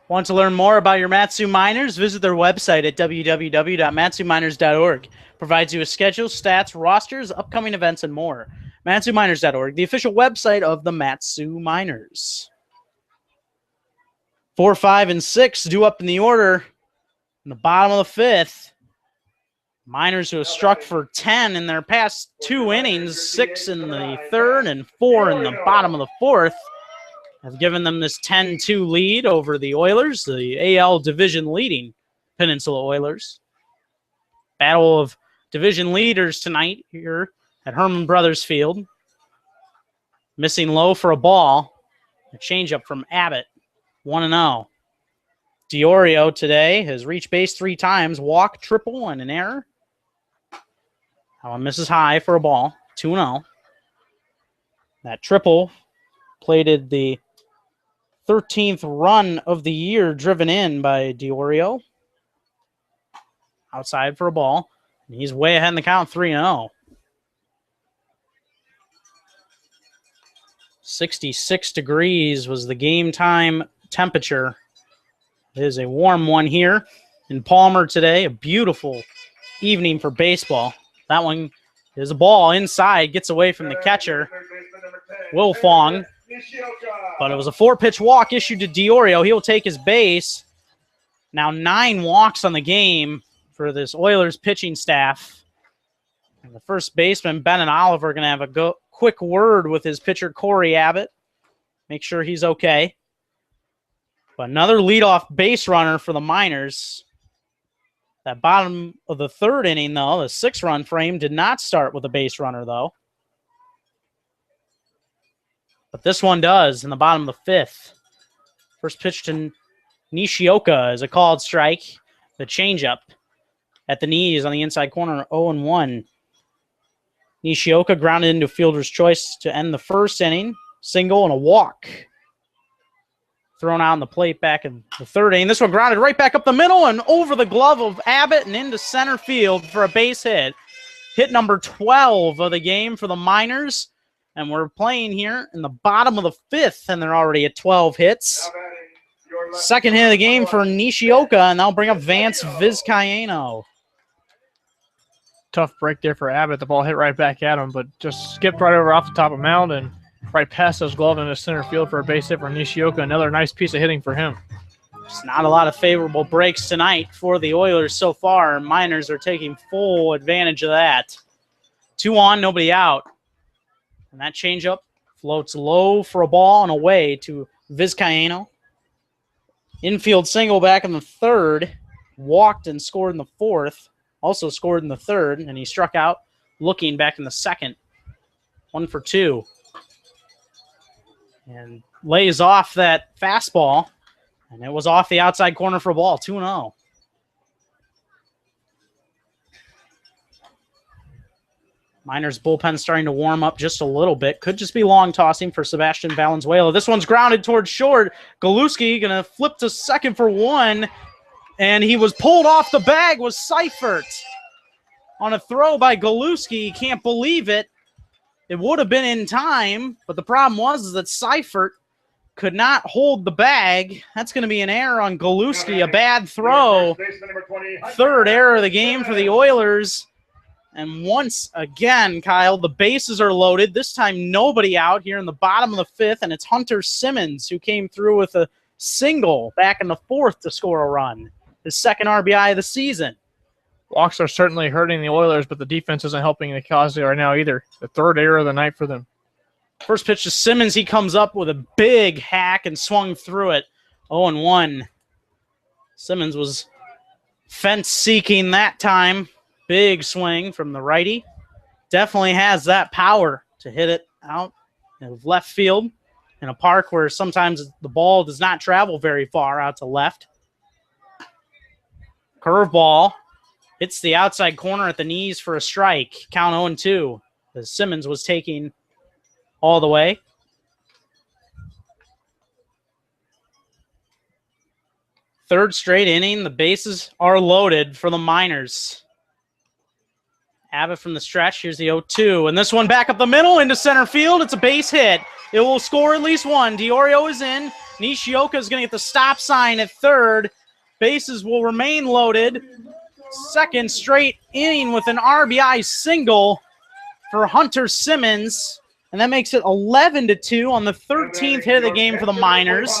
Want to learn more about your Matsu Miners? Visit their website at www.matsuminers.org. Provides you a schedule, stats, rosters, upcoming events, and more. MatsuMiners.org, the official website of the Matsu Miners. 4, 5, and 6 due up in the order in the bottom of the fifth. Miners who have struck for 10 in their past 2 innings, 6 in the third and 4 in the bottom of the fourth, have given them this 10-2 lead over the Oilers, the AL division leading Peninsula Oilers. Battle of division leaders tonight here at Herman Brothers Field. Missing low for a ball. A changeup from Abbott, 1-0. Diorio today has reached base 3 times, walk, triple, and an error. That one misses high for a ball, 2-0. That triple plated the 13th run of the year driven in by Diorio. Outside for a ball. And he's way ahead in the count, 3-0. 66 degrees was the game time temperature. It is a warm one here in Palmer today. A beautiful evening for baseball. That one is a ball inside, gets away from the catcher, Will Fong. But it was a 4-pitch walk issued to Diorio. He'll take his base. Now 9 walks on the game for this Oilers pitching staff. And the first baseman, Ben and Oliver, are going to have a quick word with his pitcher, Corey Abbott. Make sure he's okay. But another leadoff base runner for the Miners. That bottom of the third inning, though, the 6-run frame did not start with a base runner, though. But this one does in the bottom of the fifth. First pitch to Nishioka is a called strike. The changeup at the knees on the inside corner, 0-1. Nishioka grounded into fielder's choice to end the first inning. Single and a walk. Thrown out on the plate back in the third inning. This one grounded right back up the middle and over the glove of Abbott and into center field for a base hit. Hit number 12 of the game for the Miners. And we're playing here in the bottom of the fifth, and they're already at 12 hits. Second hit of the game for Nishioka, and they'll bring up Vance Vizcaino. Tough break there for Abbott. The ball hit right back at him, but just skipped right over off the top of mound and right past his glove into center field for a base hit for Nishioka. Another nice piece of hitting for him. There's not a lot of favorable breaks tonight for the Oilers so far. Miners are taking full advantage of that. 2 on, nobody out. And that changeup floats low for a ball and away to Vizcaino. Infield single back in the third. Walked and scored in the fourth. Also scored in the third, and he struck out looking back in the second. 1 for 2. And lays off that fastball. And it was off the outside corner for a ball, 2-0. Miners bullpen starting to warm up just a little bit. Could just be long tossing for Sebastian Valenzuela. This one's grounded towards short. Galuski going to flip to second for 1. And he was pulled off the bag, was Seifert. On a throw by Galuski. Can't believe it. It would have been in time, but the problem was that Seifert could not hold the bag. That's going to be an error on Galuski, a bad throw. Third error of the game for the Oilers. And once again, Kyle, the bases are loaded. This time nobody out here in the bottom of the fifth, and it's Hunter Simmons who came through with a single back in the fourth to score a run. His second RBI of the season. Walks are certainly hurting the Oilers, but the defense isn't helping the cause right now either. The third error of the night for them. First pitch to Simmons. He comes up with a big hack and swung through it. 0-1. Simmons was fence-seeking that time. Big swing from the righty. Definitely has that power to hit it out of left field in a park where sometimes the ball does not travel very far out to left. Curveball. Hits the outside corner at the knees for a strike. Count 0-2. As Simmons was taking all the way. Third straight inning. The bases are loaded for the Miners. Abbott from the stretch. Here's the 0-2. And this one back up the middle into center field. It's a base hit. It will score at least one. Diorio is in. Nishioka is going to get the stop sign at third. Bases will remain loaded. Second straight inning with an RBI single for Hunter Simmons. And that makes it 11-2 on the 13th hit of the game for the Miners.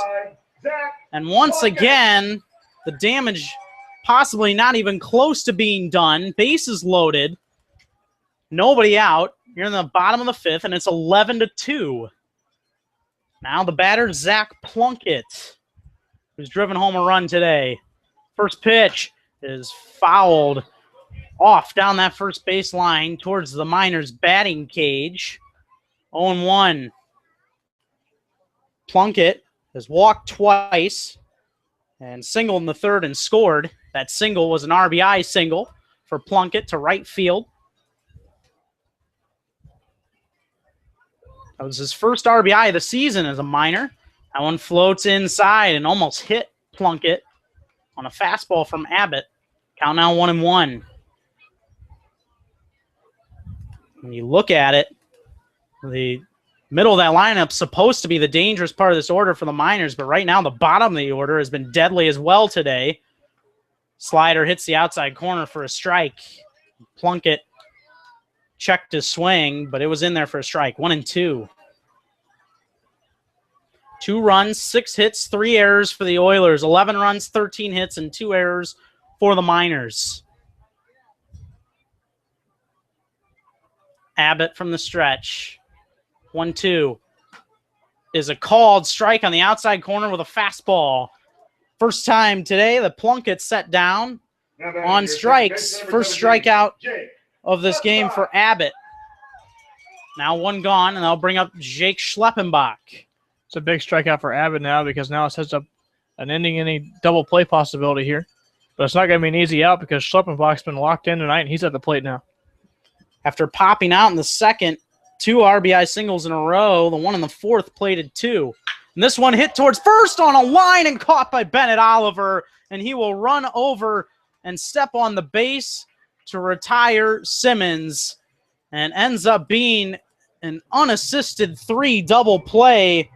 And once again, the damage possibly not even close to being done. Bases loaded. Nobody out. You're in the bottom of the fifth, and it's 11-2. Now the batter, Zach Plunkett, who's driven home a run today. First pitch is fouled off down that first base line towards the Miners' batting cage. 0-1. Plunkett has walked twice and singled in the third and scored. That single was an RBI single for Plunkett to right field. That was his first RBI of the season as a Miner. That one floats inside and almost hit Plunkett on a fastball from Abbott. Count now 1-1. When you look at it, the middle of that lineup's supposed to be the dangerous part of this order for the Miners, but right now the bottom of the order has been deadly as well today. Slider hits the outside corner for a strike. Plunkett checked his swing, but it was in there for a strike. 1-2. 2 runs, 6 hits, 3 errors for the Oilers. 11 runs, 13 hits, and 2 errors for the Miners. Abbott from the stretch. 1-2 is a called strike on the outside corner with a fastball. First time today that Plunkett set down on strikes. First strikeout of this game for Abbott. Now 1 gone, and they'll bring up Jake Schleppenbach. It's a big strikeout for Abbott now because now it sets up an ending any double play possibility here. But it's not going to be an easy out because Schleppenbach's been locked in tonight, and he's at the plate now. After popping out in the second, 2 RBI singles in a row. The one in the fourth plated 2. And this one hit towards first on a line and caught by Bennett Oliver. And he will run over and step on the base to retire Simmons. And ends up being an unassisted 3 double play.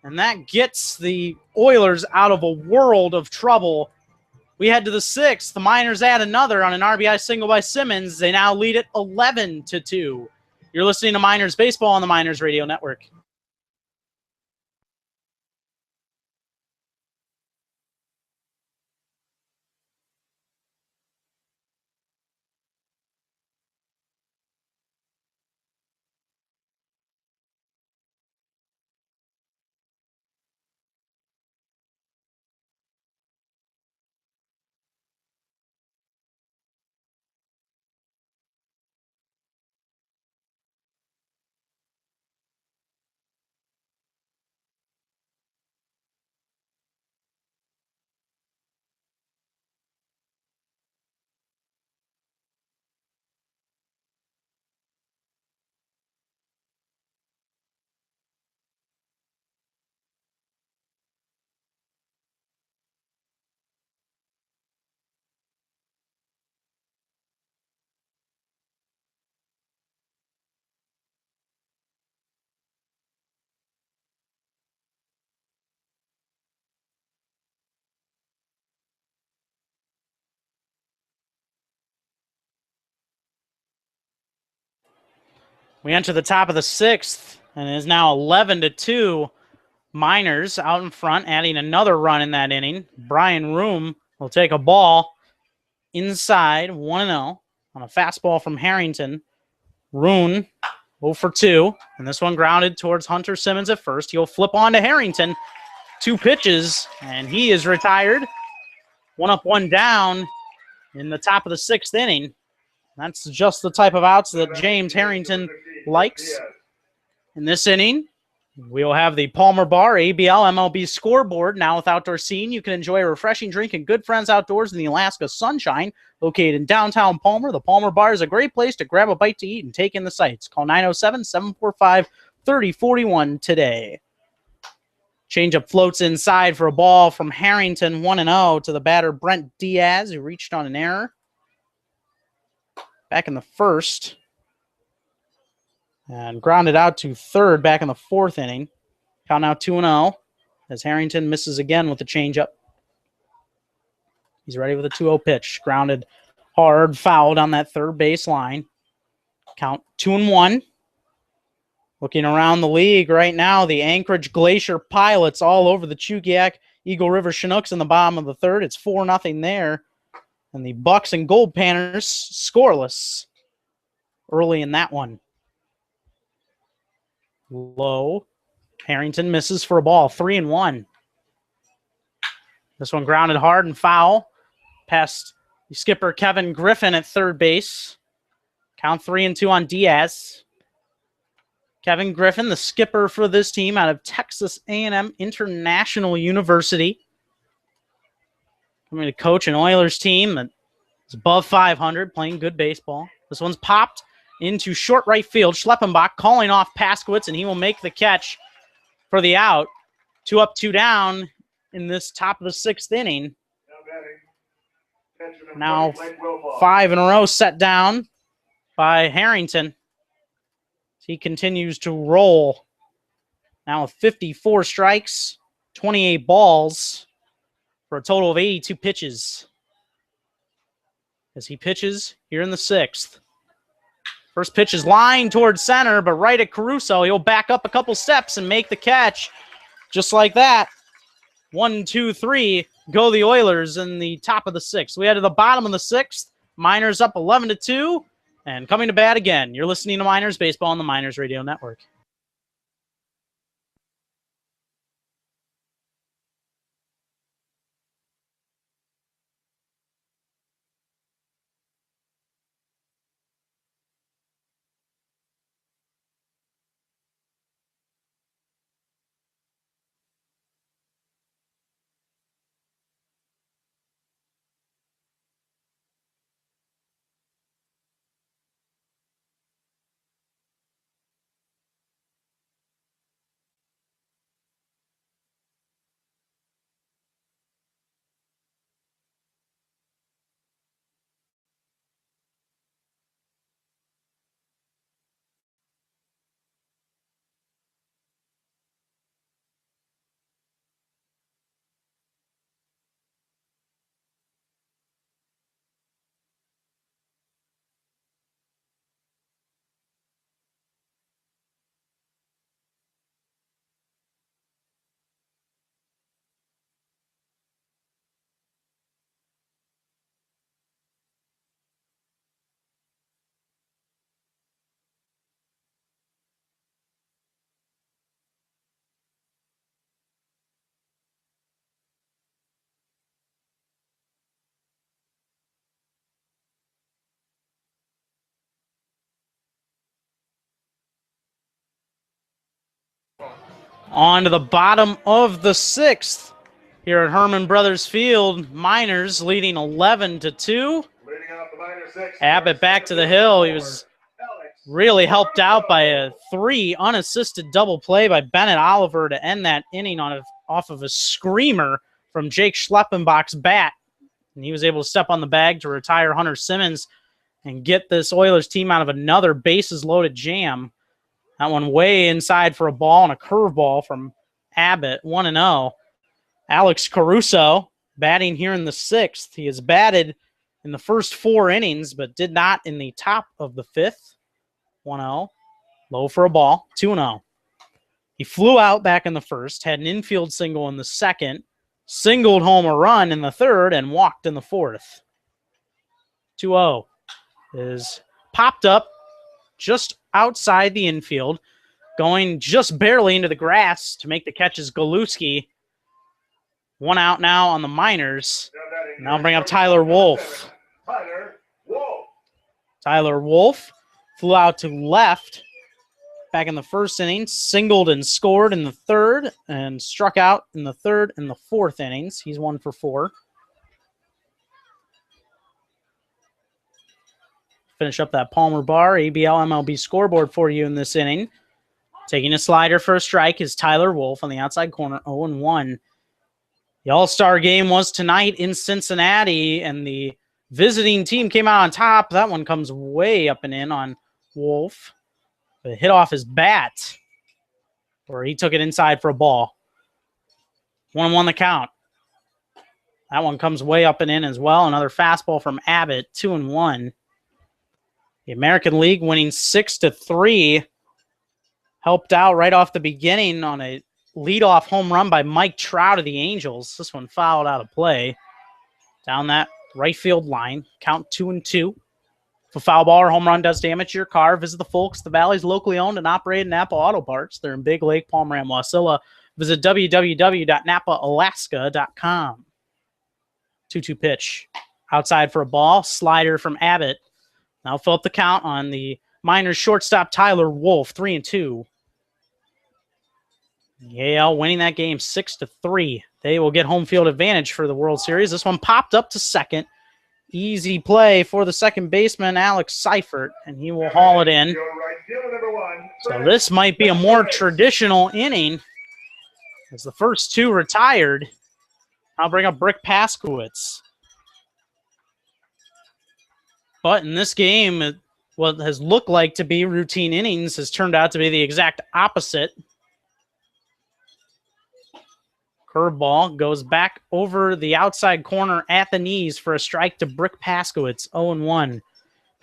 And that gets the Oilers out of a world of trouble. We head to the 6th. The Miners add another on an RBI single by Simmons. They now lead it 11-2. You're listening to Miners Baseball on the Miners Radio Network. We enter the top of the 6th, and it is now 11-2. Miners out in front, adding another run in that inning. Brian Room will take a ball inside, 1-0 on a fastball from Harrington. Roon 0 for 2, and this one grounded towards Hunter Simmons at first. He'll flip on to Harrington. 2 pitches, and he is retired. 1 up, 1 down in the top of the 6th inning. That's just the type of outs that James Harrington likes. In this inning, we'll have the Palmer Bar ABL MLB scoreboard. Now with outdoor seating, you can enjoy a refreshing drink and good friends outdoors in the Alaska sunshine. Located in downtown Palmer, the Palmer Bar is a great place to grab a bite to eat and take in the sights. Call 907-745-3041 today. Changeup floats inside for a ball from Harrington, 1-0 to the batter Brent Diaz, who reached on an error back in the 1st. And grounded out to 3rd back in the 4th inning. Count now 2-0 as Harrington misses again with the changeup. He's ready with a 2-0 pitch. Grounded hard, fouled on that 3rd base line. Count 2-1. Looking around the league right now, the Anchorage Glacier Pilots all over the Chugiak Eagle River Chinooks in the bottom of the 3rd. It's 4-0 there. And the Bucks and Gold Panthers scoreless early in that one. Low. Harrington misses for a ball. 3-1. This one grounded hard and foul. Past the skipper Kevin Griffin at 3rd base. Count 3-2 on Diaz. Kevin Griffin, the skipper for this team out of Texas A&M International University. Coming to coach an Oilers team that's above 500, playing good baseball. This one's popped into short right field. Schleppenbach calling off Paskowitz, and he will make the catch for the out. 2 up, 2 down in this top of the 6th inning. Now 5 in a row set down by Harrington. He continues to roll. Now with 54 strikes, 28 balls for a total of 82 pitches. As he pitches here in the 6th. First pitch is lined towards center, but right at Caruso. He'll back up a couple steps and make the catch. Just like that. 1, 2, 3. Go the Oilers in the top of the 6th. We head to the bottom of the 6th. Miners up 11-2. And coming to bat again. You're listening to Miners Baseball on the Miners Radio Network. On to the bottom of the 6th. Here at Herman Brothers Field, Miners leading 11-2. Abbott back to the hill. He was really helped out by a 3 unassisted double play by Bennett Oliver to end that inning off of a screamer from Jake Schleppenbach's bat. And he was able to step on the bag to retire Hunter Simmons and get this Oilers team out of another bases-loaded jam. That one way inside for a ball and a curveball from Abbott, 1-0. Alex Caruso batting here in the 6th. He has batted in the first 4 innings, but did not in the top of the 5th. 1-0. Low for a ball, 2-0. He flew out back in the first, had an infield single in the second, singled home a run in the third, and walked in the fourth. 2-0 is popped up just outside the infield, going just barely into the grass to make the catch is Galuski. 1 out now on the Miners. Now bring up Tyler Wolf. Tyler Wolf flew out to left back in the first inning, singled and scored in the third, and struck out in the third and the fourth innings. He's 1 for 4. Finish up that Palmer Bar ABL MLB scoreboard for you in this inning. Taking a slider for a strike is Tyler Wolf on the outside corner, 0-1. The All-Star game was tonight in Cincinnati, and the visiting team came out on top. That one comes way up and in on Wolf. But it hit off his bat, or he took it inside for a ball. 1-1 the count. That one comes way up and in as well. Another fastball from Abbott, 2-1. The American League winning 6-3. Helped out right off the beginning on a leadoff home run by Mike Trout of the Angels. This one fouled out of play. Down that right field line. Count 2-2. If a foul ball or home run does damage to your car, visit the Folks, the Valley's locally owned and operated Napa Auto Parts. They're in Big Lake, Palmer, and Wasilla. Visit www.napaalaska.com. 2-2 pitch. Outside for a ball. Slider from Abbott. Now fill up the count on the Miners shortstop Tyler Wolf, 3-2. The AL winning that game 6-3. They will get home field advantage for the World Series. This one popped up to second. Easy play for the second baseman, Alex Seifert, and he will haul it in. So this might be a more traditional inning as the first two retired. I'll bring up Brick Paskowitz. But in this game, what has looked like to be routine innings has turned out to be the exact opposite. Curveball goes back over the outside corner at the knees for a strike to Brick Paskowitz, 0-1.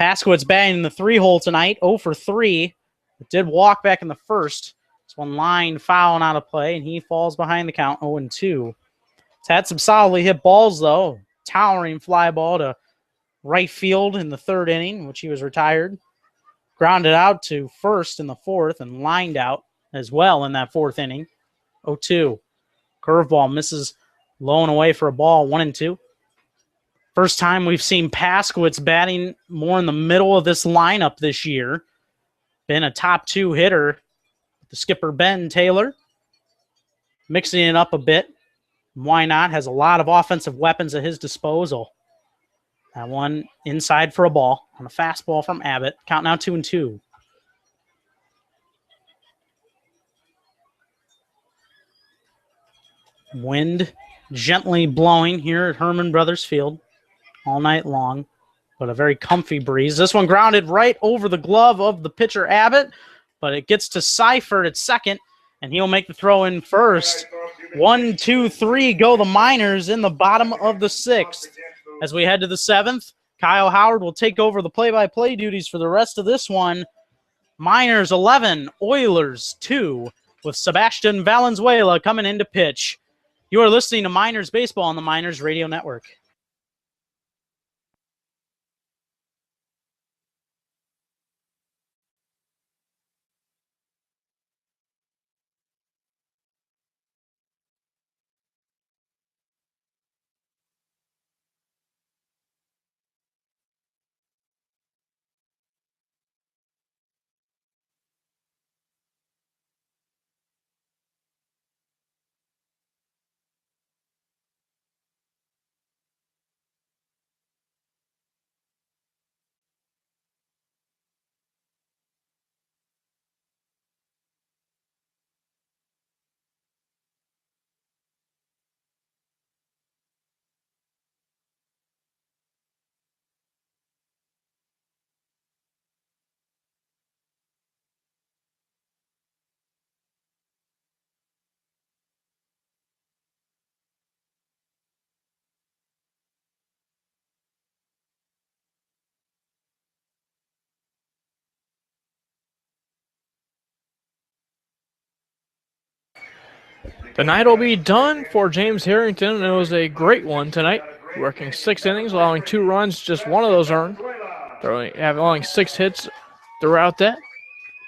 Paskowitz batting in the 3-hole tonight, 0 for 3. It did walk back in the first. This one line foul and out of play, and he falls behind the count, 0-2. It's had some solidly hit balls, though. Towering fly ball to right field in the third inning, which he was retired. Grounded out to first in the fourth and lined out as well in that fourth inning, 0-2. Curveball misses low and away for a ball, 1-2. First time we've seen Paskowitz batting more in the middle of this lineup this year. Been a top 2 hitter. The skipper, Ben Taylor, mixing it up a bit. Why not? Has a lot of offensive weapons at his disposal. That one inside for a ball on a fastball from Abbott. Count now 2-2. Wind gently blowing here at Herman Brothers Field all night long, but a very comfy breeze. This one grounded right over the glove of the pitcher Abbott, but it gets to Seifert at second, and he'll make the throw in first. 1, 2, 3 go the Miners in the bottom of the 6th. As we head to the 7th, Kyle Howard will take over the play-by-play duties for the rest of this one. Miners 11, Oilers 2, with Sebastian Valenzuela coming in to pitch. You are listening to Miners Baseball on the Miners Radio Network. The night will be done for James Harrington, and it was a great one tonight. Working 6 innings, allowing 2 runs, just one of those earned. Allowing 6 hits throughout that.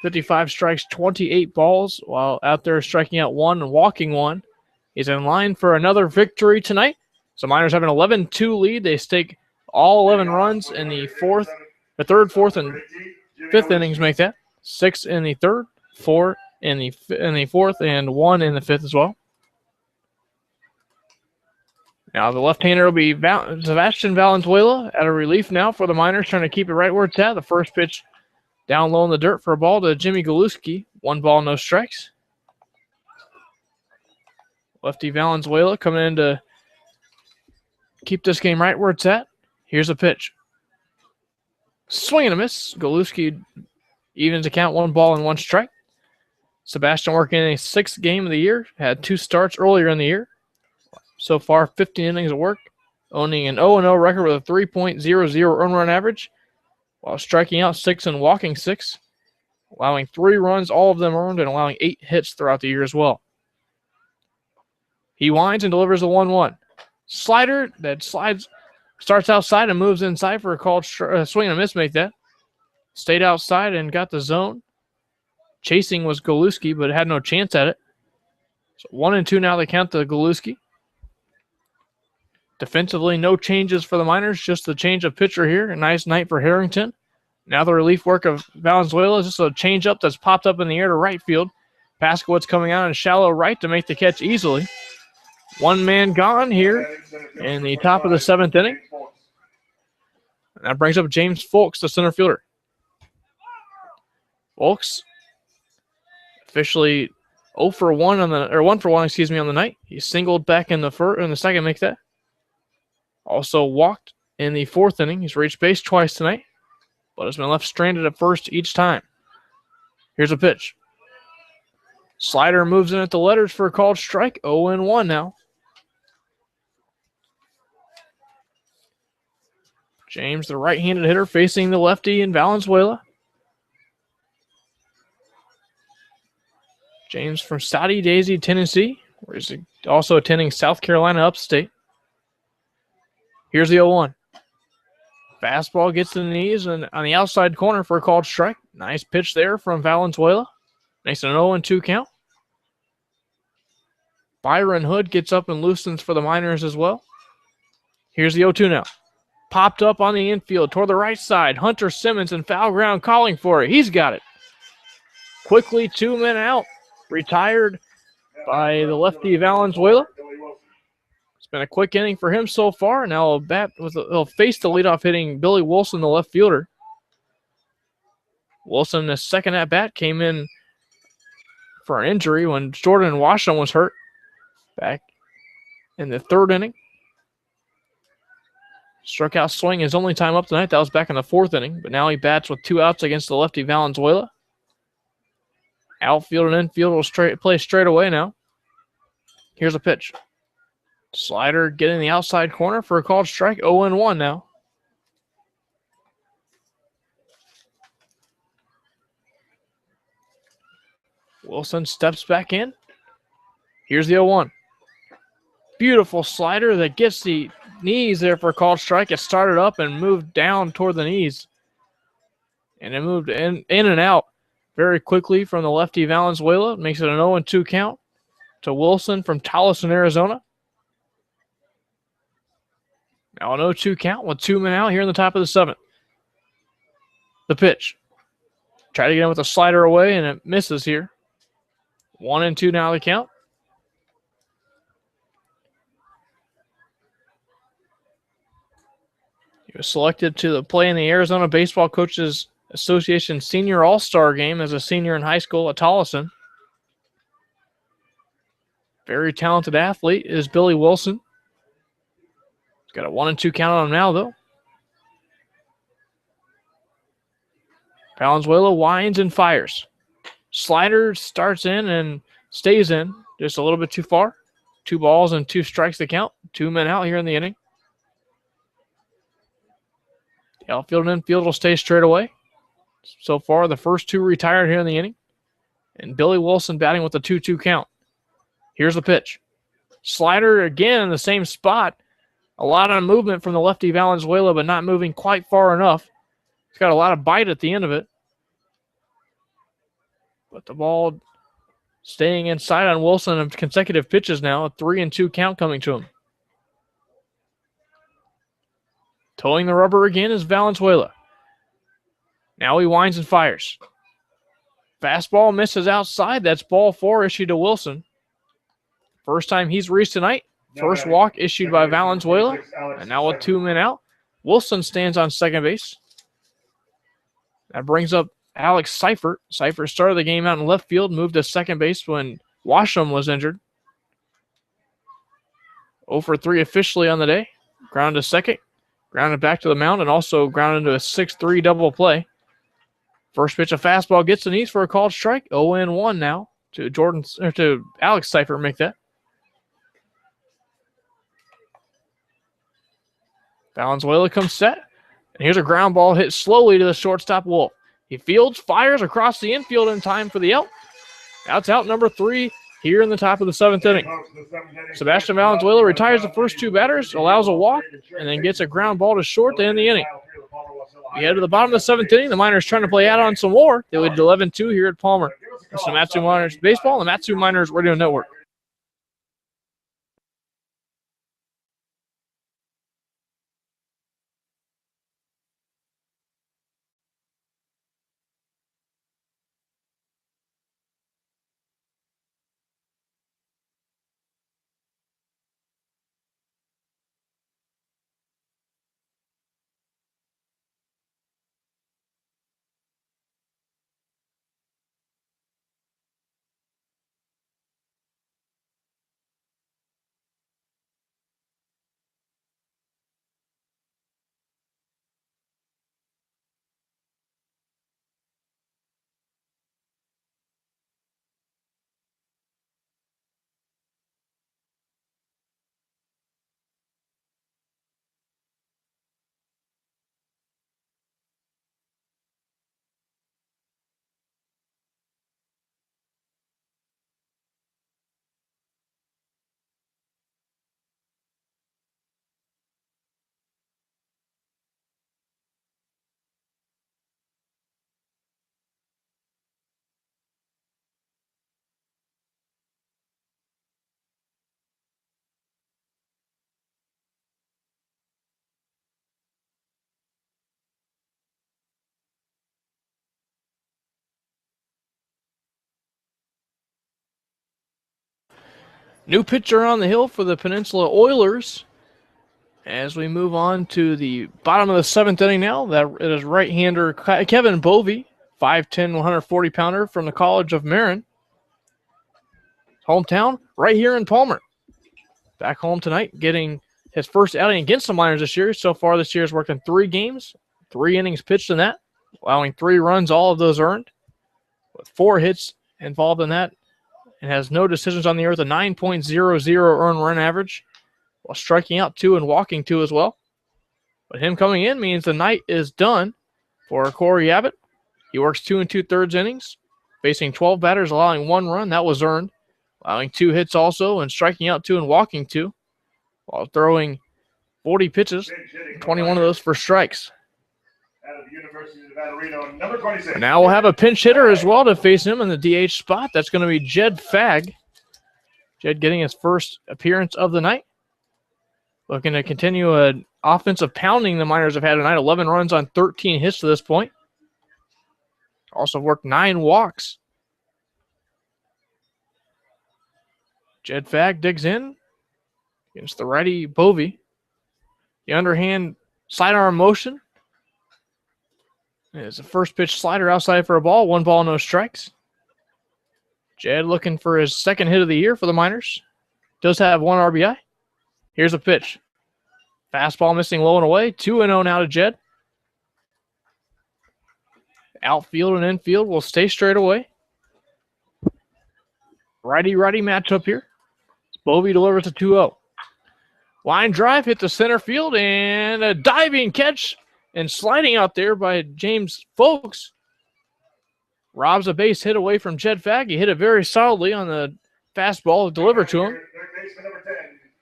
55 strikes, 28 balls, while out there striking out 1 and walking 1. He's in line for another victory tonight. So Miners have an 11-2 lead. They stake all 11 runs in the third, fourth, and fifth innings make that. 6 in the third, 4 in the fourth, and 1 in the fifth as well. Now the left-hander will be Sebastian Valenzuela at a relief now for the Miners, trying to keep it right where it's at. The first pitch down low in the dirt for a ball to Jimmy Galuski. 1 ball, no strikes. Lefty Valenzuela coming in to keep this game right where it's at. Here's a pitch. Swing and a miss. Galuski evens the count, 1 ball and 1 strike. Sebastian working in a 6th game of the year. Had 2 starts earlier in the year. So far, 15 innings of work, owning an 0-0 record with a 3.00 earned run average, while striking out 6 and walking 6, allowing 3 runs, all of them earned, and allowing 8 hits throughout the year as well. He winds and delivers a 1-1. Slider that starts outside and moves inside for a called swing and a miss, make that. Stayed outside and got the zone. Chasing was Galuski, but had no chance at it. So 1-2 now they count to Galuski. Defensively, no changes for the Miners, just the change of pitcher here. A nice night for Harrington. Now the relief work of Valenzuela is just a changeup that's popped up in the air to right field. Paskowitz coming out in shallow right to make the catch easily. 1 man gone here in the top of the 7th inning. And that brings up James Folks, the center fielder. Folks officially 0 for 1 1 for 1, on the night. He singled back in the second, make that. Also walked in the 4th inning. He's reached base twice tonight, but has been left stranded at first each time. Here's a pitch. Slider moves in at the letters for a called strike. 0-1 now. James, the right-handed hitter, facing the lefty in Valenzuela. James from Saudi Daisy, Tennessee, where he's also attending South Carolina upstate. Here's the 0-1. Fastball gets to the knees and on the outside corner for a called strike. Nice pitch there from Valenzuela. Makes it an 0-2 count. Byron Hood gets up and loosens for the Miners as well. Here's the 0-2 now. Popped up on the infield toward the right side. Hunter Simmons in foul ground calling for it. He's got it. Quickly, 2 men out. Retired by the lefty Valenzuela. It's been a quick inning for him so far. Now he'll face the leadoff hitting Billy Wilson, the left fielder. Wilson, the second at bat, came in for an injury when Jordan Washington was hurt back in the 3rd inning. Struck out swing his only time up tonight. That was back in the 4th inning, but now he bats with 2 outs against the lefty Valenzuela. Outfield and infield will play straight away now. Here's a pitch. Slider getting the outside corner for a called strike. 0-1 now. Wilson steps back in. Here's the 0-1. Beautiful slider that gets the knees there for a called strike. It started up and moved down toward the knees. And it moved in and out very quickly from the lefty Valenzuela. Makes it an 0-2 count to Wilson from Tolleson, Arizona. Now an 0-2 count with 2 men out here in the top of the 7th. The pitch. Try to get him with a slider away, and it misses here. 1-2 now the count. He was selected to play in the Arizona Baseball Coaches Association Senior All-Star Game as a senior in high school at Tolleson. Very talented athlete is Billy Wilson. He's got a 1-2 count on him now, though. Valenzuela winds and fires. Slider starts in and stays in just a little bit too far. 2 balls and 2 strikes to count. 2 men out here in the inning. The outfield and infield will stay straight away. So far, the first 2 retired here in the inning. And Billy Wilson batting with a 2-2 count. Here's the pitch. Slider again in the same spot. A lot of movement from the lefty Valenzuela, but not moving quite far enough. It's got a lot of bite at the end of it. But the ball staying inside on Wilson of consecutive pitches now. A 3-2 count coming to him. Towing the rubber again is Valenzuela. Now he winds and fires. Fastball misses outside. That's ball 4 issued to Wilson. First time he's reached tonight. First walk issued by Valenzuela. And now with 2 men out, Wilson stands on second base. That brings up Alex Seifert. Seifert started the game out in left field, moved to second base when Washam was injured. 0 for 3 officially on the day. Ground to second. Grounded back to the mound and also grounded into a 6-3 double play. First pitch, a fastball gets the knees for a called strike. 0-1 now to Alex Seifert make that. Valenzuela comes set. And here's a ground ball hit slowly to the shortstop Wolf. He fields, fires across the infield in time for the out. That's out number 3 here in the top of the 7th inning. Sebastian Valenzuela retires the first 2 batters, allows a walk, and then gets a ground ball to short to end the inning. We head to the bottom of the 7th inning. The Miners trying to play out on some more. They lead 11-2 here at Palmer. It's the Matsu Miners Baseball and the Matsu Miners Radio Network. New pitcher on the hill for the Peninsula Oilers. As we move on to the bottom of the 7th inning now, that it is right-hander Kevin Bovey, 5'10", 140-pounder from the College of Marin. Hometown, right here in Palmer. Back home tonight, getting his first outing against the Miners this year. So far this year has worked in 3 games, 3 innings pitched in that, allowing 3 runs, all of those earned, with 4 hits involved in that. And has no decisions on the earth, a 9.00 earned run average, while striking out 2 and walking 2 as well. But him coming in means the night is done for Corey Abbott. He works 2 2/3 innings, facing 12 batters, allowing 1 run. That was earned, allowing 2 hits also, and striking out 2 and walking 2, while throwing 40 pitches, 21 of those for strikes. And now we'll have a pinch hitter as well to face him in the DH spot. That's going to be Jed Fagg. Jed getting his first appearance of the night. Looking to continue an offensive pounding the Miners have had tonight. 11 runs on 13 hits to this point. Also worked 9 walks. Jed Fagg digs in against the righty Bovey. The underhand sidearm motion. It's a first pitch slider outside for a ball. 1 ball, no strikes. Jed looking for his second hit of the year for the Miners. Does have 1 RBI. Here's a pitch. Fastball missing low and away. 2-0 now to Jed. Outfield and infield will stay straight away. Righty-righty matchup here. Bovey delivers a 2-0. Line drive hit the center field and a diving catch. And sliding out there by James Folks. Robs a base hit away from Jed Fagg. He hit it very solidly on the fastball delivered to him.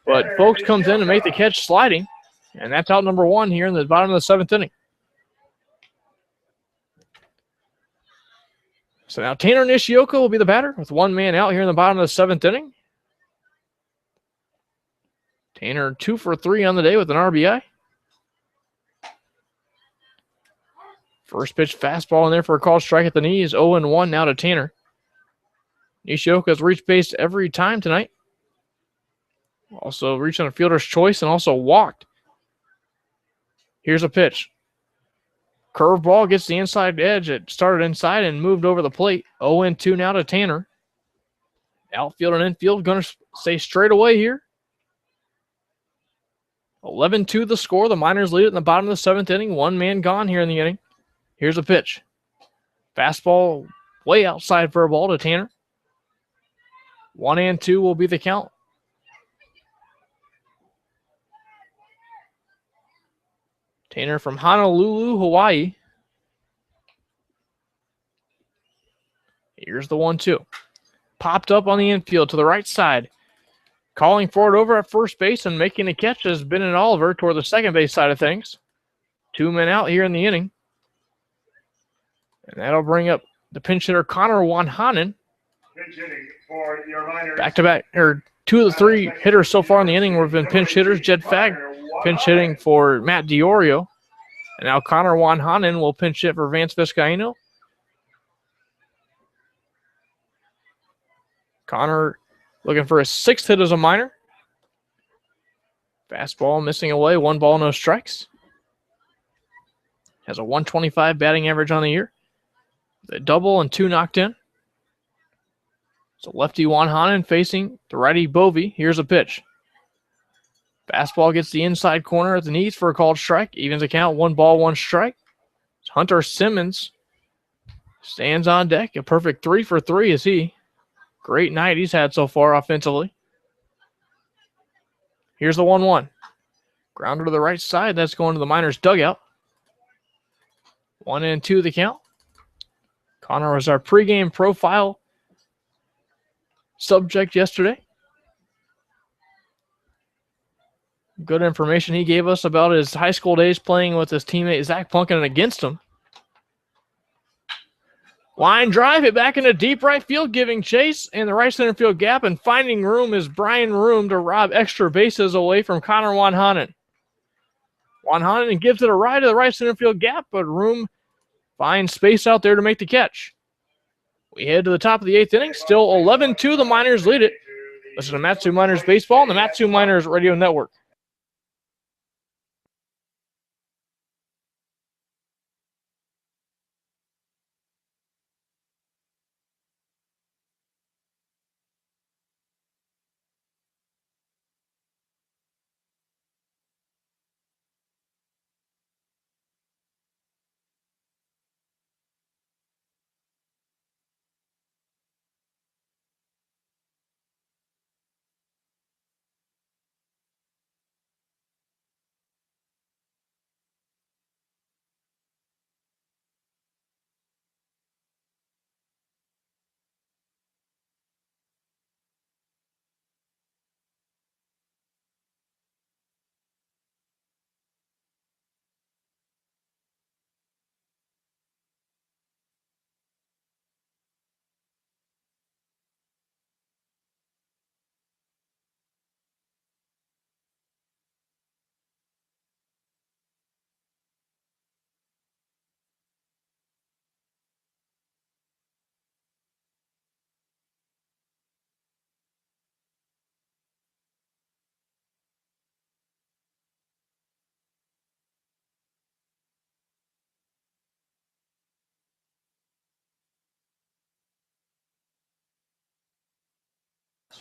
But Folks comes in to make the catch sliding. And that's out number 1 here in the bottom of the 7th inning. So now Tanner Nishioka will be the batter with 1 man out here in the bottom of the 7th inning. Tanner 2 for 3 on the day with an RBI. First pitch fastball in there for a called strike at the knee is 0-1 now to Tanner. Nishioka's reached base every time tonight. Also reached on a fielder's choice and also walked. Here's a pitch. Curveball gets the inside edge. It started inside and moved over the plate. 0-2 now to Tanner. Outfield and infield going to stay straight away here. 11-2 the score. The Miners lead it in the bottom of the 7th inning. 1 man gone here in the inning. Here's a pitch. Fastball way outside for a ball to Tanner. 1-2 will be the count. Tanner from Honolulu, Hawaii. Here's the 1-2. Popped up on the infield to the right side. Calling for it over at first base and making the catch has been an Oliver toward the second base side of things. 2 men out here in the inning. And that'll bring up the pinch hitter Connor Wanhanen. Back-to-back, or 2 of the 3 hitters so far in the inning have been pinch hitters. Jed Fagg pinch hitting for Matt DiOrio. And now Connor Wanhanen will pinch hit for Vance Vizcaino. Connor looking for his 6th hit as a Miner. Fastball missing away, 1 ball, no strikes. Has a 125 batting average on the year. A double and 2 knocked in. So lefty Wanhanen facing the righty Bovey. Here's a pitch. Fastball gets the inside corner at the knees for a called strike. Evens the count, 1 ball, 1 strike. Hunter Simmons stands on deck. A perfect 3 for 3 is he. Great night he's had so far offensively. Here's the 1-1. Grounder to the right side. That's going to the Miners' dugout. 1-2 the count. Connor was our pregame profile subject yesterday. Good information he gave us about his high school days playing with his teammate Zach Punkin against him. Line drive, it back into deep right field, giving chase in the right center field gap, and finding room is Brian Room to rob extra bases away from Connor Wanhanen. Wanhanen gives it a ride to the right center field gap, but Room finds space out there to make the catch. We head to the top of the 8th inning. Still 11-2, the Miners lead it. Listen to Matsu Miners Baseball on the Matsu Miners Radio Network.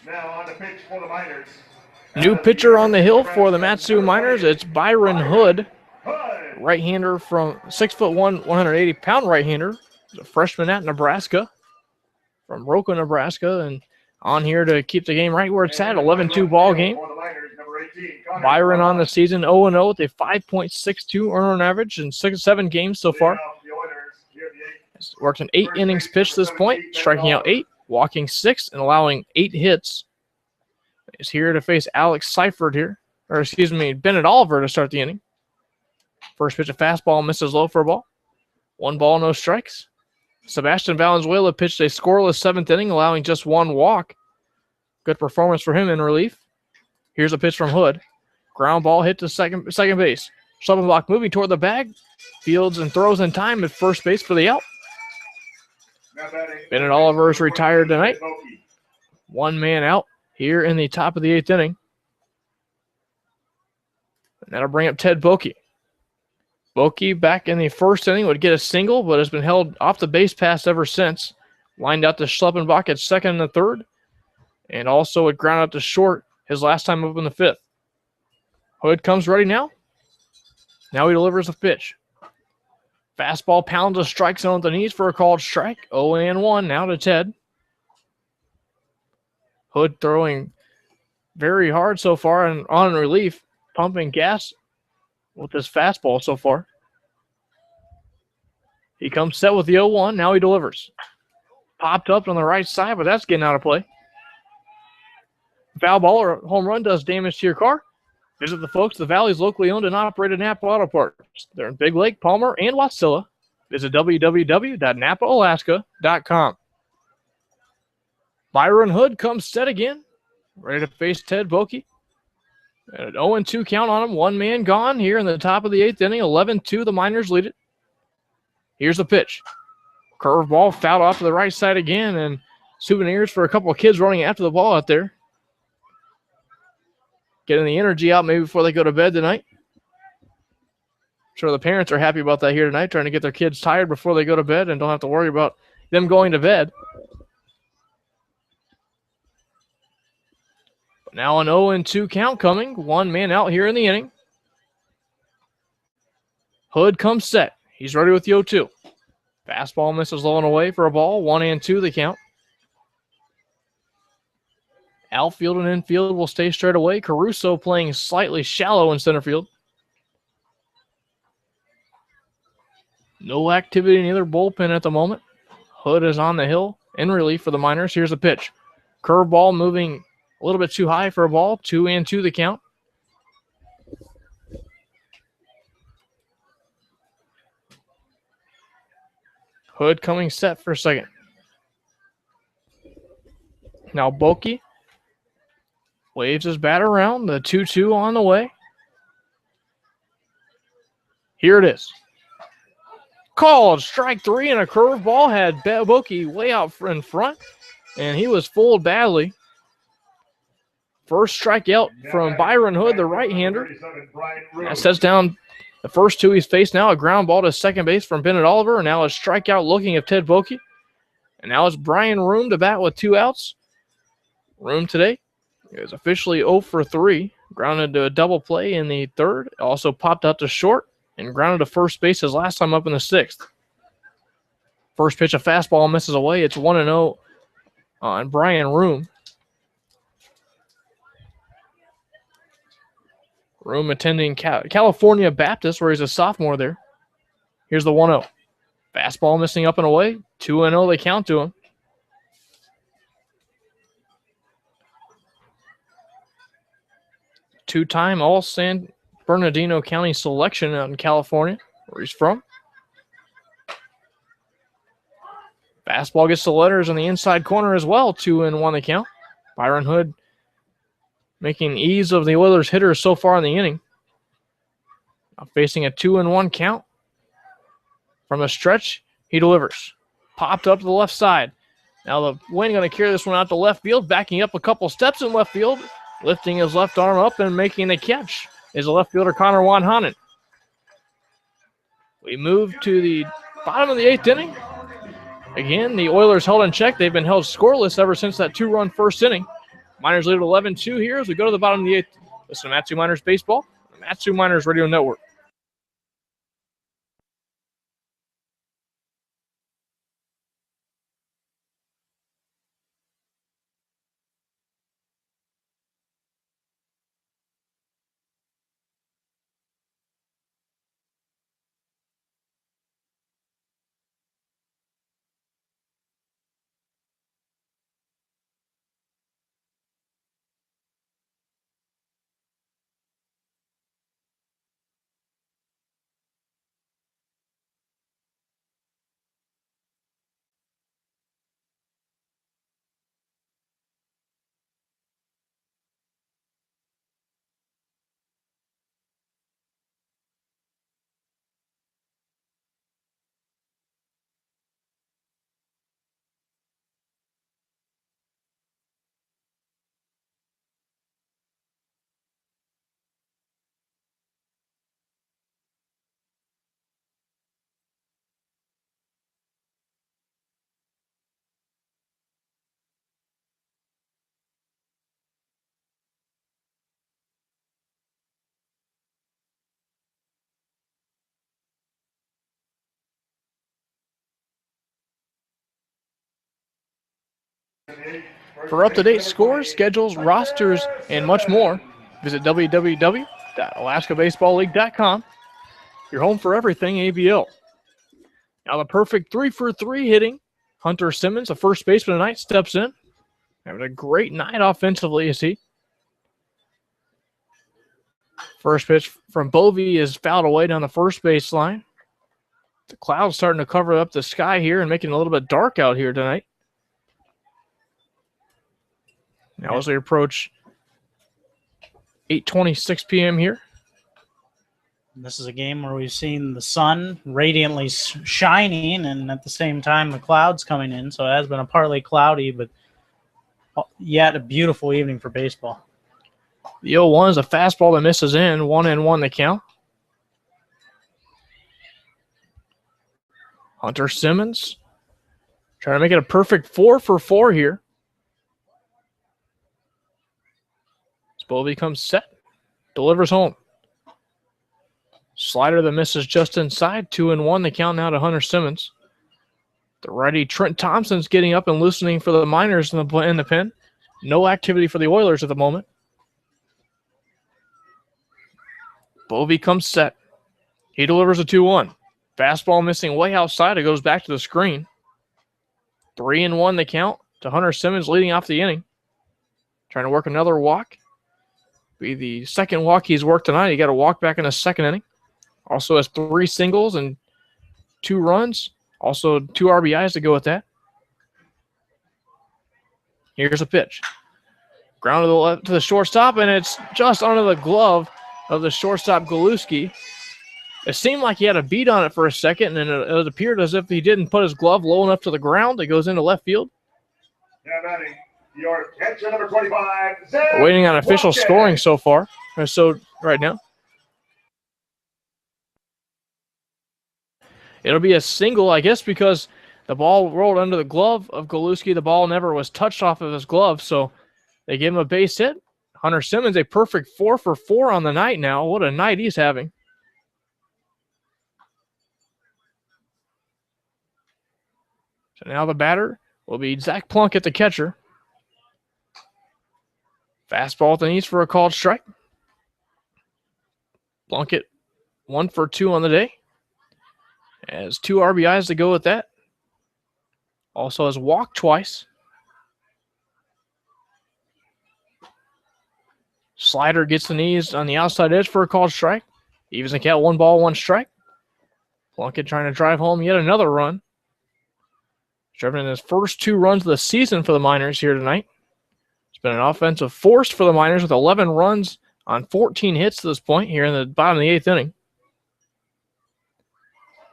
Now on the pitch for the Miners. New pitcher on the hill for the Matsu Miners. It's Byron Hood, right-hander from 6'1", 180-pound right-hander. He's a freshman at Nebraska, from Roca, Nebraska, and on here to keep the game right where it's at. 11-2 ball game. Byron on the season 0-0 with a 5.62 earned average in 7 games so far. He's worked in 8 innings pitched this point, striking out 8. walking 6 and allowing 8 hits. He's here to face Alex Seifert here. Or excuse me, Bennett Oliver to start the inning. First pitch, a fastball, misses low for a ball. 1 ball, no strikes. Sebastian Valenzuela pitched a scoreless 7th inning, allowing just 1 walk. Good performance for him in relief. Here's a pitch from Hood. Ground ball hit to second base. Schleppenbach moving toward the bag. Fields and throws in time at first base for the out. Bennett Oliver is retired tonight. 1 man out here in the top of the 8th inning. And that'll bring up Ted Boki. Boki back in the 1st inning would get a single, but has been held off the base pass ever since. Lined out to Schleppenbach at 2nd and the 3rd. And also would ground out to short his last time up in the 5th. Hood comes ready now. Now he delivers a pitch. Fastball pounds a strike zone at the knees for a called strike. 0-1 now to Ted. Hood throwing very hard so far and on relief, pumping gas with his fastball so far. He comes set with the 0-1. Now he delivers. Popped up on the right side, but that's getting out of play. Foul ball or home run does damage to your car. Visit the folks at the Valley's locally owned and operated Napa Auto Parts. They're in Big Lake, Palmer, and Wasilla. Visit www.napaalaska.com. Byron Hood comes set again. Ready to face Ted Boki. An 0-2 count on him. 1 man gone here in the top of the 8th inning. 11-2, the Miners lead it. Here's the pitch. Curveball fouled off to the right side again, and souvenirs for a couple of kids running after the ball out there. Getting the energy out maybe before they go to bed tonight. Sure, the parents are happy about that here tonight, trying to get their kids tired before they go to bed and don't have to worry about them going to bed. But now an 0-2 count coming. 1 man out here in the inning. Hood comes set. He's ready with the 0-2. Fastball misses low and away for a ball. 1-2 the count. Outfield and infield will stay straight away. Caruso playing slightly shallow in center field. No activity in either bullpen at the moment. Hood is on the hill in relief for the Miners. Here's a pitch. Curveball moving a little bit too high for a ball. 2-2 the count. Hood coming set for second. Now Boki waves his bat around. The 2-2 on the way. Here it is. Called strike 3 and a curveball. Had Boki way out in front, and he was fooled badly. First strikeout from Byron Hood, the right-hander. That sets down the first 2 he's faced now. A ground ball to second base from Bennett Oliver, and now a strikeout looking at Ted Boki. And now it's Brian Room to bat with 2 outs. Room today is officially 0 for 3. Grounded to a double play in the 3rd. Also popped out to short and grounded to first base his last time up in the 6th. First pitch, a fastball misses away. It's 1-0 on Brian Room. Room attending California Baptist, where he's a sophomore there. Here's the 1-0. Fastball missing up and away. 2-0 they count to him. Two-time All-San Bernardino County selection out in California, where he's from. Fastball gets the letters on the inside corner as well. 2-1 the count. Byron Hood making ease of the Oilers hitters so far in the inning. Now facing a 2-1 count. From the stretch, he delivers. Popped up to the left side. Now the wind going to carry this one out to left field, backing up a couple steps in left field, lifting his left arm up and making the catch is the left fielder Connor Wanhanen. We move to the bottom of the 8th inning. Again, the Oilers held in check. They've been held scoreless ever since that 2-run first inning. Miners lead at 11-2 here as we go to the bottom of the 8th. Listen to Matsu Miners Baseball, the Matsu Miners Radio Network. For up-to-date scores, schedules, rosters, and much more, visit www.alaskabaseballleague.com. Your home for everything ABL. Now the perfect 3-for-3 hitting. Hunter Simmons, the first baseman tonight, steps in. Having a great night offensively, is he? First pitch from Bovee is fouled away down the first baseline. The clouds starting to cover up the sky here and making it a little bit dark out here tonight. Now as we approach 8:26 p.m. here. This is a game where we've seen the sun radiantly shining and at the same time the clouds coming in. So it has been a partly cloudy, but yet a beautiful evening for baseball. The 0-1 is a fastball that misses in. 1-1 the count. Hunter Simmons trying to make it a perfect 4-for-4 here. Bovee comes set, delivers home. Slider that misses just inside. 2-1 the count now to Hunter Simmons. The righty Trent Thompson's getting up and loosening for the Miners in the pen. No activity for the Oilers at the moment. Bovee comes set. He delivers a 2-1. Fastball missing way outside. It goes back to the screen. 3-1 the count to Hunter Simmons leading off the inning. Trying to work another walk. Be the second walk he's worked tonight. He got a walk back in the second inning. Also has 3 singles and 2 runs. Also 2 RBIs to go with that. Here's a pitch. Ground to the left to the shortstop, and it's just under the glove of the shortstop Galuski. It seemed like he had a beat on it for a second, and it appeared as if he didn't put his glove low enough to the ground. It goes into left field. Now batting, your catcher number 25, Zack We're waiting on official Warren. scoring so far. So right now. It'll be a single, I guess, because the ball rolled under the glove of Galuski. The ball never was touched off of his glove, so they gave him a base hit. Hunter Simmons, a perfect 4-for-4 on the night now. What a night he's having. So now the batter will be Zach Plunkett, the catcher. Fastball at the knees for a called strike. Plunkett 1 for 2 on the day. Has 2 RBIs to go with that. Also has walked twice. Slider gets the knees on the outside edge for a called strike. Evens the count, 1 ball, 1 strike. Plunkett trying to drive home yet another run. Driving in his first 2 runs of the season for the Miners here tonight. It's been an offensive force for the Miners with 11 runs on 14 hits to this point here in the bottom of the 8th inning.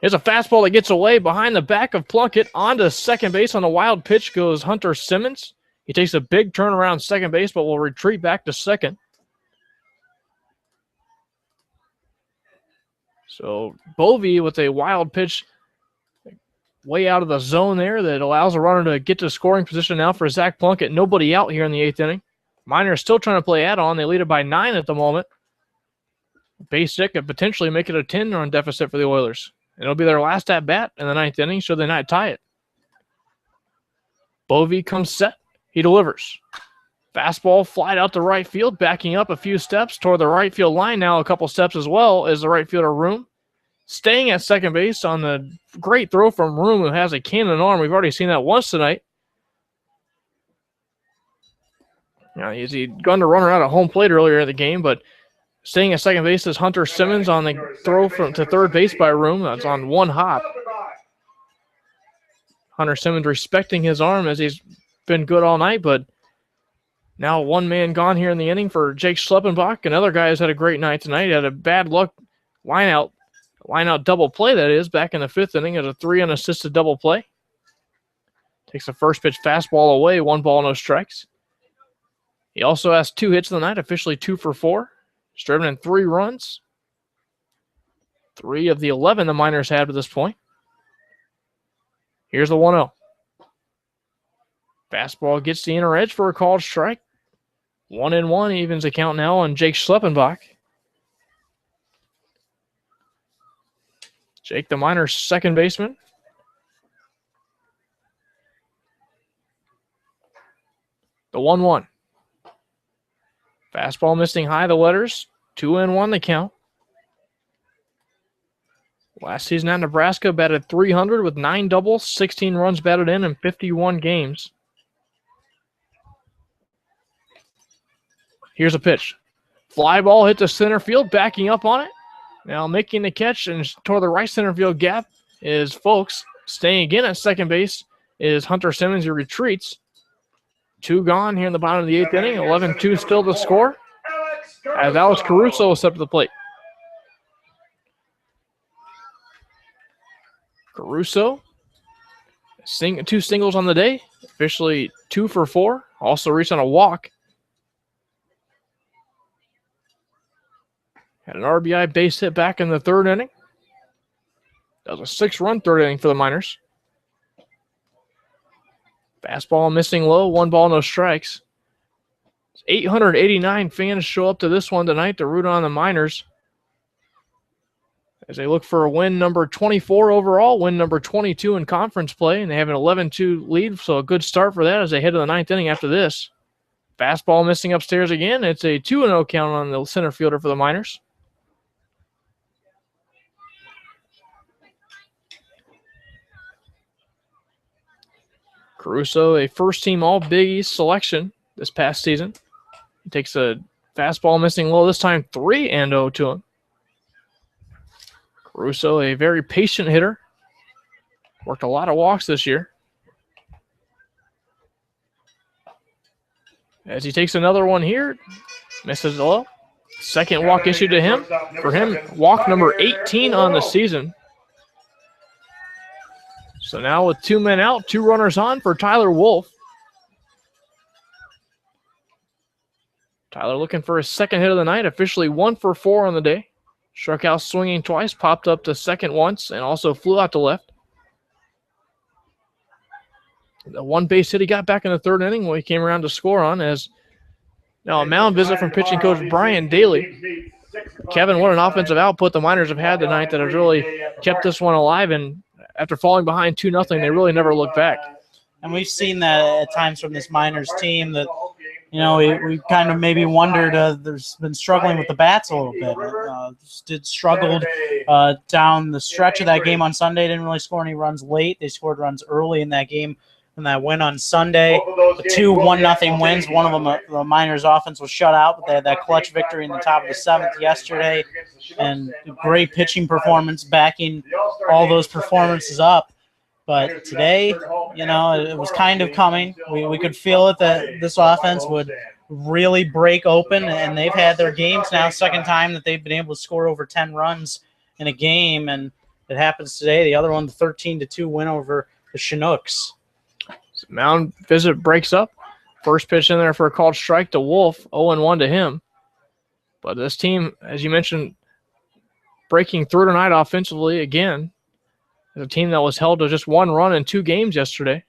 Here's a fastball that gets away behind the back of Plunkett. Onto second base on a wild pitch goes Hunter Simmons. He takes a big turn around second base, but will retreat back to second. So Bovee with a wild pitch way out of the zone there that allows a runner to get to scoring position now for Zach Plunkett. Nobody out here in the 8th inning. Miners still trying to play add-on. They lead it by 9 at the moment. Base hit could potentially make it a 10-run deficit for the Oilers. It'll be their last at-bat in the 9th inning, should they not tie it. Bovee comes set. He delivers. Fastball flied out to right field, backing up a few steps toward the right field line. Now a couple steps as well as the right fielder Room. Staying at second base on the great throw from Room, who has a cannon arm. We've already seen that once tonight. Now, he'd gone to runner out at home plate earlier in the game, but staying at second base is Hunter Simmons on the throw to third base by Room. That's on 1 hop. Hunter Simmons respecting his arm as he's been good all night, but now 1 man gone here in the inning for Jake Schleppenbach. Another guy who's had a great night tonight. He had a bad luck line out double play, that is, back in the 5th inning as a 3 unassisted double play. Takes the first pitch fastball away, 1 ball, no strikes. He also has 2 hits in the night, officially 2 for 4. He's driven in 3 runs. 3 of the 11 the Miners had to this point. Here's the 1-0. Fastball gets the inner edge for a called strike. 1-1 evens the count now on Jake Schleppenbach. Jake, the Miners' second baseman. 1-1. Fastball missing high, the letters. 2-1 the count. Last season at Nebraska, batted .300 with 9 doubles, 16 runs batted in 51 games. Here's a pitch. Fly ball hit the center field, backing up on it. Now making the catch and toward the right center field gap is Folks. Staying again at second base is Hunter Simmons, who retreats. 2 gone here in the bottom of the 8th inning. 11-2 still to score. As Alex Caruso is up to the plate. Caruso, 2 singles on the day. Officially 2 for 4. Also reached on a walk. Had an RBI base hit back in the 3rd inning. That was a 6-run 3rd inning for the Miners. Fastball missing low, 1 ball, no strikes. 889 fans show up to this one tonight to root on the Miners as they look for a win number 24 overall, win number 22 in conference play, and they have an 11-2 lead, so a good start for that as they head to the 9th inning after this. Fastball missing upstairs again. It's a 2-0 count on the center fielder for the Miners. Caruso, a first-team All-Big East selection this past season. He takes a fastball missing low, this time 3-0 to him. Caruso, a very patient hitter. Worked a lot of walks this year. As he takes another one here, misses low. Second walk issued to him. For him, walk number 18 on the season. So now with 2 men out, 2 runners on for Tyler Wolf. Tyler looking for his 2nd hit of the night, officially 1 for 4 on the day. Struck out swinging twice, popped up to second once, and also flew out to left. The 1 base hit he got back in the 3rd inning when he came around to score on as now a mound visit from pitching coach Brian Daly. Kevin, what an offensive output the Miners have had tonight that has really kept this one alive, and after falling behind 2-0, they really never looked back. And we've seen that at times from this Miners team that, you know, we kind of maybe wondered there's been struggling with the bats a little bit. Struggled down the stretch of that game on Sunday. Didn't really score any runs late. They scored runs early in that game. And that win on Sunday, the 2 1-0 wins. One of them, the Miners' offense was shut out, but they had that clutch victory in the top of the 7th yesterday, and great pitching performance backing all those performances up. But today, you know, it was kind of coming. We could feel it that this offense would really break open, and they've had their games now, 2nd time that they've been able to score over 10 runs in a game, and it happens today. The other one, the 13-2 win over the Chinooks. Mound visit breaks up. First pitch in there for a called strike to Wolf, 0-1 to him. But this team, as you mentioned, breaking through tonight offensively again. A team that was held to just 1 run in 2 games yesterday.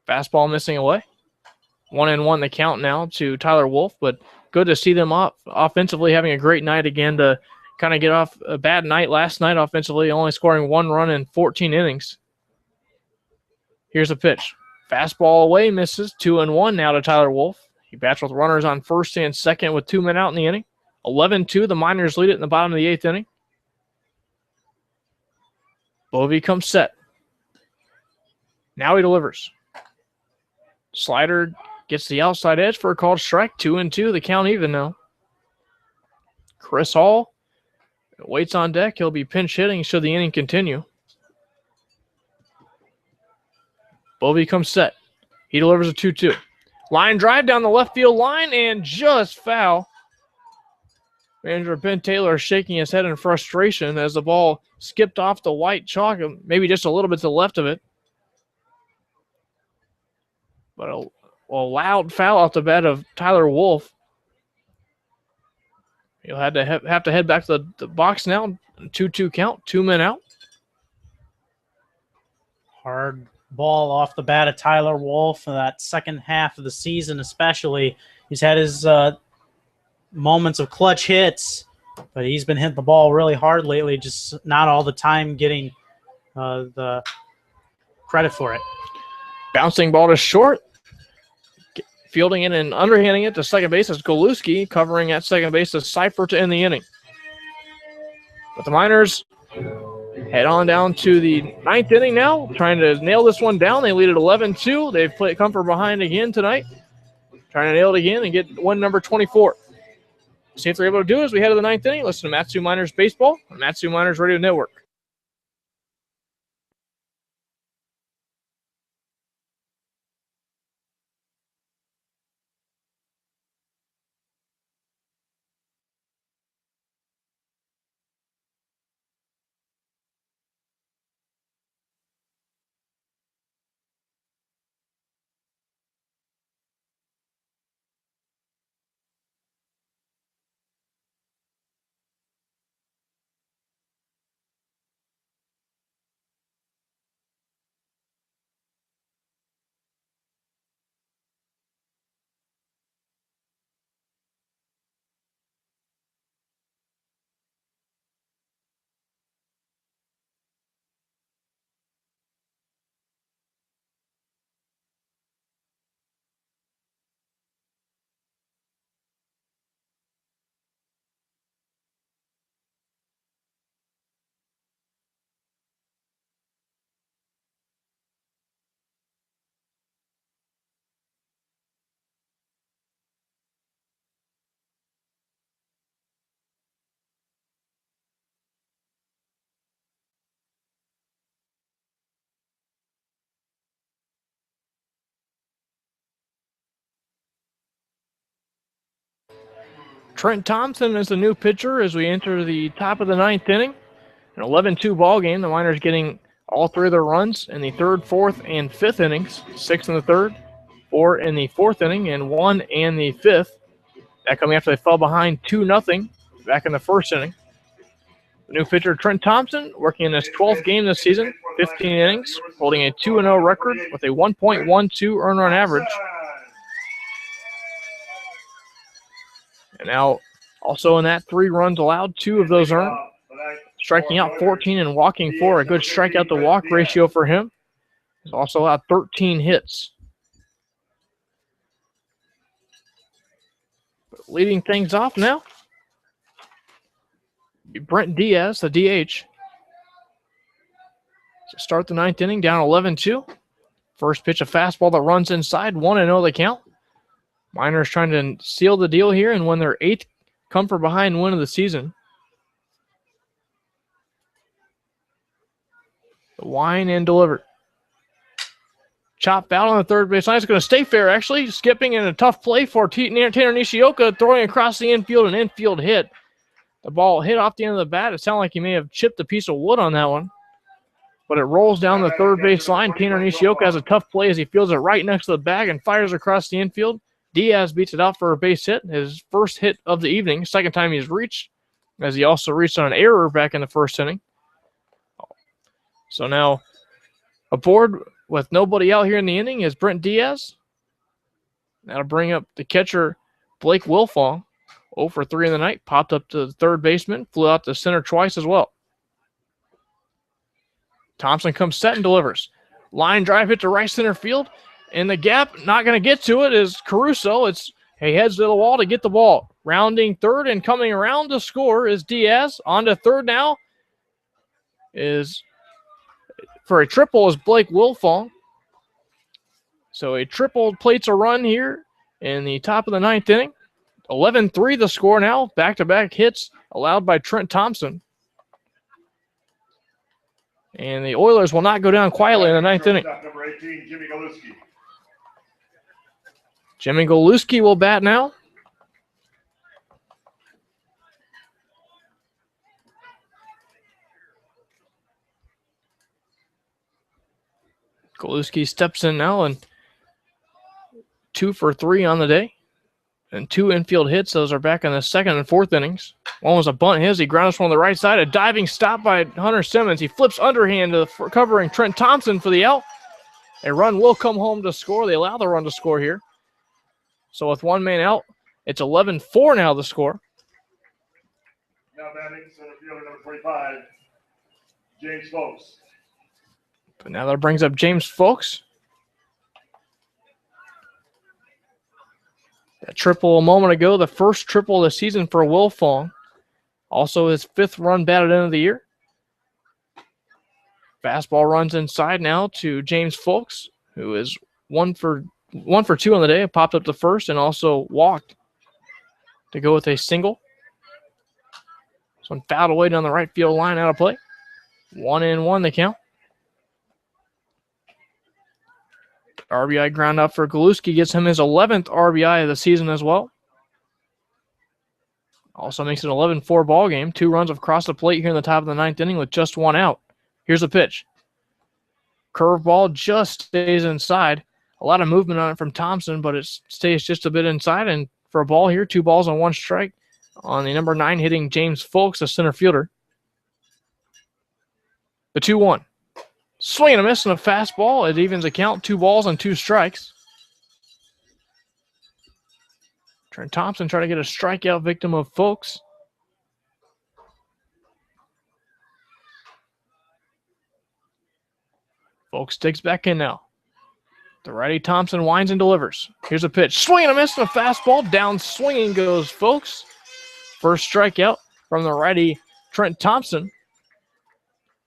Fastball missing away. 1-1 the count now to Tyler Wolf, but good to see them offensively having a great night again to kind of get off a bad night last night offensively, only scoring 1 run in 14 innings. Here's a pitch. Fastball away, misses. 2-1 now to Tyler Wolf. He bats with runners on 1st and 2nd with 2 men out in the inning. 11-2, the Miners lead it in the bottom of the 8th inning. Bovee comes set. Now he delivers. Slider gets the outside edge for a called strike. 2-2, the count even now. Chris Hall waits on deck. He'll be pinch hitting should the inning continue. Bovee comes set. He delivers a 2-2. Line drive down the left field line and just foul. Manager Ben Taylor shaking his head in frustration as the ball skipped off the white chalk, maybe just a little bit to the left of it. But a loud foul off the bat of Tyler Wolf. He'll have to head back to the box now. 2-2 count, 2 men out. Hard ball off the bat of Tyler Wolf in that 2nd half of the season especially. He's had his moments of clutch hits, but he's been hitting the ball really hard lately, just not all the time getting the credit for it. Bouncing ball to short. Fielding it and underhanding it to second base is Goluski. Covering at second base is Cipher to end the inning. But the Miners head on down to the 9th inning now, trying to nail this one down. They lead at 11-2. They've come from behind again tonight, trying to nail it again and get win number 24. See if they're able to do it as we head to the 9th inning. Listen to Matsu Miners Baseball on Matsu Miners Radio Network. Trent Thompson is the new pitcher as we enter the top of the 9th inning. An 11-2 ball game. The Miners getting all 3 of their runs in the 3rd, 4th, and 5th innings. 6 in the 3rd, 4 in the 4th inning, and 1 in the 5th. That coming after they fell behind 2-0 back in the 1st inning. The new pitcher Trent Thompson working in his 12th game this season, 15 innings, holding a 2-0 record with a 1.12 earned run average. And now, also in that, 3 runs allowed, 2 of those earned. Striking out 14 and walking 4, a good strikeout to walk ratio for him. He's also allowed 13 hits. But leading things off now, Brent Diaz, the DH. To start the 9th inning, down 11-2. First pitch, a fastball that runs inside, 1-0 the count. Miners trying to seal the deal here and win their 8th come-from-behind win of the season. The wind and delivered. Chopped out on the third base line. It's going to stay fair, actually. Skipping in a tough play for Tanner Nishioka, throwing across the infield, an infield hit. The ball hit off the end of the bat. It sounded like he may have chipped a piece of wood on that one. But it rolls down the third base line. Tanner Nishioka has a tough play as he fields it right next to the bag and fires across the infield. Diaz beats it out for a base hit, his first hit of the evening, second time he's reached, as he also reached on an error back in the 1st inning. So now aboard with nobody out here in the inning is Brent Diaz. That'll bring up the catcher, Blake Wilfong. 0 for 3 in the night, popped up to the third baseman, flew out to center twice as well. Thompson comes set and delivers. Line drive hit to right center field. In the gap, not going to get to it, is Caruso. He heads to the wall to get the ball. Rounding third and coming around to score is Diaz. On to third now is, for a triple, is Blake Wilfong. So a triple plates a run here in the top of the 9th inning. 11-3 the score now. Back-to-back hits allowed by Trent Thompson. And the Oilers will not go down quietly in the 9th inning. Number 18, Jimmy Goluski. Jimmy Goluski will bat now. Goluski steps in now and 2 for 3 on the day. And 2 infield hits. Those are back in the 2nd and 4th innings. One was a bunt his. He grounds from the right side. A diving stop by Hunter Simmons. He flips underhand to covering Trent Thompson for the out. A run will come home to score. They allow the run to score here. So with 1 man out, it's 11-4 now the score. Now batting center fielder number 25, James Folks. But now that brings up James Folks. That triple a moment ago, the first triple of the season for Will Fong. Also his 5th run batted in of the year. Fastball runs inside now to James Folks, who is 1 for 2 on the day. Popped up to first and also walked to go with a single. This one fouled away down the right field line, out of play. 1-1 the count. RBI ground out for Galuski gets him his 11th RBI of the season as well. Also makes it an 11-4 ball game. 2 runs across the plate here in the top of the 9th inning with just 1 out. Here's a pitch. Curveball just stays inside. A lot of movement on it from Thompson, but it stays just a bit inside. And for a ball here, 2 balls on 1 strike on the number 9 hitting James Folks, a center fielder. The 2-1. Swing and a miss on a fastball. It evens the count. 2 balls and 2 strikes. Trent Thompson trying to get a strikeout victim of Folks. Folks digs back in now. The righty Thompson winds and delivers. Here's a pitch. Swing and a miss on a fastball. Down swinging goes Folks. First strikeout from the righty Trent Thompson.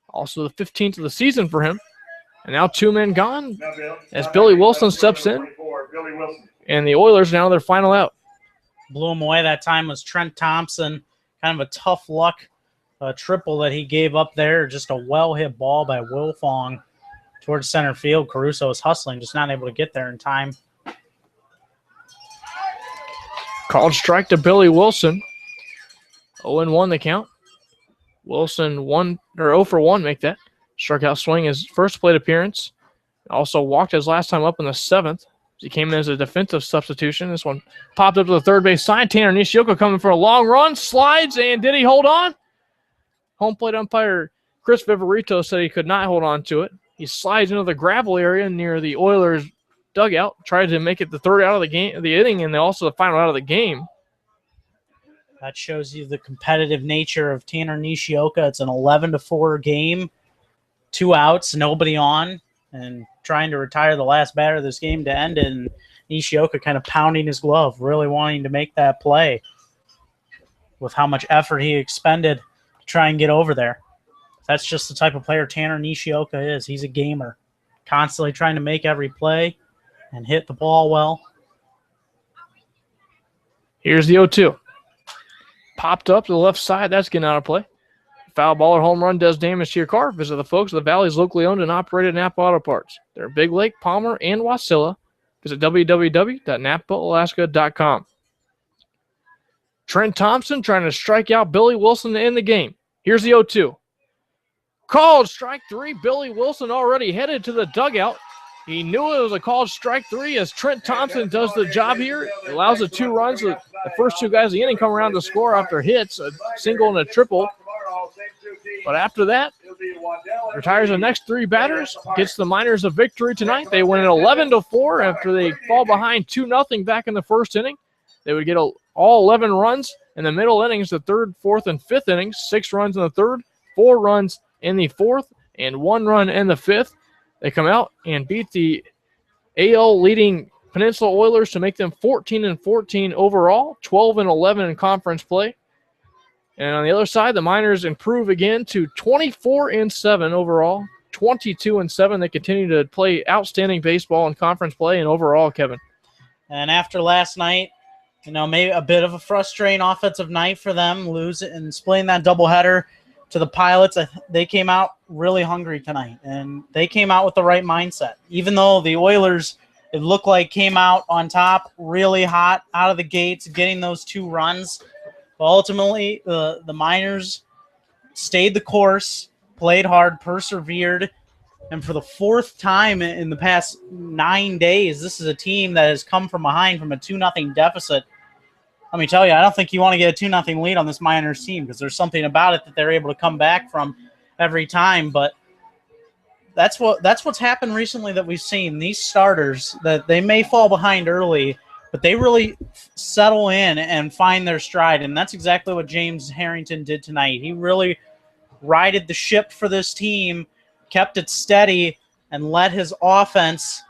Also the 15th of the season for him. And now 2 men gone as Billy Wilson steps in. And the Oilers now their final out. Blew him away that time was Trent Thompson. Kind of a tough luck triple that he gave up there. Just a well-hit ball by Will Fong towards center field. Caruso is hustling, just not able to get there in time. Called strike to Billy Wilson. 0-1 the count. Wilson 0 for 1 make that. Struck out swing his first plate appearance. Also walked his last time up in the 7th. He came in as a defensive substitution. This one popped up to the third base side. Tanner Nishioka coming for a long run. Slides, and did he hold on? Home plate umpire Chris Viverito said he could not hold on to it. He slides into the gravel area near the Oilers dugout. Tried to make it the third out of the inning, and also the final out of the game. That shows you the competitive nature of Tanner Nishioka. It's an 11-4 game. 2 outs, nobody on, and trying to retire the last batter of this game to end it, and Nishioka kind of pounding his glove, really wanting to make that play with how much effort he expended to try and get over there. That's just the type of player Tanner Nishioka is. He's a gamer, constantly trying to make every play and hit the ball well. Here's the 0-2. Popped up to the left side. That's getting out of play. Foul ball or home run does damage to your car. Visit the folks of the Valley's locally owned and operated Napa Auto Parts. They're Big Lake, Palmer, and Wasilla. Visit www.napaalaska.com. Trent Thompson trying to strike out Billy Wilson to end the game. Here's the 0-2. Called strike 3. Billy Wilson already headed to the dugout. He knew it was a called strike 3 as Trent Thompson does the job here. Allows the 2 runs. The first 2 guys of the inning come around to score after hits, a single and a triple. But after that, retires the next 3 batters, gets the Miners a victory tonight. They win it 11-4 after they fall behind 2-0 back in the first inning. They would get all 11 runs in the middle innings, the 3rd, 4th, and 5th innings, 6 runs in the 3rd, 4 runs in the 4th, and 1 run in the 5th. They come out and beat the AL leading Peninsula Oilers to make them 14-14 overall, 12-11 in conference play. And on the other side, the Miners improve again to 24-7 overall, 22-7. They continue to play outstanding baseball in conference play and overall, Kevin. And after last night, maybe a bit of a frustrating offensive night for them, losing and splitting that doubleheader to the Pilots. They came out really hungry tonight, and they came out with the right mindset. Even though the Oilers, it looked like, came out on top really hot out of the gates, getting those 2 runs. But ultimately, the Miners stayed the course, played hard, persevered, and for the 4th time in the past 9 days, this is a team that has come from behind from a 2-0 deficit. Let me tell you, I don't think you want to get a 2-0 lead on this Miners team because there's something about it that they're able to come back from every time. But that's what's happened recently that we've seen. These starters, that they may fall behind early, but they really settle in and find their stride, and that's exactly what James Harrington did tonight. He really righted the ship for this team, kept it steady, and let his offense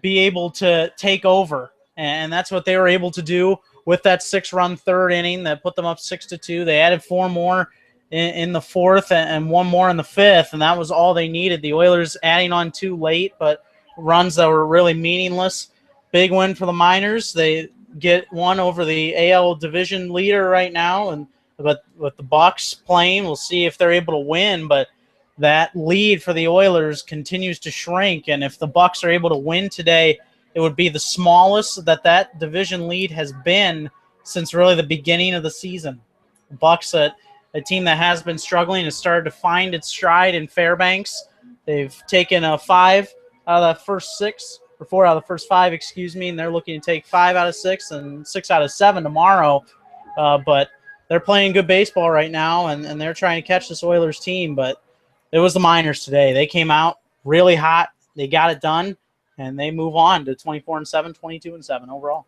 be able to take over And that's what they were able to do with that 6-run third inning that put them up 6-2. They added 4 more in the fourth and 1 more in the fifth, and that was all they needed. The Oilers adding on 2 late, but runs that were really meaningless. Big win for the Miners. They get one over the AL division leader right now, and but with the Bucks playing, we'll see if they're able to win, but that lead for the Oilers continues to shrink, and if the Bucks are able to win today, it would be the smallest that division lead has been since really the beginning of the season. The Bucks, a team that has been struggling, has started to find its stride in Fairbanks. They've taken 5 out of the first 6, or 4 out of the first 5, and they're looking to take 5 out of 6 and 6 out of 7 tomorrow. But they're playing good baseball right now, and they're trying to catch this Oilers team. But it was the Miners today. They came out really hot. They got it done, and they move on to 24-7, 22-7 overall.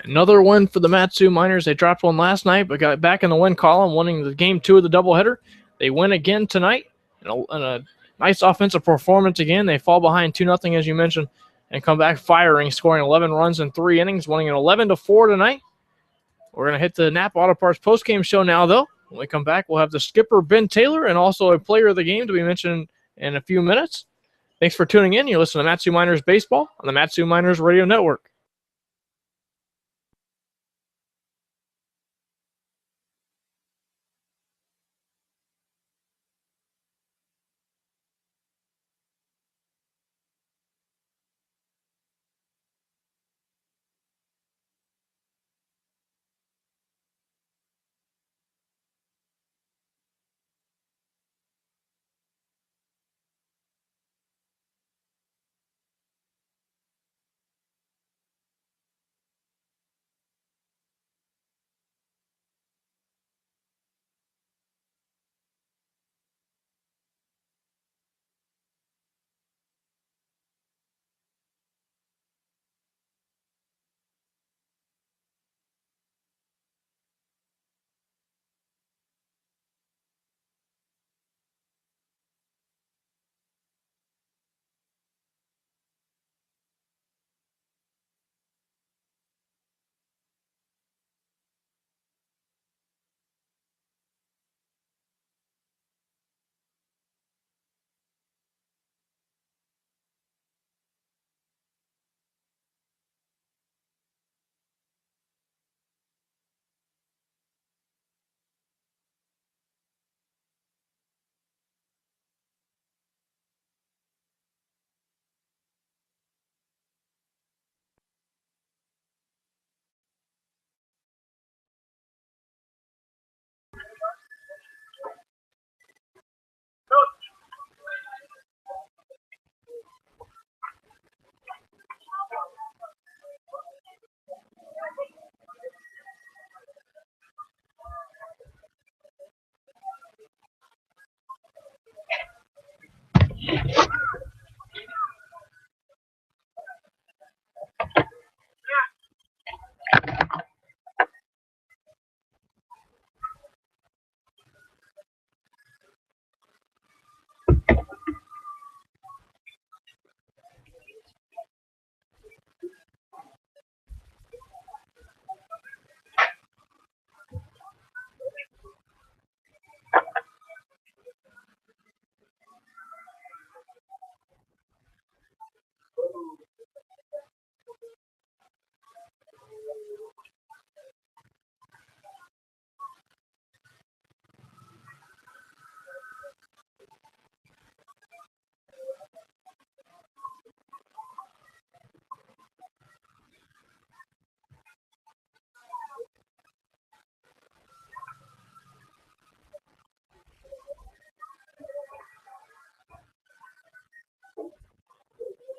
Another win for the Matsu Miners. They dropped one last night, but got back in the win column, winning the game 2 of the doubleheader. They win again tonight, and a nice offensive performance again. They fall behind 2-0, as you mentioned, and come back firing, scoring 11 runs in 3 innings, winning an 11-4 tonight. We're going to hit the Napa Auto Parts postgame show now, though. When we come back, we'll have the skipper, Ben Taylor, and also a player of the game to be mentioned in a few minutes. Thanks for tuning in. You listen to Matsu Miners Baseball on the Matsu Miners Radio Network.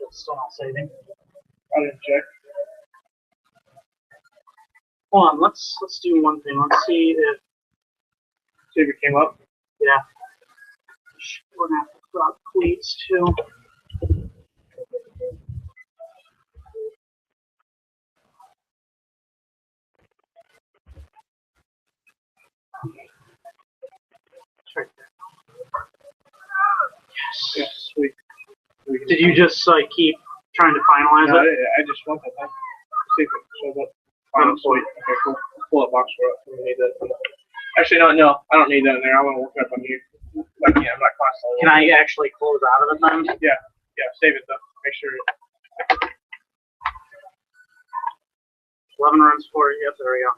Still not saving. I didn't check. Hold on, let's do one thing. Let's see if it came up. yeah. We're gonna have to drop cleats too. Yes, sweet. Did you just keep trying to finalize No, it? I just want that. See if it shows up. Sweet. Okay, cool. Pull that box score up. We need that. Actually, no, I don't need that in there. I want to work it up on you. I can't. I'm not constantly. Can I actually close out of it then? Yeah. Save it though. Make sure. 11 runs for it. Yep, there we go.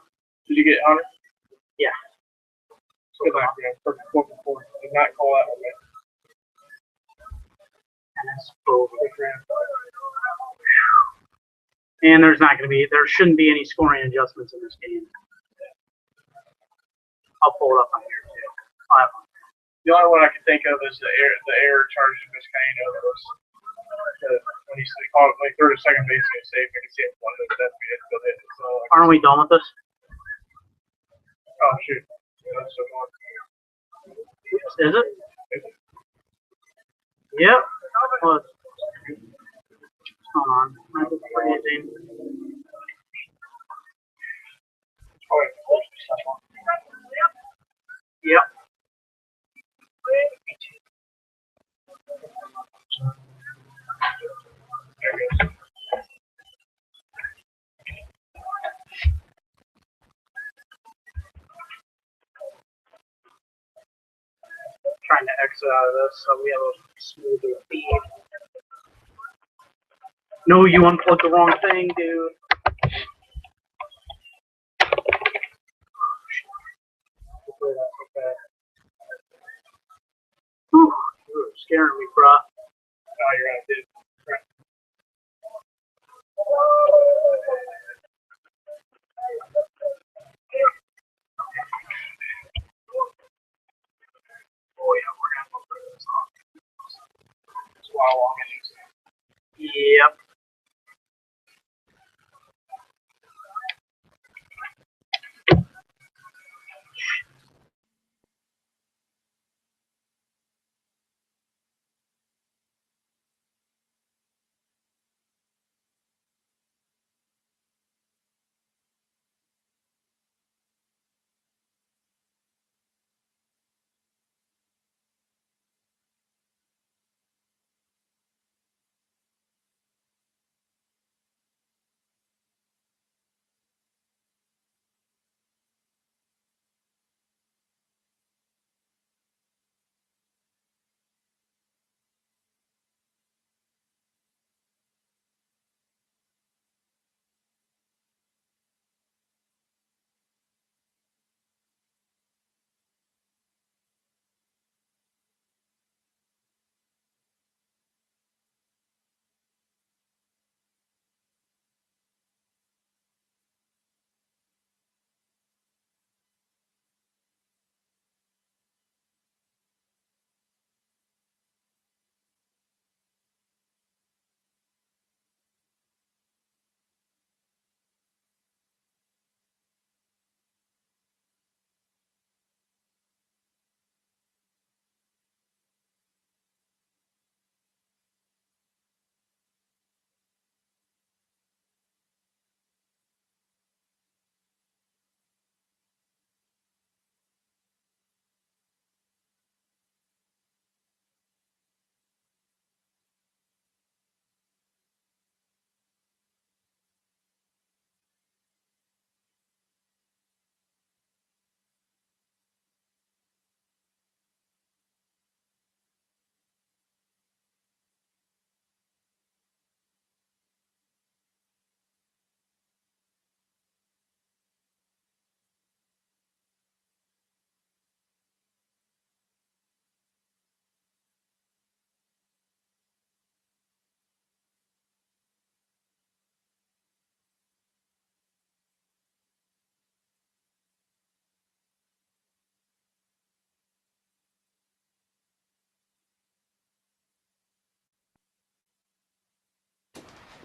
Did you get Hunter? Yeah. Good luck, man. Perfect. 4-4. Did not call that one, man. And it's over. And there shouldn't be any scoring adjustments in this game. I'll pull it up on here too. The only one I can think of is the error charge to Vizcaíno. That was when he threw to second base and safe. I can see it one of those hit. So, Aren't we done with this? oh shoot! Yeah, that's so hard. Is it? Yep. Well, hold on. Yep. There it goes. Trying to exit out of this so we have a smoother feed. No, you unplugged the wrong thing, dude. Hopefully that's okay. Whew, you were scaring me, bro. Oh, you're right, dude. Right. Oh yeah, we're gonna go through this off. That's why long innings. Yep.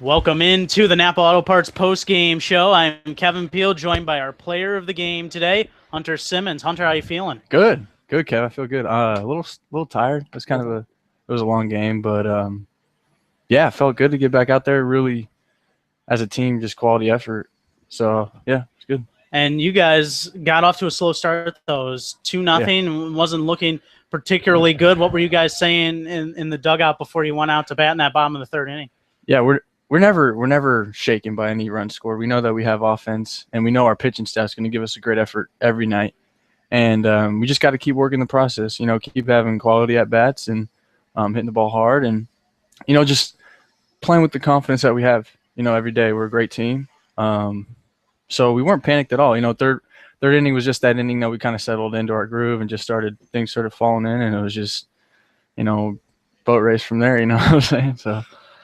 Welcome into the Napa Auto Parts post-game show. I'm Kevin Peel, joined by our player of the game today, Hunter Simmons. Hunter, how you feeling? Good, Kev. I feel good. A little tired. It was it was a long game, but yeah, it felt good to get back out there. Really, as a team, just quality effort. So yeah, it's good. And you guys got off to a slow start, though. It was 2-0. Wasn't looking particularly good. What were you guys saying in the dugout before you went out to bat in that bottom of the third inning? Yeah, we're never shaken by any run score. We know that we have offense, and we know our pitching staff's going to give us a great effort every night. And we just got to keep working the process. Keep having quality at bats and hitting the ball hard, and just playing with the confidence that we have. Every day we're a great team. So we weren't panicked at all. Third inning was just that inning that we kind of settled into our groove and just things started falling in, and it was just boat race from there. You know what I'm saying? So.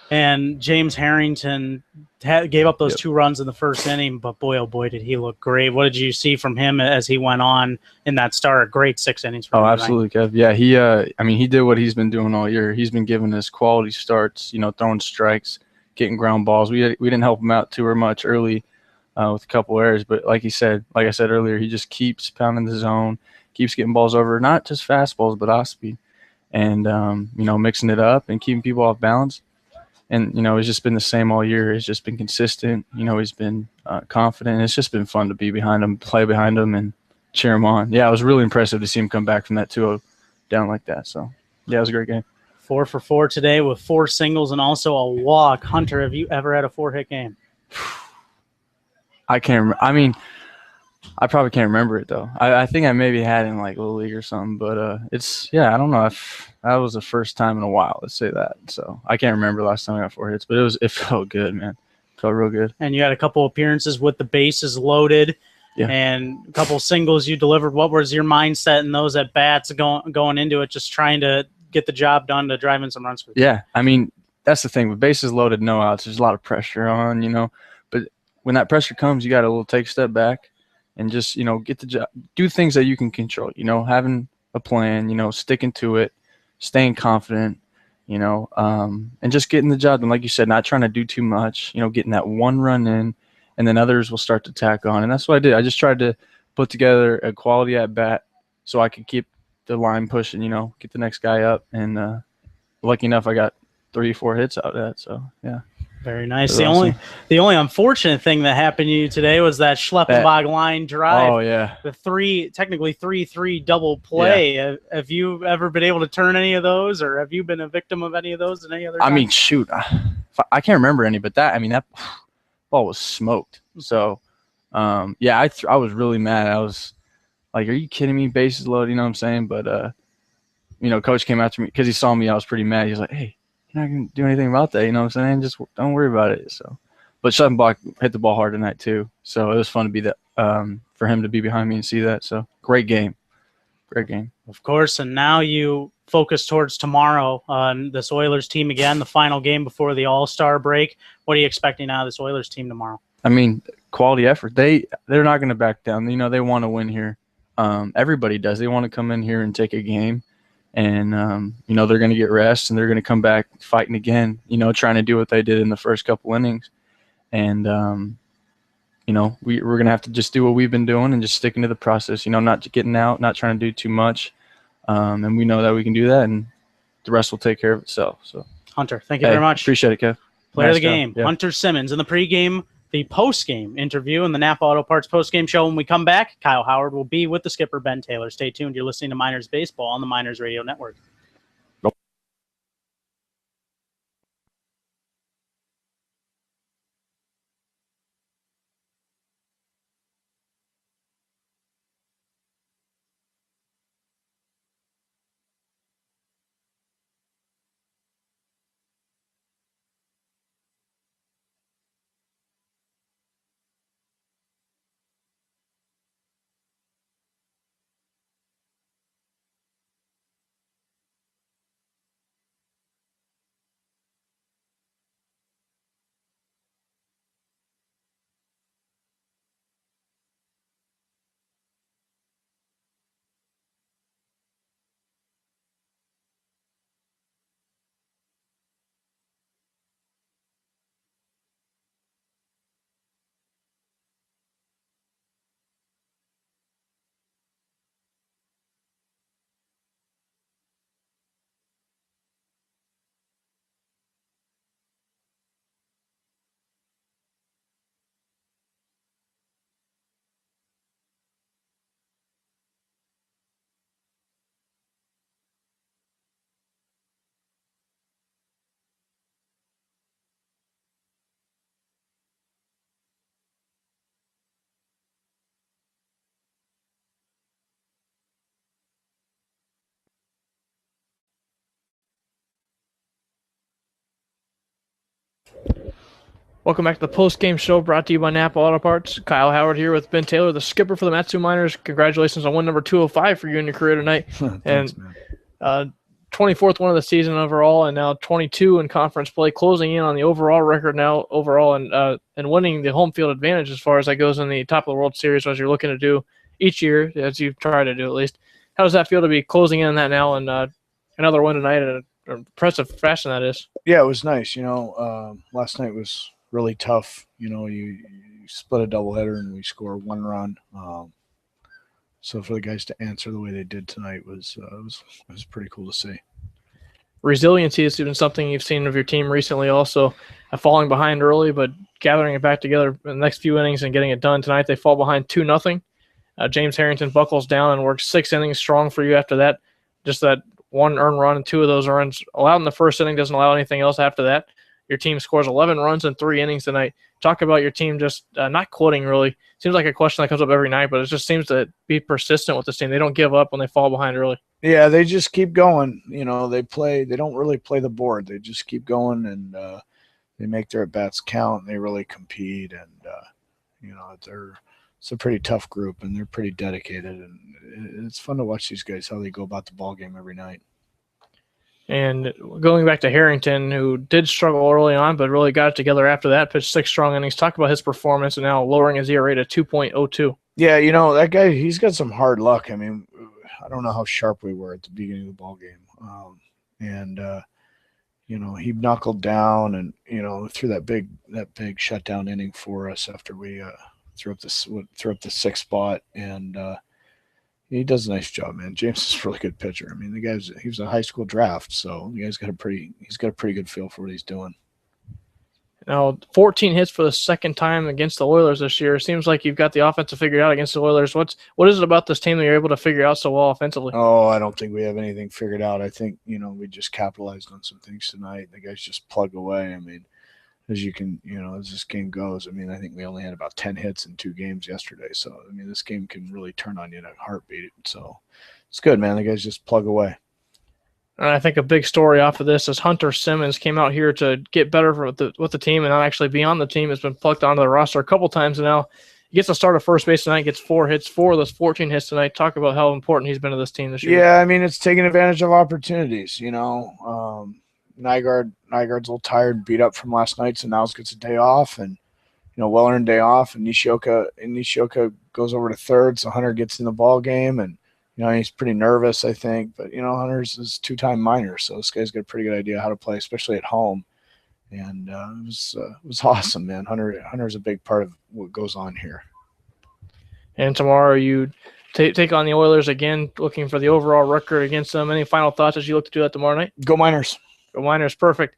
And James Harrington gave up those Yep. 2 runs in the first inning, but boy, oh boy, did he look great. What did you see from him as he went on in that start? Great 6 innings for him. Oh, absolutely, Kev. Yeah, he did what he's been doing all year. He's been giving us quality starts, throwing strikes, getting ground balls. We didn't help him out too much early with a couple errors, but like I said earlier, he just keeps pounding the zone, keeps getting balls over, not just fastballs, but off speed, and mixing it up and keeping people off balance. And, it's just been the same all year. It's just been consistent. He's been confident. It's just been fun to be behind him, play behind him, and cheer him on. Yeah, it was really impressive to see him come back from that 2-0 down like that. So, yeah, it was a great game. 4 for 4 today with 4 singles and also a walk. Hunter, have you ever had a 4-hit game? I can't remember. I mean, I probably can't remember it, though. I think I maybe had it in, like, Little League or something. But, I don't know if that was the first time in a while, let's say that. So, I can't remember the last time I got 4 hits. But it felt good, man. It felt real good. And you had a couple appearances with the bases loaded. Yeah. And a couple singles you delivered. What was your mindset in those at bats going into it, just trying to get the job done to drive in some runs for you? Yeah, I mean, that's the thing. With bases loaded, no outs, there's a lot of pressure on, But when that pressure comes, you got to take a step back and just, get the job, do things that you can control, having a plan, sticking to it, staying confident, and just getting the job done. Like you said, not trying to do too much, getting that one run in, and then others will start to tack on. And that's what I did. I just tried to put together a quality at bat so I could keep the line pushing, get the next guy up. And lucky enough, I got 3-4 hits out of that. So, yeah. Very nice. Awesome. The only unfortunate thing that happened to you today was that Schleppenbach line drive. Oh, yeah. The 3-3 double play. Yeah. Have you ever been able to turn any of those, or have you been a victim of any of those in any other time? I mean, shoot. I can't remember any, but that ball was smoked. So, I was really mad. I was like, are you kidding me? Bases loaded, you know what I'm saying? But, Coach came after me because he saw me. I was pretty mad. He was like, hey, you're not going to do anything about that. You know what I'm saying? Just don't worry about it. So, but Schleppenbach hit the ball hard tonight too. So it was fun to be that, for him to be behind me and see that. So great game. Great game. Of course. And now you focus towards tomorrow on this Oilers team again, the final game before the All-Star break. What are you expecting out of this Oilers team tomorrow? I mean, quality effort. They're not going to back down. They want to win here. Everybody does. They want to come in here and take a game. And, they're going to get rest, and they're going to come back fighting again, trying to do what they did in the first couple innings. And, we're going to have to just do what we've been doing and just sticking to the process, not getting out, not trying to do too much. And we know that we can do that, and the rest will take care of itself. So, Hunter, thank you very much. Appreciate it, Kev. Player of the game, yeah. Hunter Simmons in the pregame, the postgame interview, and the Napa Auto Parts postgame show. When we come back, Kyle Howard will be with the skipper, Ben Taylor. Stay tuned. You're listening to Miners Baseball on the Miners Radio Network. Welcome back to the post-game show brought to you by Napa Auto Parts. Kyle Howard here with Ben Taylor, the skipper for the Matsu Miners. Congratulations on win number 205 for you in your career tonight. Thanks, man. 24th win of the season overall, and now 22 in conference play, closing in on the overall record now overall, and winning the home field advantage as far as that goes in the top of the World Series, as you're looking to do each year, as you try to do at least. How does that feel to be closing in on that now and another win tonight in an impressive fashion that is? Yeah, it was nice. Last night was really tough. You split a doubleheader and we score 1 run. So for the guys to answer the way they did tonight was pretty cool to see. Resiliency has been something you've seen of your team recently also, falling behind early but gathering it back together in the next few innings and getting it done. Tonight they fall behind 2-0. James Harrington buckles down and works 6 innings strong for you after that. Just that 1 earned run and 2 of those runs allowed in the first inning, doesn't allow anything else after that. Your team scores 11 runs in 3 innings tonight. Talk about your team just not quitting, really. Seems like a question that comes up every night, but it just seems to be persistent with this team. They don't give up when they fall behind early. Yeah, they just keep going. They don't really play the board. They just keep going, and they make their at-bats count, and they really compete. And, it's a pretty tough group, and they're pretty dedicated. And it's fun to watch these guys, how they go about the ball game every night. And going back to Harrington, who did struggle early on, but really got it together after that, pitched 6 strong innings. Talk about his performance and now lowering his ERA to 2.02. Yeah, that guy, he's got some hard luck. I mean, I don't know how sharp we were at the beginning of the ball game. He knuckled down and, threw that big shutdown inning for us after we threw up the 6th spot. And he does a nice job, man. James is a really good pitcher. I mean, he was a high school draft, so the guy's got a pretty good feel for what he's doing. Now, 14 hits for the second time against the Oilers this year. It seems like you've got the offense figured out against the Oilers. What is it about this team that you're able to figure out so well offensively? Oh, I don't think we have anything figured out. I think, we just capitalized on some things tonight. The guys just plug away. I mean, as this game goes, I think we only had about 10 hits in 2 games yesterday. So, this game can really turn on you in a heartbeat. So it's good, man. The guys just plug away. And I think a big story off of this is Hunter Simmons came out here to get better with the team and not actually be on the team. Has been plucked onto the roster a couple times now. He gets to start at first base tonight, gets 4 hits, 4 of those 14 hits tonight. Talk about how important he's been to this team this year. Yeah, it's taking advantage of opportunities, Nygaard's a little tired and beat up from last night, so Niles gets a day off and, well-earned day off, and Nishioka goes over to third, so Hunter gets in the ball game, and, he's pretty nervous, I think. But, Hunter's is 2-time minor, so this guy's got a pretty good idea how to play, especially at home. And it was awesome, man. Hunter's a big part of what goes on here. And tomorrow you take on the Oilers again, looking for the overall record against them. Any final thoughts as you look to do that tomorrow night? Go Miners. Go Miners, perfect.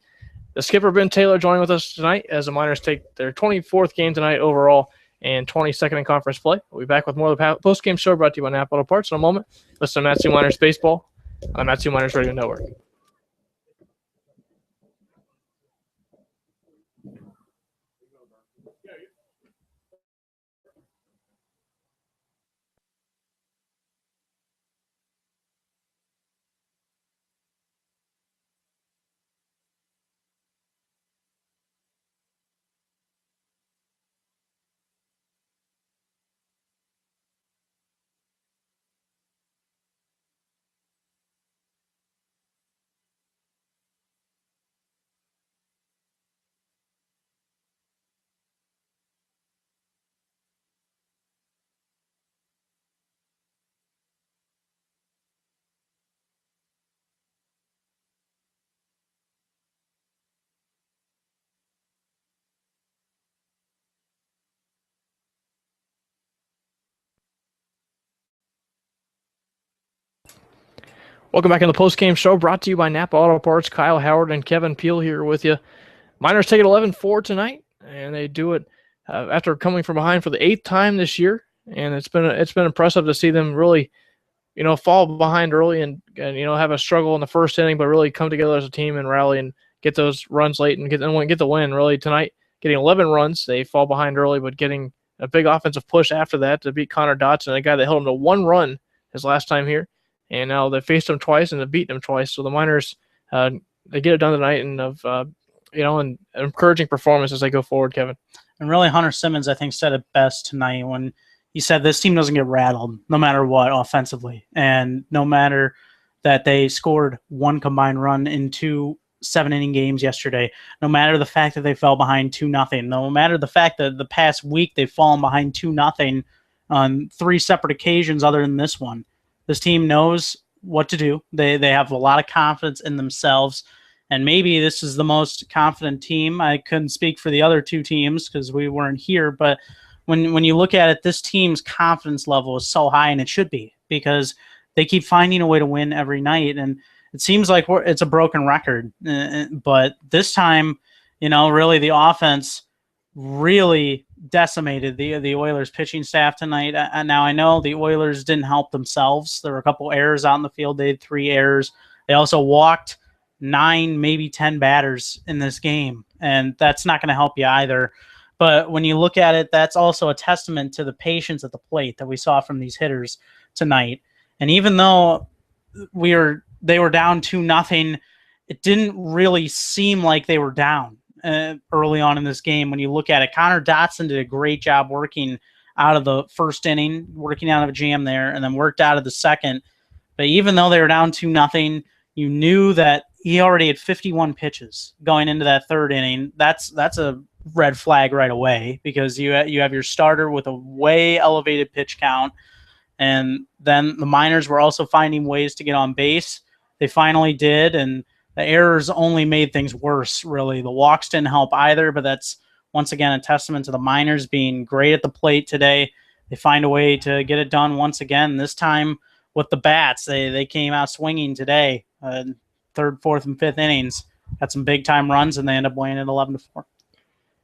The skipper, Ben Taylor, joining with us tonight as the Miners take their 24th game tonight overall and 22nd in conference play. We'll be back with more of the post-game show brought to you by Napa Auto Parts in a moment. Listen to Matsu Miners Baseball on the Matsu Miners Radio Network. Welcome back in the post-game show brought to you by Napa Auto Parts. Kyle Howard and Kevin Peel here with you. Miners take it 11-4 tonight, and they do it after coming from behind for the 8th time this year. And it's been impressive to see them really, fall behind early and have a struggle in the first inning, but really come together as a team and rally and get those runs late and get the win. Really tonight, getting 11 runs, they fall behind early, but getting a big offensive push after that to beat Connor Dotson, a guy that held him to 1 run his last time here. And now they faced him twice and have beaten him twice. So the Miners, they get it done tonight and have and encouraging performance as they go forward, Kevin. And really, Hunter Simmons, I think, said it best tonight when he said this team doesn't get rattled no matter what offensively. And no matter that they scored one combined run in 2 7-inning games yesterday, no matter the fact that they fell behind 2-0, no matter the fact that the past week they've fallen behind 2-0 on 3 separate occasions other than this one. This team knows what to do. They have a lot of confidence in themselves. And maybe this is the most confident team. I couldn't speak for the other 2 teams because we weren't here. But when you look at it, this team's confidence level is so high, and it should be, because they keep finding a way to win every night. And it seems like it's a broken record. But this time, really the offense really decimated the Oilers pitching staff tonight. Now, I know the Oilers didn't help themselves. There were a couple errors out in the field. They had 3 errors. They also walked 9, maybe 10 batters in this game, and that's not going to help you either. But when you look at it, that's also a testament to the patience at the plate that we saw from these hitters tonight. And even though they were down 2-0, it didn't really seem like they were down early on in this game. When you look at it, Connor Dotson did a great job working out of the first inning, working out of a jam there, and then worked out of the second. But even though they were down 2-0, you knew that he already had 51 pitches going into that third inning. That's a red flag right away, because you have your starter with a way elevated pitch count. And then the Miners were also finding ways to get on base. They finally did, and the errors only made things worse, really. The walks didn't help either, but that's, once again, a testament to the Miners being great at the plate today. They find a way to get it done once again, this time with the bats. They came out swinging today, third, fourth, and fifth innings. Got some big-time runs, and they end up winning at 11-4.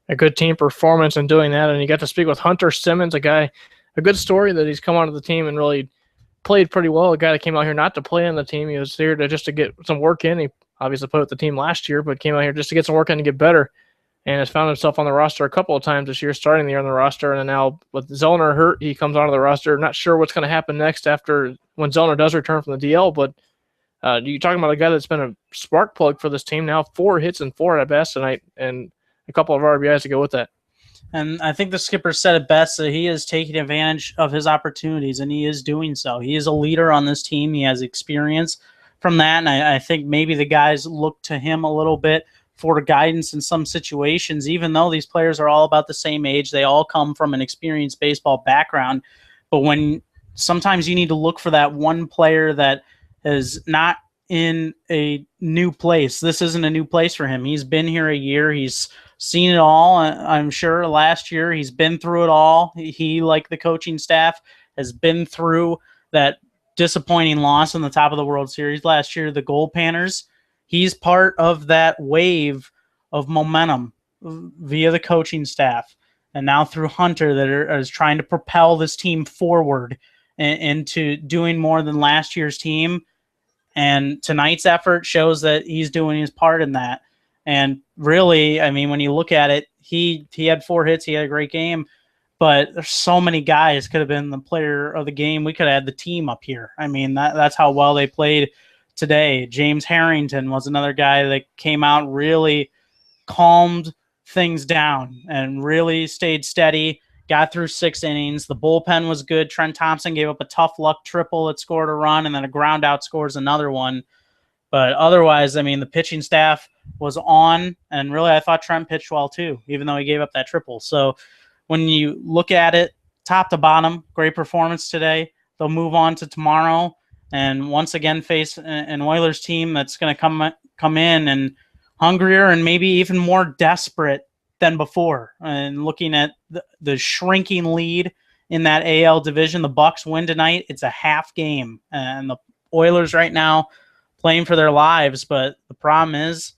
A good team performance in doing that, and you got to speak with Hunter Simmons, a good story that he's come onto the team and really played pretty well. A guy that came out here not to play on the team. He was here just to get some work in. He obviously played with the team last year, but came out here just to get some work in and get better, and has found himself on the roster a couple of times this year, starting the year on the roster, and then now with Zellner hurt, he comes onto the roster. Not sure what's going to happen next after when Zellner does return from the DL, but you're talking about a guy that's been a spark plug for this team now, 4 hits and 4 at best tonight, and a couple of RBIs to go with that. And I think the skipper said it best, that he is taking advantage of his opportunities, and he is doing so. He is a leader on this team. He has experience from that, and I think maybe the guys look to him a little bit for guidance in some situations, even though these players are all about the same age. They all come from an experienced baseball background. But when sometimes you need to look for that one player that is not in a new place. This isn't a new place for him. He's been here a year. He's seen it all. I'm sure last year he's been through it all. He, like the coaching staff, has been through that disappointing loss on the top of the World Series last year, the Gold Panners. He's part of that wave of momentum via the coaching staff, and now through Hunter, that is trying to propel this team forward into doing more than last year's team. And tonight's effort shows that he's doing his part in that. And really, I mean, when you look at it, he had 4 hits. He had a great game. But there's so many guys could have been the player of the game. We could have had the team up here. I mean, that's how well they played today. James Harrington was another guy that came out, really calmed things down and really stayed steady, got through 6 innings. The bullpen was good. Trent Thompson gave up a tough luck triple that scored a run, and then a ground out scores another one. But otherwise, I mean, the pitching staff was on, and really I thought Trent pitched well too, even though he gave up that triple. So when you look at it top to bottom, great performance today. They'll move on to tomorrow and once again face an Oilers team that's going to come in and hungrier and maybe even more desperate than before. And looking at the shrinking lead in that AL division, the Bucks win tonight. It's a half game, and the Oilers right now playing for their lives. But the problem is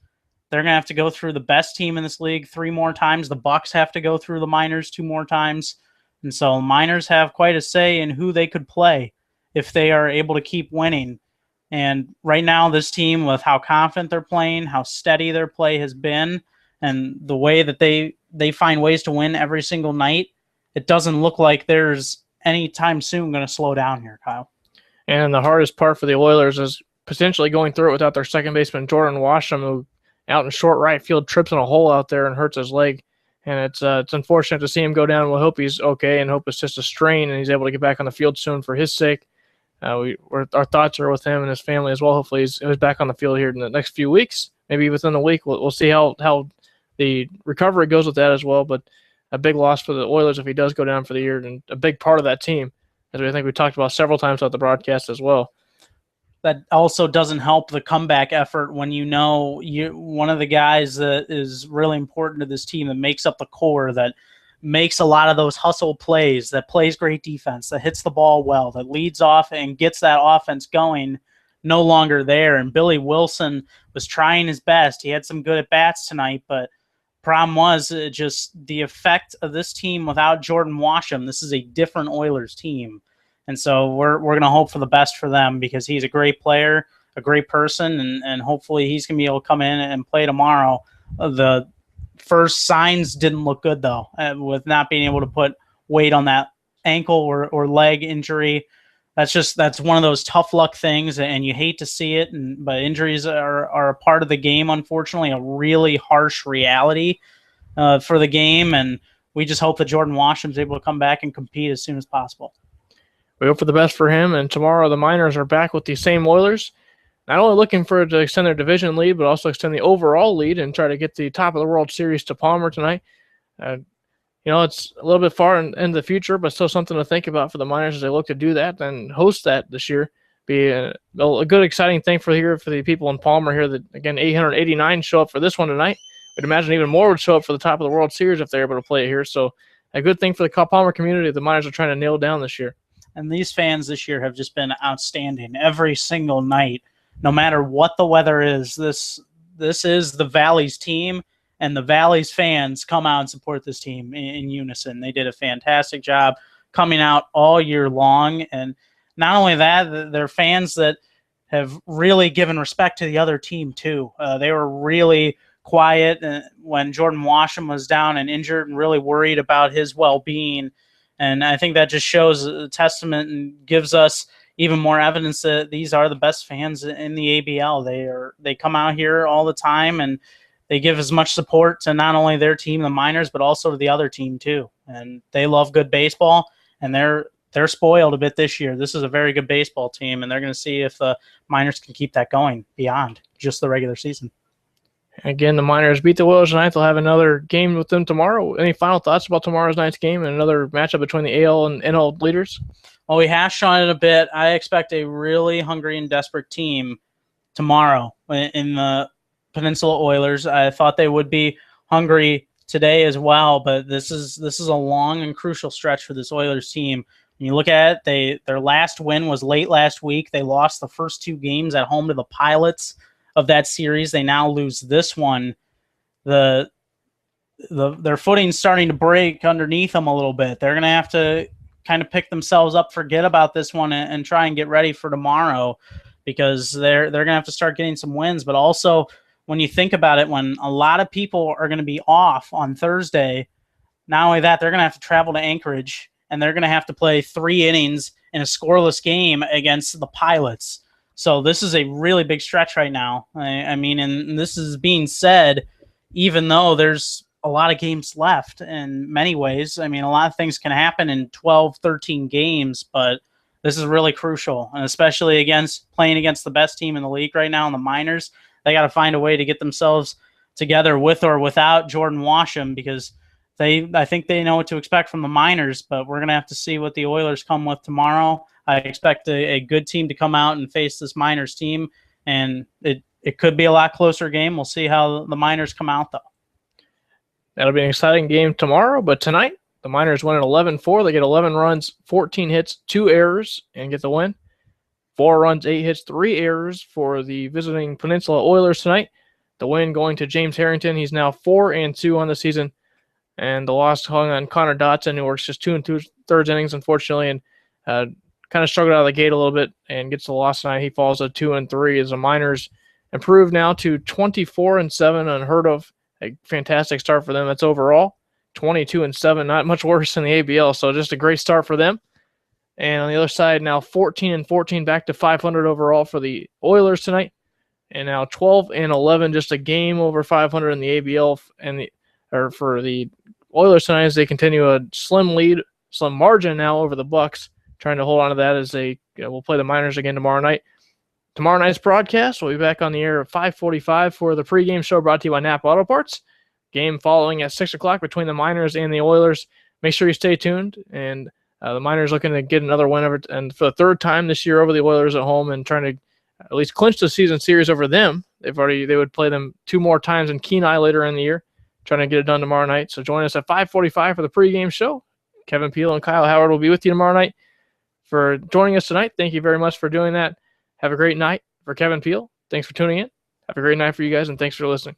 they're going to have to go through the best team in this league 3 more times. The Bucks have to go through the Miners 2 more times. And so Miners have quite a say in who they could play if they are able to keep winning. And right now, this team, with how confident they're playing, how steady their play has been, and the way that they find ways to win every single night, it doesn't look like there's any time soon going to slow down here, Kyle. And the hardest part for the Oilers is potentially going through it without their second baseman, Jordan Washam, who out in short right field, trips in a hole out there and hurts his leg. And it's unfortunate to see him go down. We'll hope he's okay and hope it's just a strain and he's able to get back on the field soon for his sake. Our thoughts are with him and his family as well. Hopefully he's back on the field here in the next few weeks. Maybe within a week. We'll see how the recovery goes with that as well. But a big loss for the Oilers if he does go down for the year, and a big part of that team, as I think we talked about several times throughout the broadcast as well. That also doesn't help the comeback effort when you know one of the guys that is really important to this team that makes up the core, that makes a lot of those hustle plays, that plays great defense, that hits the ball well, that leads off and gets that offense going, no longer there. And Billy Wilson was trying his best. He had some good at-bats tonight, but problem was just the effect of this team without Jordan Washam. This is a different Oilers team. And so we're going to hope for the best for them because he's a great player, a great person, and hopefully he's going to be able to come in and play tomorrow. The first signs didn't look good, though, with not being able to put weight on that ankle or leg injury. That's one of those tough luck things, and you hate to see it. But injuries are a part of the game, unfortunately, a really harsh reality for the game. And we just hope that Jordan Washam's able to come back and compete as soon as possible. We hope for the best for him. And tomorrow the Miners are back with the same Oilers, not only looking for it to extend their division lead, but also extend the overall lead and try to get the top of the World Series to Palmer tonight. It's a little bit far in the future, but still something to think about for the Miners as they look to do that and host that this year. Be a good, exciting thing for the people in Palmer here. That again, 889 show up for this one tonight. I'd imagine even more would show up for the top of the World Series if they're able to play it here. So a good thing for the Palmer community the Miners are trying to nail down this year. And these fans this year have just been outstanding every single night, no matter what the weather is. This is the Valley's team. And the Valley's fans come out and support this team in unison. They did a fantastic job coming out all year long. And not only that, they're fans that have really given respect to the other team, too. They were really quiet when Jordan Washam was down and injured and really worried about his well-being. And I think that just shows a testament and gives us even more evidence that these are the best fans in the ABL. They come out here all the time, and they give as much support to not only their team, the Miners, but also to the other team too. And they love good baseball, and they're spoiled a bit this year. This is a very good baseball team, and they're going to see if the Miners can keep that going beyond just the regular season. Again, the Miners beat the Oilers tonight. They'll have another game with them tomorrow. Any final thoughts about tomorrow's night's game and another matchup between the AL and NL leaders? Well, we hashed on it a bit. I expect a really hungry and desperate team tomorrow in the Peninsula Oilers. I thought they would be hungry today as well, but this is a long and crucial stretch for this Oilers team. When you look at it, their last win was late last week. They lost the first two games at home to the Pilots of that series. They now lose this one. Their footing's starting to break underneath them a little bit. They're going to have to kind of pick themselves up, forget about this one, and try and get ready for tomorrow, because they're going to have to start getting some wins. But also, when you think about it, when a lot of people are going to be off on Thursday, not only that, they're going to have to travel to Anchorage, and they're going to have to play 3 innings in a scoreless game against the Pilots. So this is a really big stretch right now. I mean, and this is being said, even though there's a lot of games left in many ways. I mean, a lot of things can happen in 12, 13 games, but this is really crucial, and especially playing against the best team in the league right now in the Miners. They got to find a way to get themselves together with or without Jordan Washam, because I think they know what to expect from the Miners, but we're going to have to see what the Oilers come with tomorrow. I expect a good team to come out and face this Miners team, and it could be a lot closer game. We'll see how the Miners come out, though. That'll be an exciting game tomorrow, but tonight the Miners win at 11-4. They get 11 runs, 14 hits, 2 errors, and get the win. 4 runs, 8 hits, 3 errors for the visiting Peninsula Oilers tonight. The win going to James Harrington. He's now 4-2 on the season. And the loss hung on Connor Dotson, who works just 2 2/3 innings, unfortunately, and kind of struggled out of the gate a little bit and gets the loss tonight. He falls to 2-3 as the Miners improve now to 24-7, unheard of. A fantastic start for them. That's overall 22-7, not much worse than the ABL. So just a great start for them. And on the other side, now 14-14, back to 500 overall for the Oilers tonight. and now 12-11, just a game over 500 in the ABL, for the Oilers tonight as they continue a slim margin now over the Bucks, trying to hold on to that as they will play the Miners again tomorrow night. Tomorrow night's broadcast, we'll be back on the air at 5:45 for the pregame show brought to you by Napa Auto Parts. Game following at 6 o'clock between the Miners and the Oilers. Make sure you stay tuned. And the Miners looking to get another win and for the third time this year over the Oilers at home and trying to at least clinch the season series over them. They would play them 2 more times in Kenai later in the year, trying to get it done tomorrow night. So join us at 5:45 for the pregame show. Kevin Peel and Kyle Howard will be with you tomorrow night. For joining us tonight, thank you very much for doing that. Have a great night. For Kevin Peel, thanks for tuning in. Have a great night for you guys, and thanks for listening.